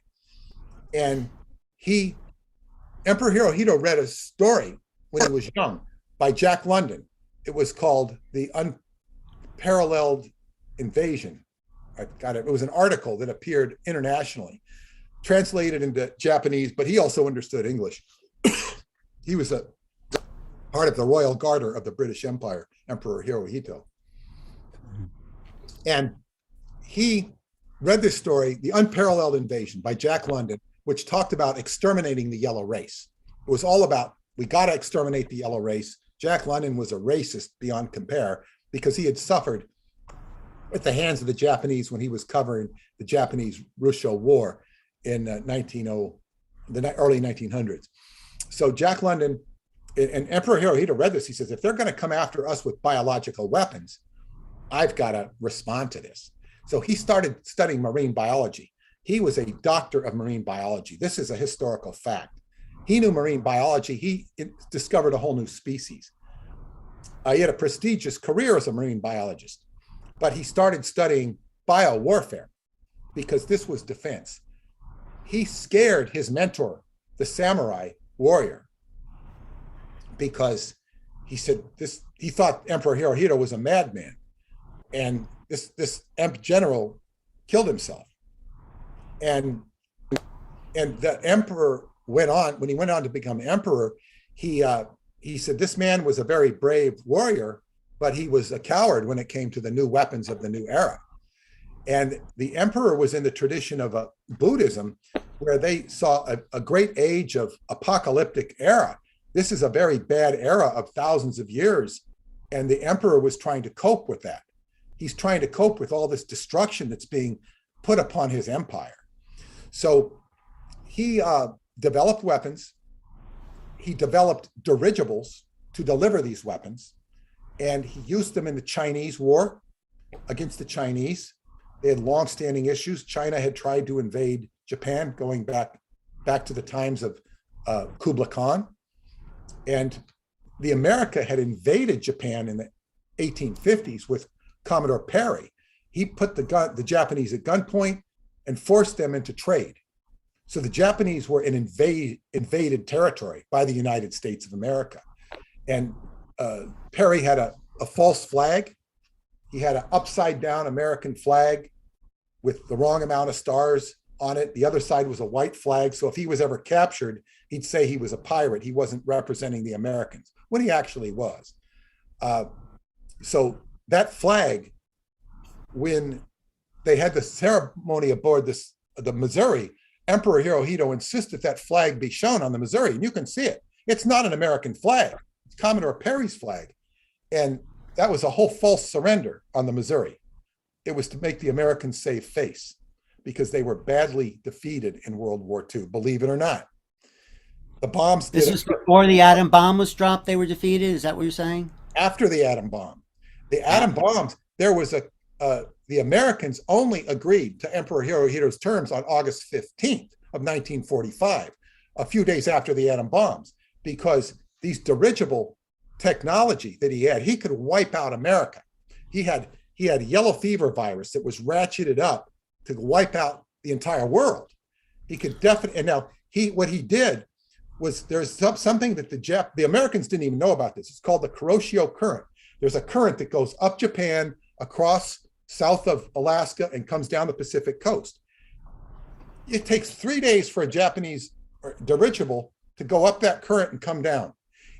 And Emperor Hirohito read a story when he was young by Jack London. It was called The Unparalleled Invasion. It was an article that appeared internationally, translated into Japanese, but he also understood English. He was a part of the Royal Garter of the British Empire, Emperor Hirohito. And he read this story, The Unparalleled Invasion by Jack London, which talked about exterminating the yellow race. It was all about, we got to exterminate the yellow race. Jack London was a racist beyond compare because he had suffered at the hands of the Japanese when he was covering the Japanese-Russo War in the early 1900s. So Jack London and Emperor Hirohito read this. He says, if they're going to come after us with biological weapons, I've got to respond to this. So he started studying marine biology. He was a doctor of marine biology. This is a historical fact. He knew marine biology. He discovered a whole new species. He had a prestigious career as a marine biologist, but he started studying biowarfare because this was defense. He scared his mentor, the samurai warrior, because he said he thought Emperor Hirohito was a madman, and this general killed himself. And the emperor went on, when he went on to become emperor, he said this man was a very brave warrior, but he was a coward when it came to the new weapons of the new era. And the emperor was in the tradition of Buddhism, where they saw a great age of apocalyptic era. This is a very bad era of thousands of years. And the emperor was trying to cope with that. He's trying to cope with all this destruction that's being put upon his empire. So he developed weapons. He developed dirigibles to deliver these weapons. And he used them in the Chinese war against the Chinese. They had longstanding issues. China had tried to invade Japan, going back to the times of Kublai Khan. And the America had invaded Japan in the 1850s with Commodore Perry. He put the Japanese at gunpoint and forced them into trade. So the Japanese were in invaded territory by the United States of America. And Perry had a a false flag. He had an upside down American flag with the wrong amount of stars on it. The other side was a white flag. So if he was ever captured, he'd say he was a pirate. He wasn't representing the Americans, when he actually was. So that flag, when they had the ceremony aboard the Missouri, Emperor Hirohito insisted that flag be shown on the Missouri, and you can see it. It's not an American flag. It's Commodore Perry's flag. And that was a whole false surrender on the Missouri. It was to make the Americans save face, because they were badly defeated in World War II, believe it or not. The bombs This was before the atom bomb was dropped, they were defeated? Is that what you're saying? After the atom bomb. The atom bombs, there was the Americans only agreed to Emperor Hirohito's terms on August 15th of 1945, a few days after the atom bombs, because these dirigible technology that he could wipe out America. He had yellow fever virus that was ratcheted up to wipe out the entire world. He could definitely, and now what he did was, there's something that the Americans didn't even know about this. It's called the Kuroshio current. There's a current that goes up Japan, across south of Alaska, and comes down the Pacific coast. It takes 3 days for a Japanese dirigible to go up that current and come down.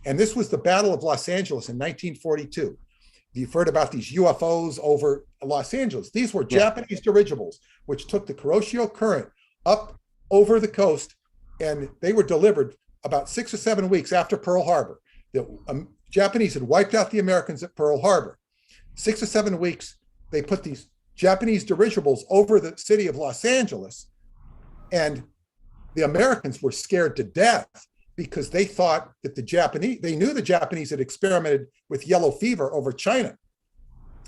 And this was the Battle of Los Angeles in 1942. You've heard about these UFOs over Los Angeles. These were Japanese dirigibles, which took the Kuroshio current up over the coast, and they were delivered about 6 or 7 weeks after Pearl Harbor. The Japanese had wiped out the Americans at Pearl Harbor. 6 or 7 weeks, they put these Japanese dirigibles over the city of Los Angeles, and the Americans were scared to death, because they thought that they knew the Japanese had experimented with yellow fever over China,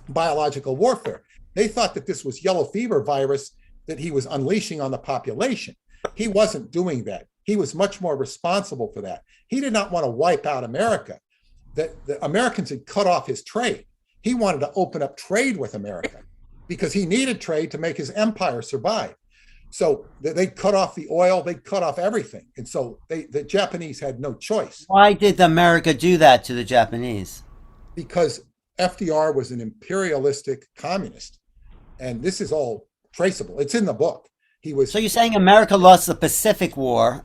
biological warfare. They thought that this was yellow fever virus that he was unleashing on the population. He wasn't doing that. He was much more responsible for that. He did not want to wipe out America. The Americans had cut off his trade. He wanted to open up trade with America, because he needed trade to make his empire survive. So they cut off the oil, they cut off everything. And so the Japanese had no choice. Why did America do that to the Japanese? Because FDR was an imperialistic communist. And this is all traceable. It's in the book. So you're saying America lost the Pacific War,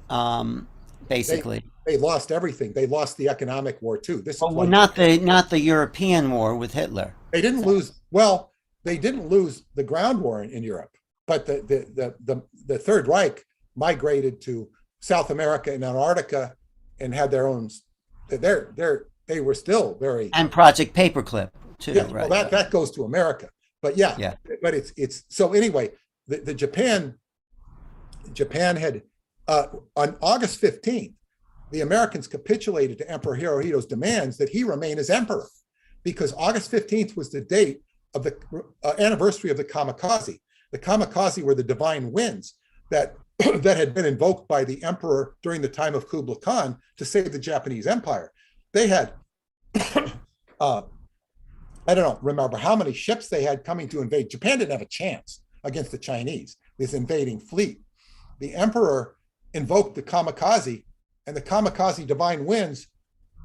basically? They lost everything. They lost the economic war too. Not the European war with Hitler. They didn't lose. Well, they didn't lose the ground war in Europe. But the Third Reich migrated to South America and Antarctica and had their own. They were still very, and Project Paperclip too. Yeah, right? Well, that goes to America. But yeah. But it's so anyway. The Japan had on August 15th, the Americans capitulated to Emperor Hirohito's demands that he remain as emperor, because August 15th was the date of the anniversary of the kamikaze. The kamikaze were the divine winds that had been invoked by the emperor during the time of Kublai Khan to save the Japanese empire. They had, I don't remember how many ships they had coming to invade. Japan didn't have a chance against the Chinese, this invading fleet. The emperor invoked the kamikaze, and the kamikaze divine winds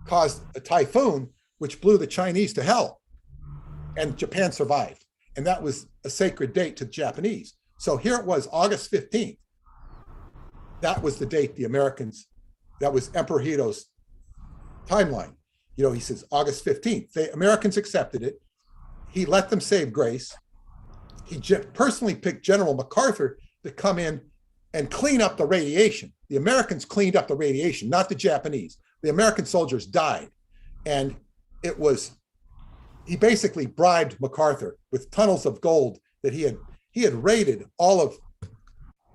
caused a typhoon, which blew the Chinese to hell. And Japan survived. And that was a sacred date to the Japanese. So here it was, August 15th. That was the date the Americans, that was Emperor Hirohito's timeline. He says August 15th. The Americans accepted it. He let them save grace. He personally picked General MacArthur to come in and clean up the radiation. The Americans cleaned up the radiation, not the Japanese. The American soldiers died. And he basically bribed MacArthur with tunnels of gold that he had raided all of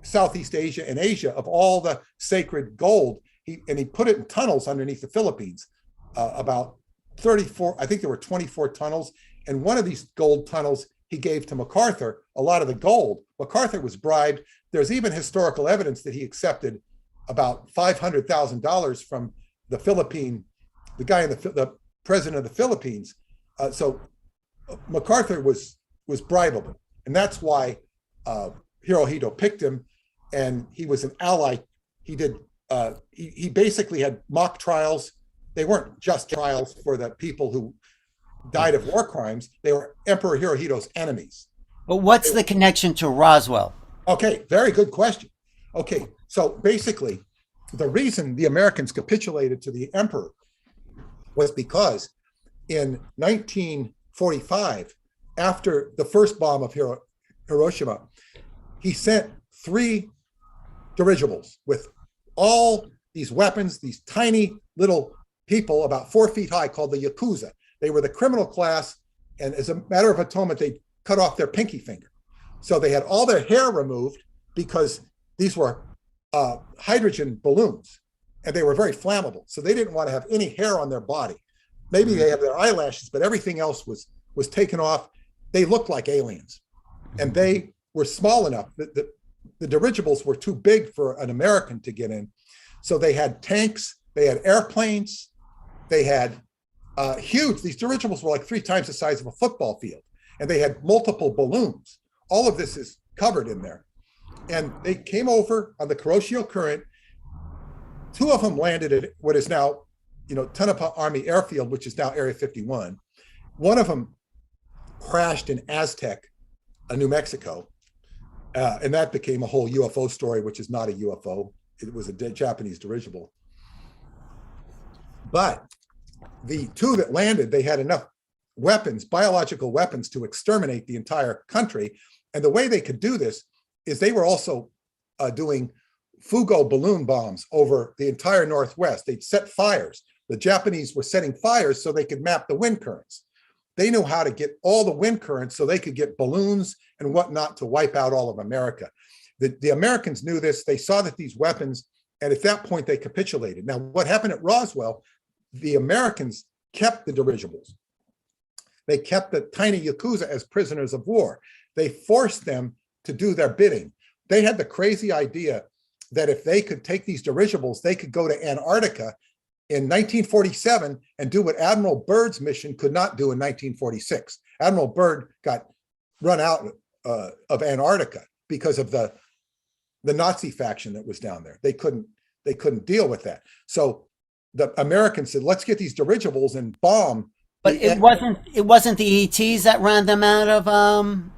Southeast Asia and Asia of all the sacred gold. He put it in tunnels underneath the Philippines, about 34, I think there were 24 tunnels. And one of these gold tunnels he gave to MacArthur, a lot of the gold. MacArthur was bribed. There's even historical evidence that he accepted about $500,000 from the president of the Philippines. So MacArthur was bribable, and that's why Hirohito picked him, and he was an ally. He basically had mock trials. They weren't just trials for the people who died of war crimes. They were Emperor Hirohito's enemies. But what's the connection to Roswell? Okay, very good question. Okay, so basically, the reason the Americans capitulated to the emperor was because in 1945, after the first bomb of Hiroshima, he sent 3 dirigibles with all these weapons, these tiny little people about 4 feet high called the Yakuza. They were the criminal class, and as a matter of atonement, they cut off their pinky finger. So they had all their hair removed because these were hydrogen balloons, and they were very flammable. So they didn't want to have any hair on their body. Maybe they have their eyelashes, but everything else was taken off. They looked like aliens, and they were small enough that the dirigibles were too big for an American to get in. So they had tanks, they had airplanes, they had huge, these dirigibles were like 3 times the size of a football field, and they had multiple balloons. All of this is covered in there. And they came over on the Kuroshio Current. 2 of them landed at what is now, Tonopah Army Airfield, which is now Area 51. One of them crashed in Aztec, New Mexico. And that became a whole UFO story, which is not a UFO. It was a Japanese dirigible. But the 2 that landed, they had enough weapons, biological weapons, to exterminate the entire country. And the way they could do this is they were also doing Fugo balloon bombs over the entire Northwest. They'd set fires. The Japanese were setting fires so they could map the wind currents. They knew how to get all the wind currents so they could get balloons and whatnot to wipe out all of America. The Americans knew this. They saw that these weapons, and at that point they capitulated. Now, what happened at Roswell, the Americans kept the dirigibles. They kept the tiny Yakuza as prisoners of war. They forced them to do their bidding. They had the crazy idea that if they could take these dirigibles, they could go to Antarctica in 1947 and do what Admiral Byrd's mission could not do in 1946. Admiral Byrd got run out of Antarctica because of the Nazi faction that was down there. They couldn't deal with that. So the Americans said, let's get these dirigibles and bomb. But it wasn't the ETs that ran them out of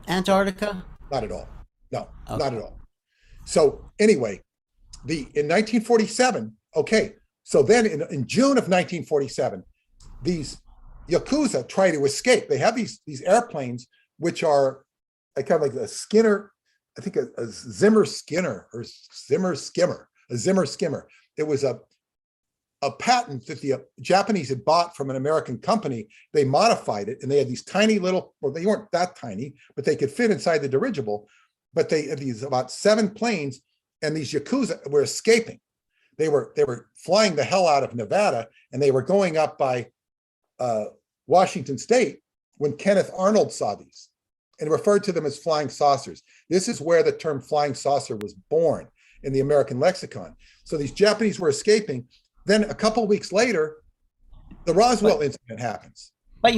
Antarctica? Not at all. No, Okay. not at all. So anyway, in 1947, okay, so then in June of 1947, these Yakuza try to escape. They have these airplanes, which are kind of like a Skinner, I think a Zimmer Skinner or Zimmer Skimmer, a Zimmer Skimmer. It was a patent that the Japanese had bought from an American company. They modified it, and they had these tiny little, well, they weren't that tiny, but they could fit inside the dirigible. But they had these about 7 planes, and these Yakuza were escaping. They were flying the hell out of Nevada, and they were going up by Washington State when Kenneth Arnold saw these and referred to them as flying saucers. This is where the term flying saucer was born in the American lexicon. So these Japanese were escaping. Then a couple of weeks later, the Roswell incident happens. But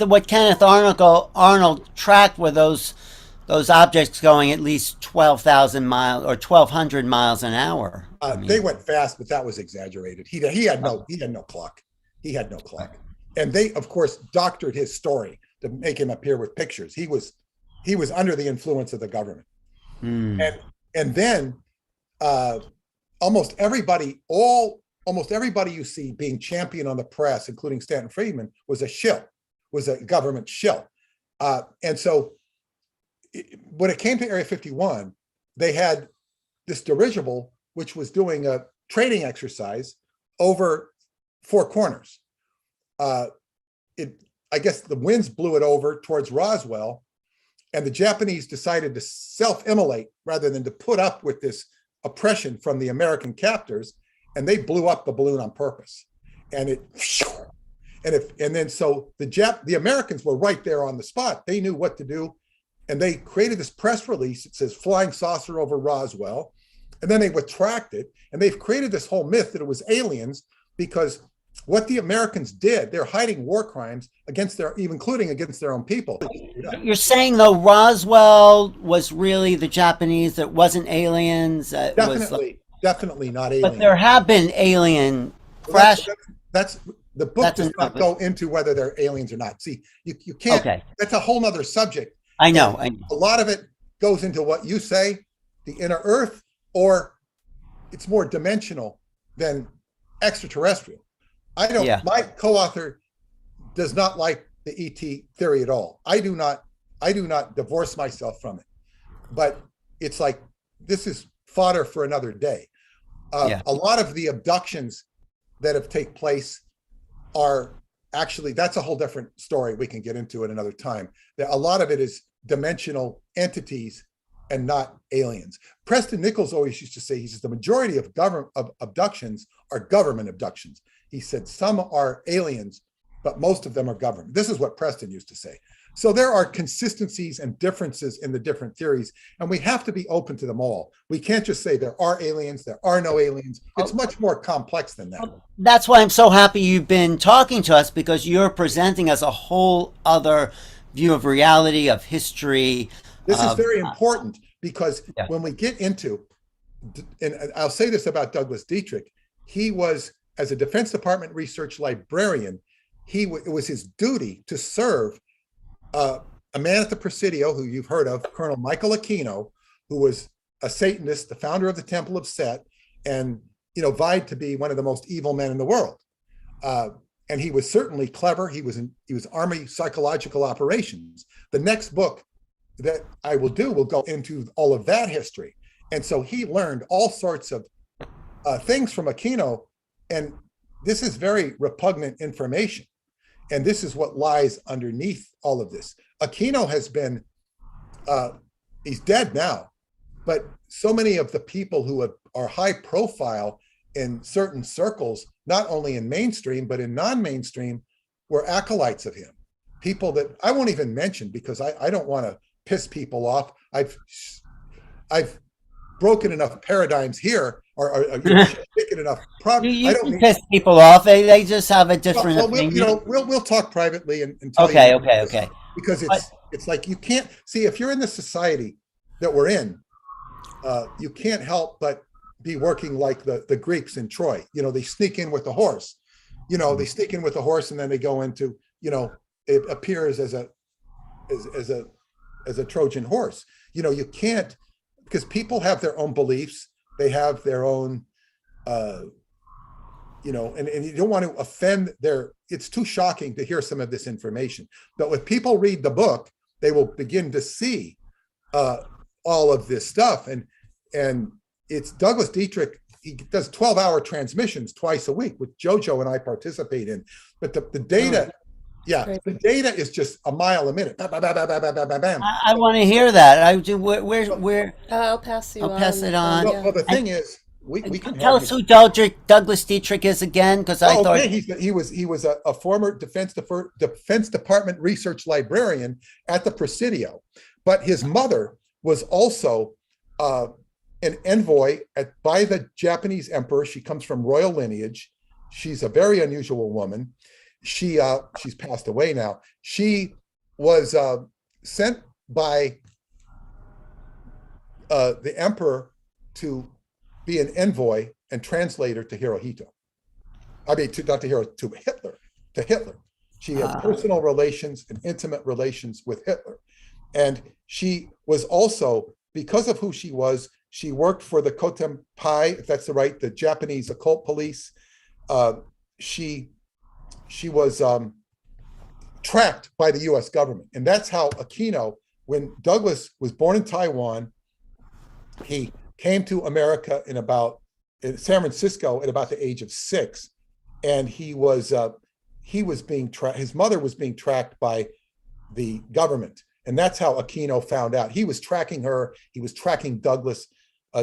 what Kenneth Arnold tracked were those objects going at least 12,000 miles or 1,200 miles an hour. They went fast, but that was exaggerated. He had no clock. He had no clock. And they, of course, doctored his story to make him appear with pictures. He was under the influence of the government. And then almost everybody you see being championed on the press, including Stanton Friedman, was a government shill. And so when it came to Area 51, they had this dirigible, which was doing a training exercise over 4 corners. I guess the winds blew it over towards Roswell, and the Japanese decided to self-immolate rather than to put up with this oppression from the American captors, and they blew up the balloon on purpose. And so the Americans were right there on the spot. They knew what to do. And they created this press release that says flying saucer over Roswell. And then they retract it. And they've created this whole myth that it was aliens, because what the Americans did, they're hiding war crimes including against their own people. You're saying, though, Roswell was really the Japanese, it wasn't aliens? Definitely not aliens. But there have been alien crashes. The book That's does not enough. go into whether they're aliens or not. See, you can't. Okay. That's a whole nother subject. I know. A lot of it goes into what you say, the inner Earth, or it's more dimensional than extraterrestrial. I don't. Yeah. My co-author does not like the ET theory at all. I do not divorce myself from it. But it's like, this is fodder for another day. A lot of the abductions that have taken place are actually, that's a whole different story we can get into at another time. A lot of it is dimensional entities and not aliens. Preston Nichols always used to say, he says, the majority of abductions are government abductions. He said some are aliens, but most of them are government. This is what Preston used to say. So there are consistencies and differences in the different theories, and we have to be open to them all. We can't just say there are aliens, there are no aliens. It's much more complex than that. That's why I'm so happy you've been talking to us, because you're presenting us a whole other view of reality, of history. This is very important, because when we get into, and I'll say this about Douglas Dietrich, he was, as a Defense Department research librarian, it was his duty to serve a man at the Presidio, who you've heard of, Colonel Michael Aquino, who was a Satanist, the founder of the Temple of Set, and vied to be one of the most evil men in the world. And he was certainly clever. He was Army Psychological Operations. The next book that I will do will go into all of that history. And so he learned all sorts of things from Aquino, and this is very repugnant information. And this is what lies underneath all of this. Aquino has been, he's dead now, but so many of the people who are high profile in certain circles, not only in mainstream, but in non-mainstream, were acolytes of him. People that I won't even mention, because I don't want to piss people off. I've broken enough paradigms here, or taken enough problems. You can piss people off. They just have a different opinion. We'll talk privately and tell okay, you. Okay. Because it's like, you can't see, if you're in the society that we're in, you can't help but be working like the Greeks in Troy. They sneak in with the horse. They sneak in with the horse, and then they go into, it appears as a Trojan horse. You can't, because people have their own beliefs. They have their own, and you don't want to offend it's too shocking to hear some of this information. But when people read the book, they will begin to see all of this stuff. And it's Douglas Dietrich. He does 12-hour transmissions twice a week, which Jojo and I participate in. But the data, the data is just a mile a minute. Bam, bam, bam, bam, bam, bam, bam. I want to hear that. Where I'll pass you on. I'll pass it on. Well, the thing is, we can tell us who Douglas Dietrich is again, because I thought he was a former Defense Department research librarian at the Presidio, but his mother was also an envoy by the Japanese emperor. She comes from royal lineage. She's a very unusual woman. She's passed away now. She was sent by the emperor to be an envoy and translator to Hirohito. I mean, to Hitler. She had personal relations and intimate relations with Hitler. And she was also, because of who she was, she worked for the Kotenpai, if that's the Japanese occult police. She was tracked by the US government. And that's how Aquino, when Douglas was born in Taiwan, he came to America in San Francisco at about the age of 6. And he was being tracked. His mother was being tracked by the government. And that's how Aquino found out. He was tracking her. He was tracking Douglas.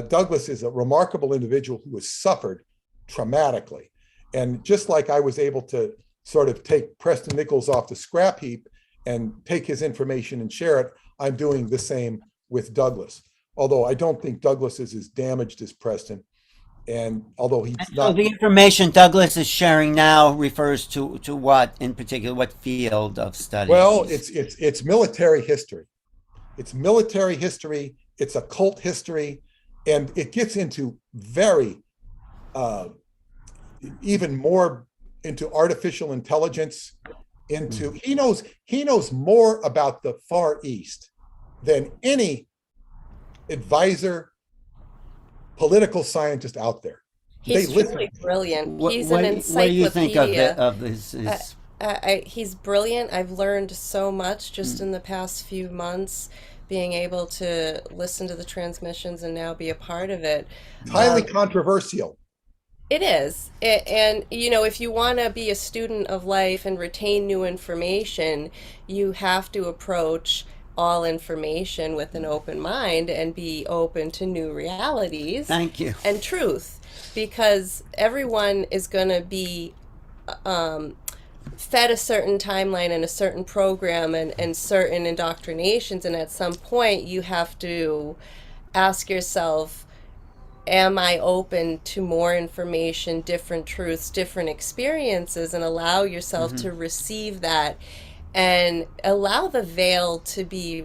Douglas is a remarkable individual who has suffered traumatically. And just like I was able to sort of take Preston Nichols off the scrap heap and take his information and share it, I'm doing the same with Douglas. Although I don't think Douglas is as damaged as Preston. And although he's not. So the information Douglas is sharing now refers to what in particular, what field of study? Well, it's military history. It's military history. It's occult history. And it gets into very, even more into artificial intelligence, into he knows more about the Far East than any advisor, political scientist out there. He's truly brilliant. He's an encyclopedia. What do you think of his he's brilliant. I've learned so much just in the past few months, being able to listen to the transmissions and now be a part of it. Highly controversial. It is. And, you know, if you want to be a student of life and retain new information, you have to approach all information with an open mind and be open to new realities. Thank you. And truth, because everyone is going to be fed a certain timeline and a certain program and certain indoctrinations, and at some point you have to ask yourself, am I open to more information, different truths, different experiences, and allow yourself to receive that and allow the veil to be,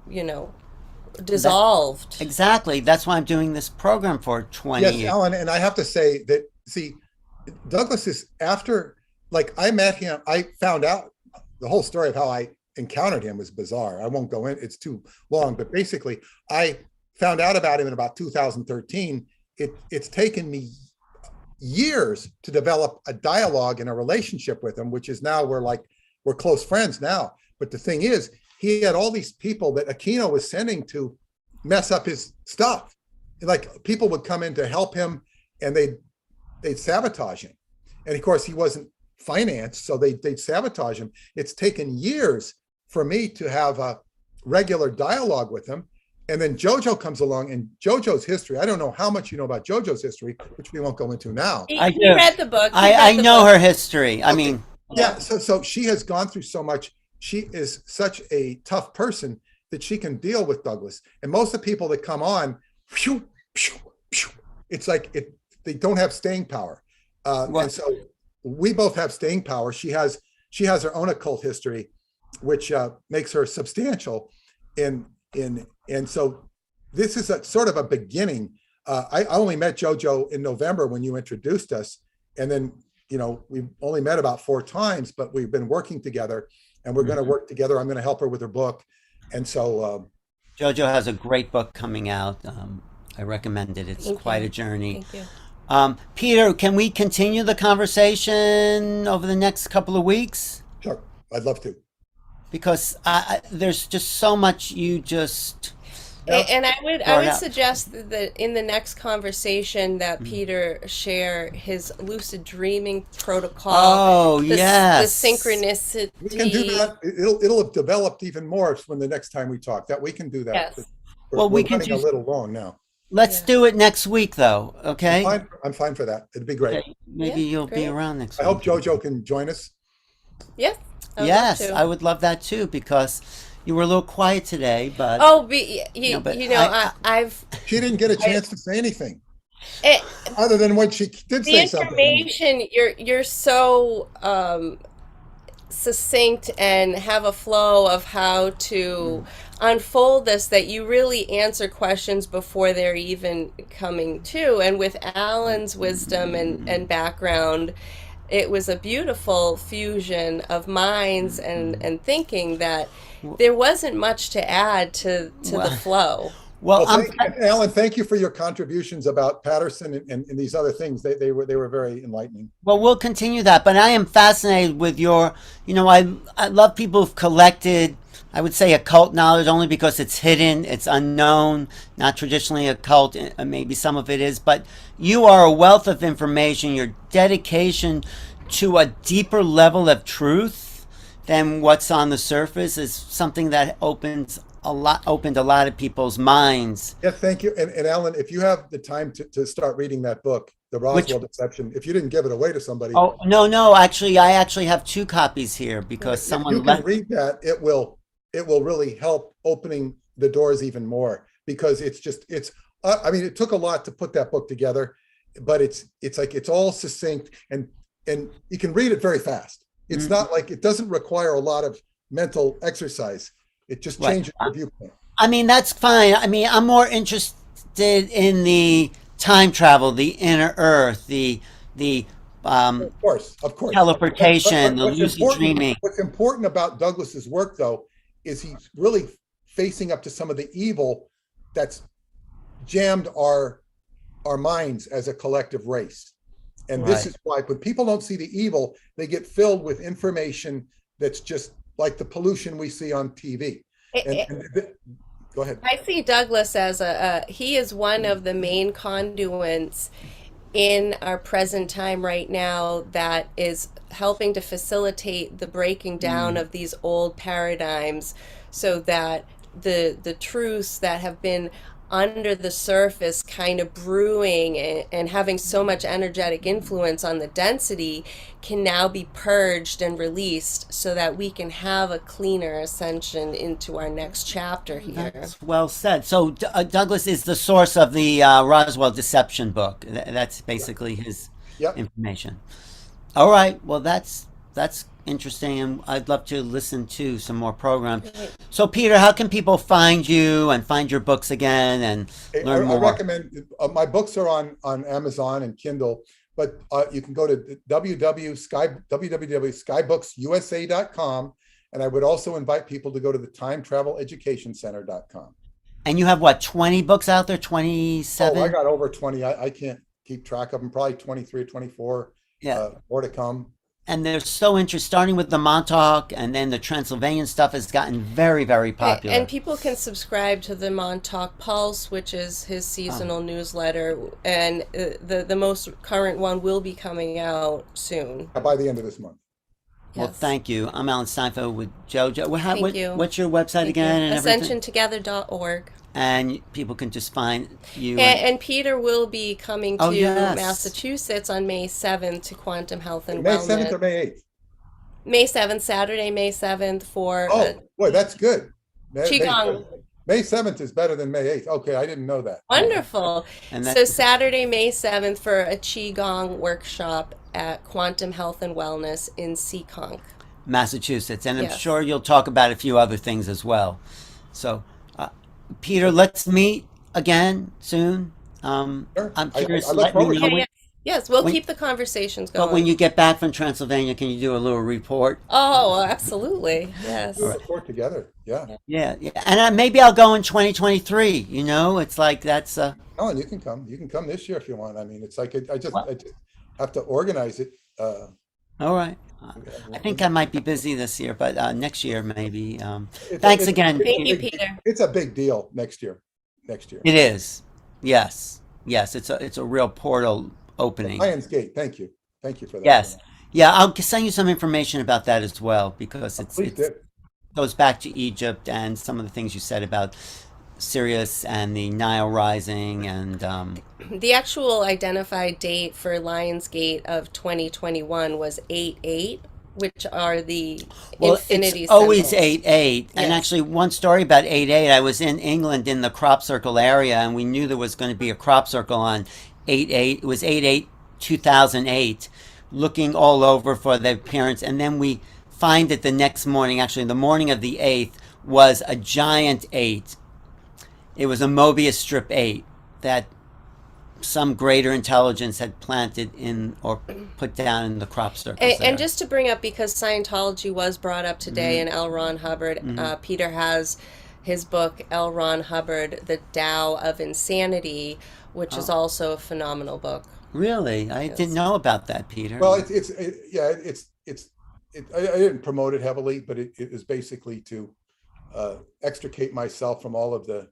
you know, dissolved. Exactly. That's why I'm doing this program for 20 years. Yes, Alan, and I have to say that, see, Douglas is after, like, I met him, I found out the whole story of how I encountered him was bizarre. I won't go in, it's too long, but basically I found out about him in about 2013. It's taken me years to develop a dialogue and a relationship with him, which is now we're close friends now. But the thing is, he had all these people that Aquino was sending to mess up his stuff. Like, people would come in to help him and they'd sabotage him. And of course he wasn't financed, so they'd sabotage him. It's taken years for me to have a regular dialogue with him. And then JoJo comes along, and JoJo's history, I don't know how much you know about JoJo's history, which we won't go into now. He read the book. I know her history. I mean, yeah, so she has gone through so much. She is such a tough person that she can deal with Douglas. And most of the people that come on, it's like they don't have staying power. And so we both have staying power. She has her own occult history, which makes her substantial. And so this is a sort of a beginning. I only met JoJo in November when you introduced us. And then, you know, we've only met about 4 times, but we've been working together, and we're going to work together. I'm going to help her with her book. And so JoJo has a great book coming out. I recommend it. It's quite a journey. Thank you. Peter, can we continue the conversation over the next couple of weeks? Sure, I'd love to. Because there's just so much you just... And I would suggest that in the next conversation that Peter share his lucid dreaming protocol. Oh, yes. The synchronicity. We can do that. It'll have developed even more when the next time we talk. That we can do that. Yes. We're running a little long now. Let's do it next week, though. Okay. I'm fine for that. It'd be great. Okay. Maybe you'll be around next week. I hope JoJo can join us. Yes. Yes, I would love that too, because you were a little quiet today, but I've she didn't get a chance to say anything other than when she did say something. The information, you're so succinct and have a flow of how to unfold this that you really answer questions before they're even coming to. And with Alan's wisdom and background, it was a beautiful fusion of minds and thinking that there wasn't much to add to the flow. Well, Alan, thank you for your contributions about Patterson and these other things. They were very enlightening. Well, we'll continue that, but I am fascinated with your, I love people who've collected, I would say, occult knowledge only because it's hidden, it's unknown, not traditionally occult, maybe some of it is, but you are a wealth of information. Your dedication to a deeper level of truth than what's on the surface is something that opened a lot of people's minds. Yeah, thank you. And Alan, if you have the time to start reading that book, The Roswell Deception, if you didn't give it away to somebody. Oh, no, actually, I actually have 2 copies here because someone... If you can read that, it will really help opening the doors even more, because it took a lot to put that book together, but it's like, it's all succinct and you can read it very fast. It's not like, it doesn't require a lot of mental exercise. It just changes your viewpoint. I mean, that's fine. I mean, I'm more interested in the time travel, the inner earth, the Of course. teleportation, the What's lucid dreaming. what's important about Douglas's work, though, is he's really facing up to some of the evil that's jammed our minds as a collective race. And this is why when people don't see the evil, they get filled with information that's just like the pollution we see on TV. Go ahead. I see Douglas as he is one of the main conduits in our present time right now that is helping to facilitate the breaking down of these old paradigms so that the truths that have been under the surface kind of brewing and having so much energetic influence on the density can now be purged and released so that we can have a cleaner ascension into our next chapter here. That's well said. So Douglas is the source of the Roswell deception book. That's basically his information. All right. Well, that's interesting, and I'd love to listen to some more programs. So, Peter, how can people find you and find your books again and learn more? I recommend my books are on Amazon and Kindle, but you can go to www.skybooks.usa.com, and I would also invite people to go to the timetraveleducationcenter.com. And you have what, 20 books out there? 27? Oh, I got over 20. I can't keep track of them. Probably 23 or 24. More to come. And they're so interesting, starting with the Montauk, and then the Transylvanian stuff has gotten very, very popular. And people can subscribe to the Montauk Pulse, which is his seasonal newsletter, and the most current one will be coming soon. By the end of this month. Well, thank you. I'm Alan Steinfeld with JoJo. Thank you. What's your website again? AscensionTogether.org. And people can just find you. And Peter will be coming to Massachusetts on May 7th to Quantum Health and Wellness. May 7th or May 8th? May 7th, Saturday, May 7th for... boy, that's good. Qigong. May 7th is better than May 8th. Okay, I didn't know that. Wonderful. So Saturday, May 7th for a Qigong workshop at Quantum Health and Wellness in Seekonk, Massachusetts. And I'm sure you'll talk about a few other things as well. So... Peter, let's meet again soon. Sure. I'm curious. Let me know. Yes, we'll keep the conversations going. But when you get back from Transylvania, can you do a little report? Oh, absolutely. Yes. We'll report together. Yeah. And maybe I'll go in 2023. You know, it's like that's. Alan, you can come. You can come this year if you want. I mean, it's like I just have to organize it. All right. I think I might be busy this year, but next year maybe. Thanks again. Thank you, Peter. It's a big deal next year. It is. Yes. It's a real portal opening. Lions Gate. Thank you for that. Yes. Yeah, I'll send you some information about that as well, because it goes back to Egypt and some of the things you said about Sirius and the Nile rising, and the actual identified date for Lionsgate of 2021 was 8/8, which are the infinity it's always symbols. 8/8. And actually, one story about 8/8, I was in England in the crop circle area, and we knew there was going to be a crop circle on 8/8. It was 8/8 2008, looking all over for the appearance, and then we find it the next morning. Actually, the morning of the 8th was a giant 8. It was a Mobius strip 8 that some greater intelligence had planted in or put down in the crop circles. And just to bring up, because Scientology was brought up today, and L. Ron Hubbard, Peter has his book, L. Ron Hubbard, The Tao of Insanity, which is also a phenomenal book. Really? I didn't know about that, Peter. Well, I didn't promote it heavily, but it is basically to extricate myself from all of the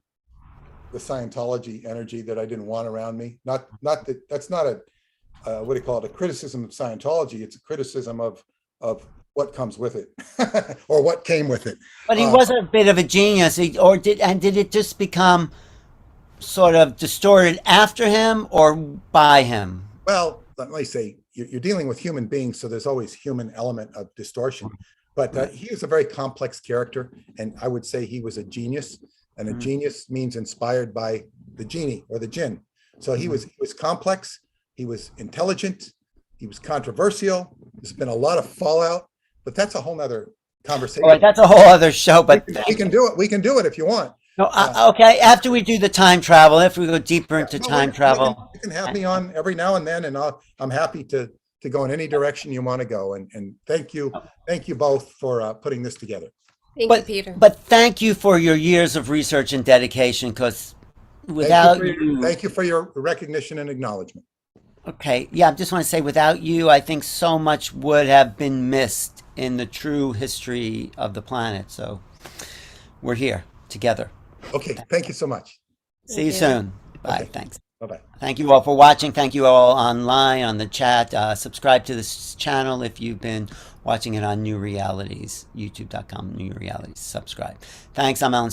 Scientology energy that I didn't want around me. Not that that's not a what do you call it? A criticism of Scientology. It's a criticism of what comes with it, or what came with it. But he was a bit of a genius, did it just become sort of distorted after him or by him? Well, let me say, you're dealing with human beings, so there's always human element of distortion. But he was a very complex character, and I would say he was a genius. And a genius means inspired by the genie or the jinn. So he was complex, he was intelligent, he was controversial. There's been a lot of fallout, but that's a whole nother conversation. All right, that's a whole other show, but we can do it. We can do it if you want. No, okay, after we do the time travel, if we go deeper into time travel. You can have me on every now and then, and I'm happy to to go in any direction you want to go. And thank you both for putting this together. Thank you, Peter. But thank you for your years of research and dedication, because without thank you for your recognition and acknowledgement. Okay, yeah, I just want to say, without you, I think so much would have been missed in the true history of the planet. So we're here together. Okay, thank you so much. See you soon. Bye. Okay. Thanks. Bye-bye. Thank you all for watching. Thank you all online on the chat. Subscribe to this channel if you've been watching it on New Realities, youtube.com, New Realities. Subscribe. Thanks. I'm Alan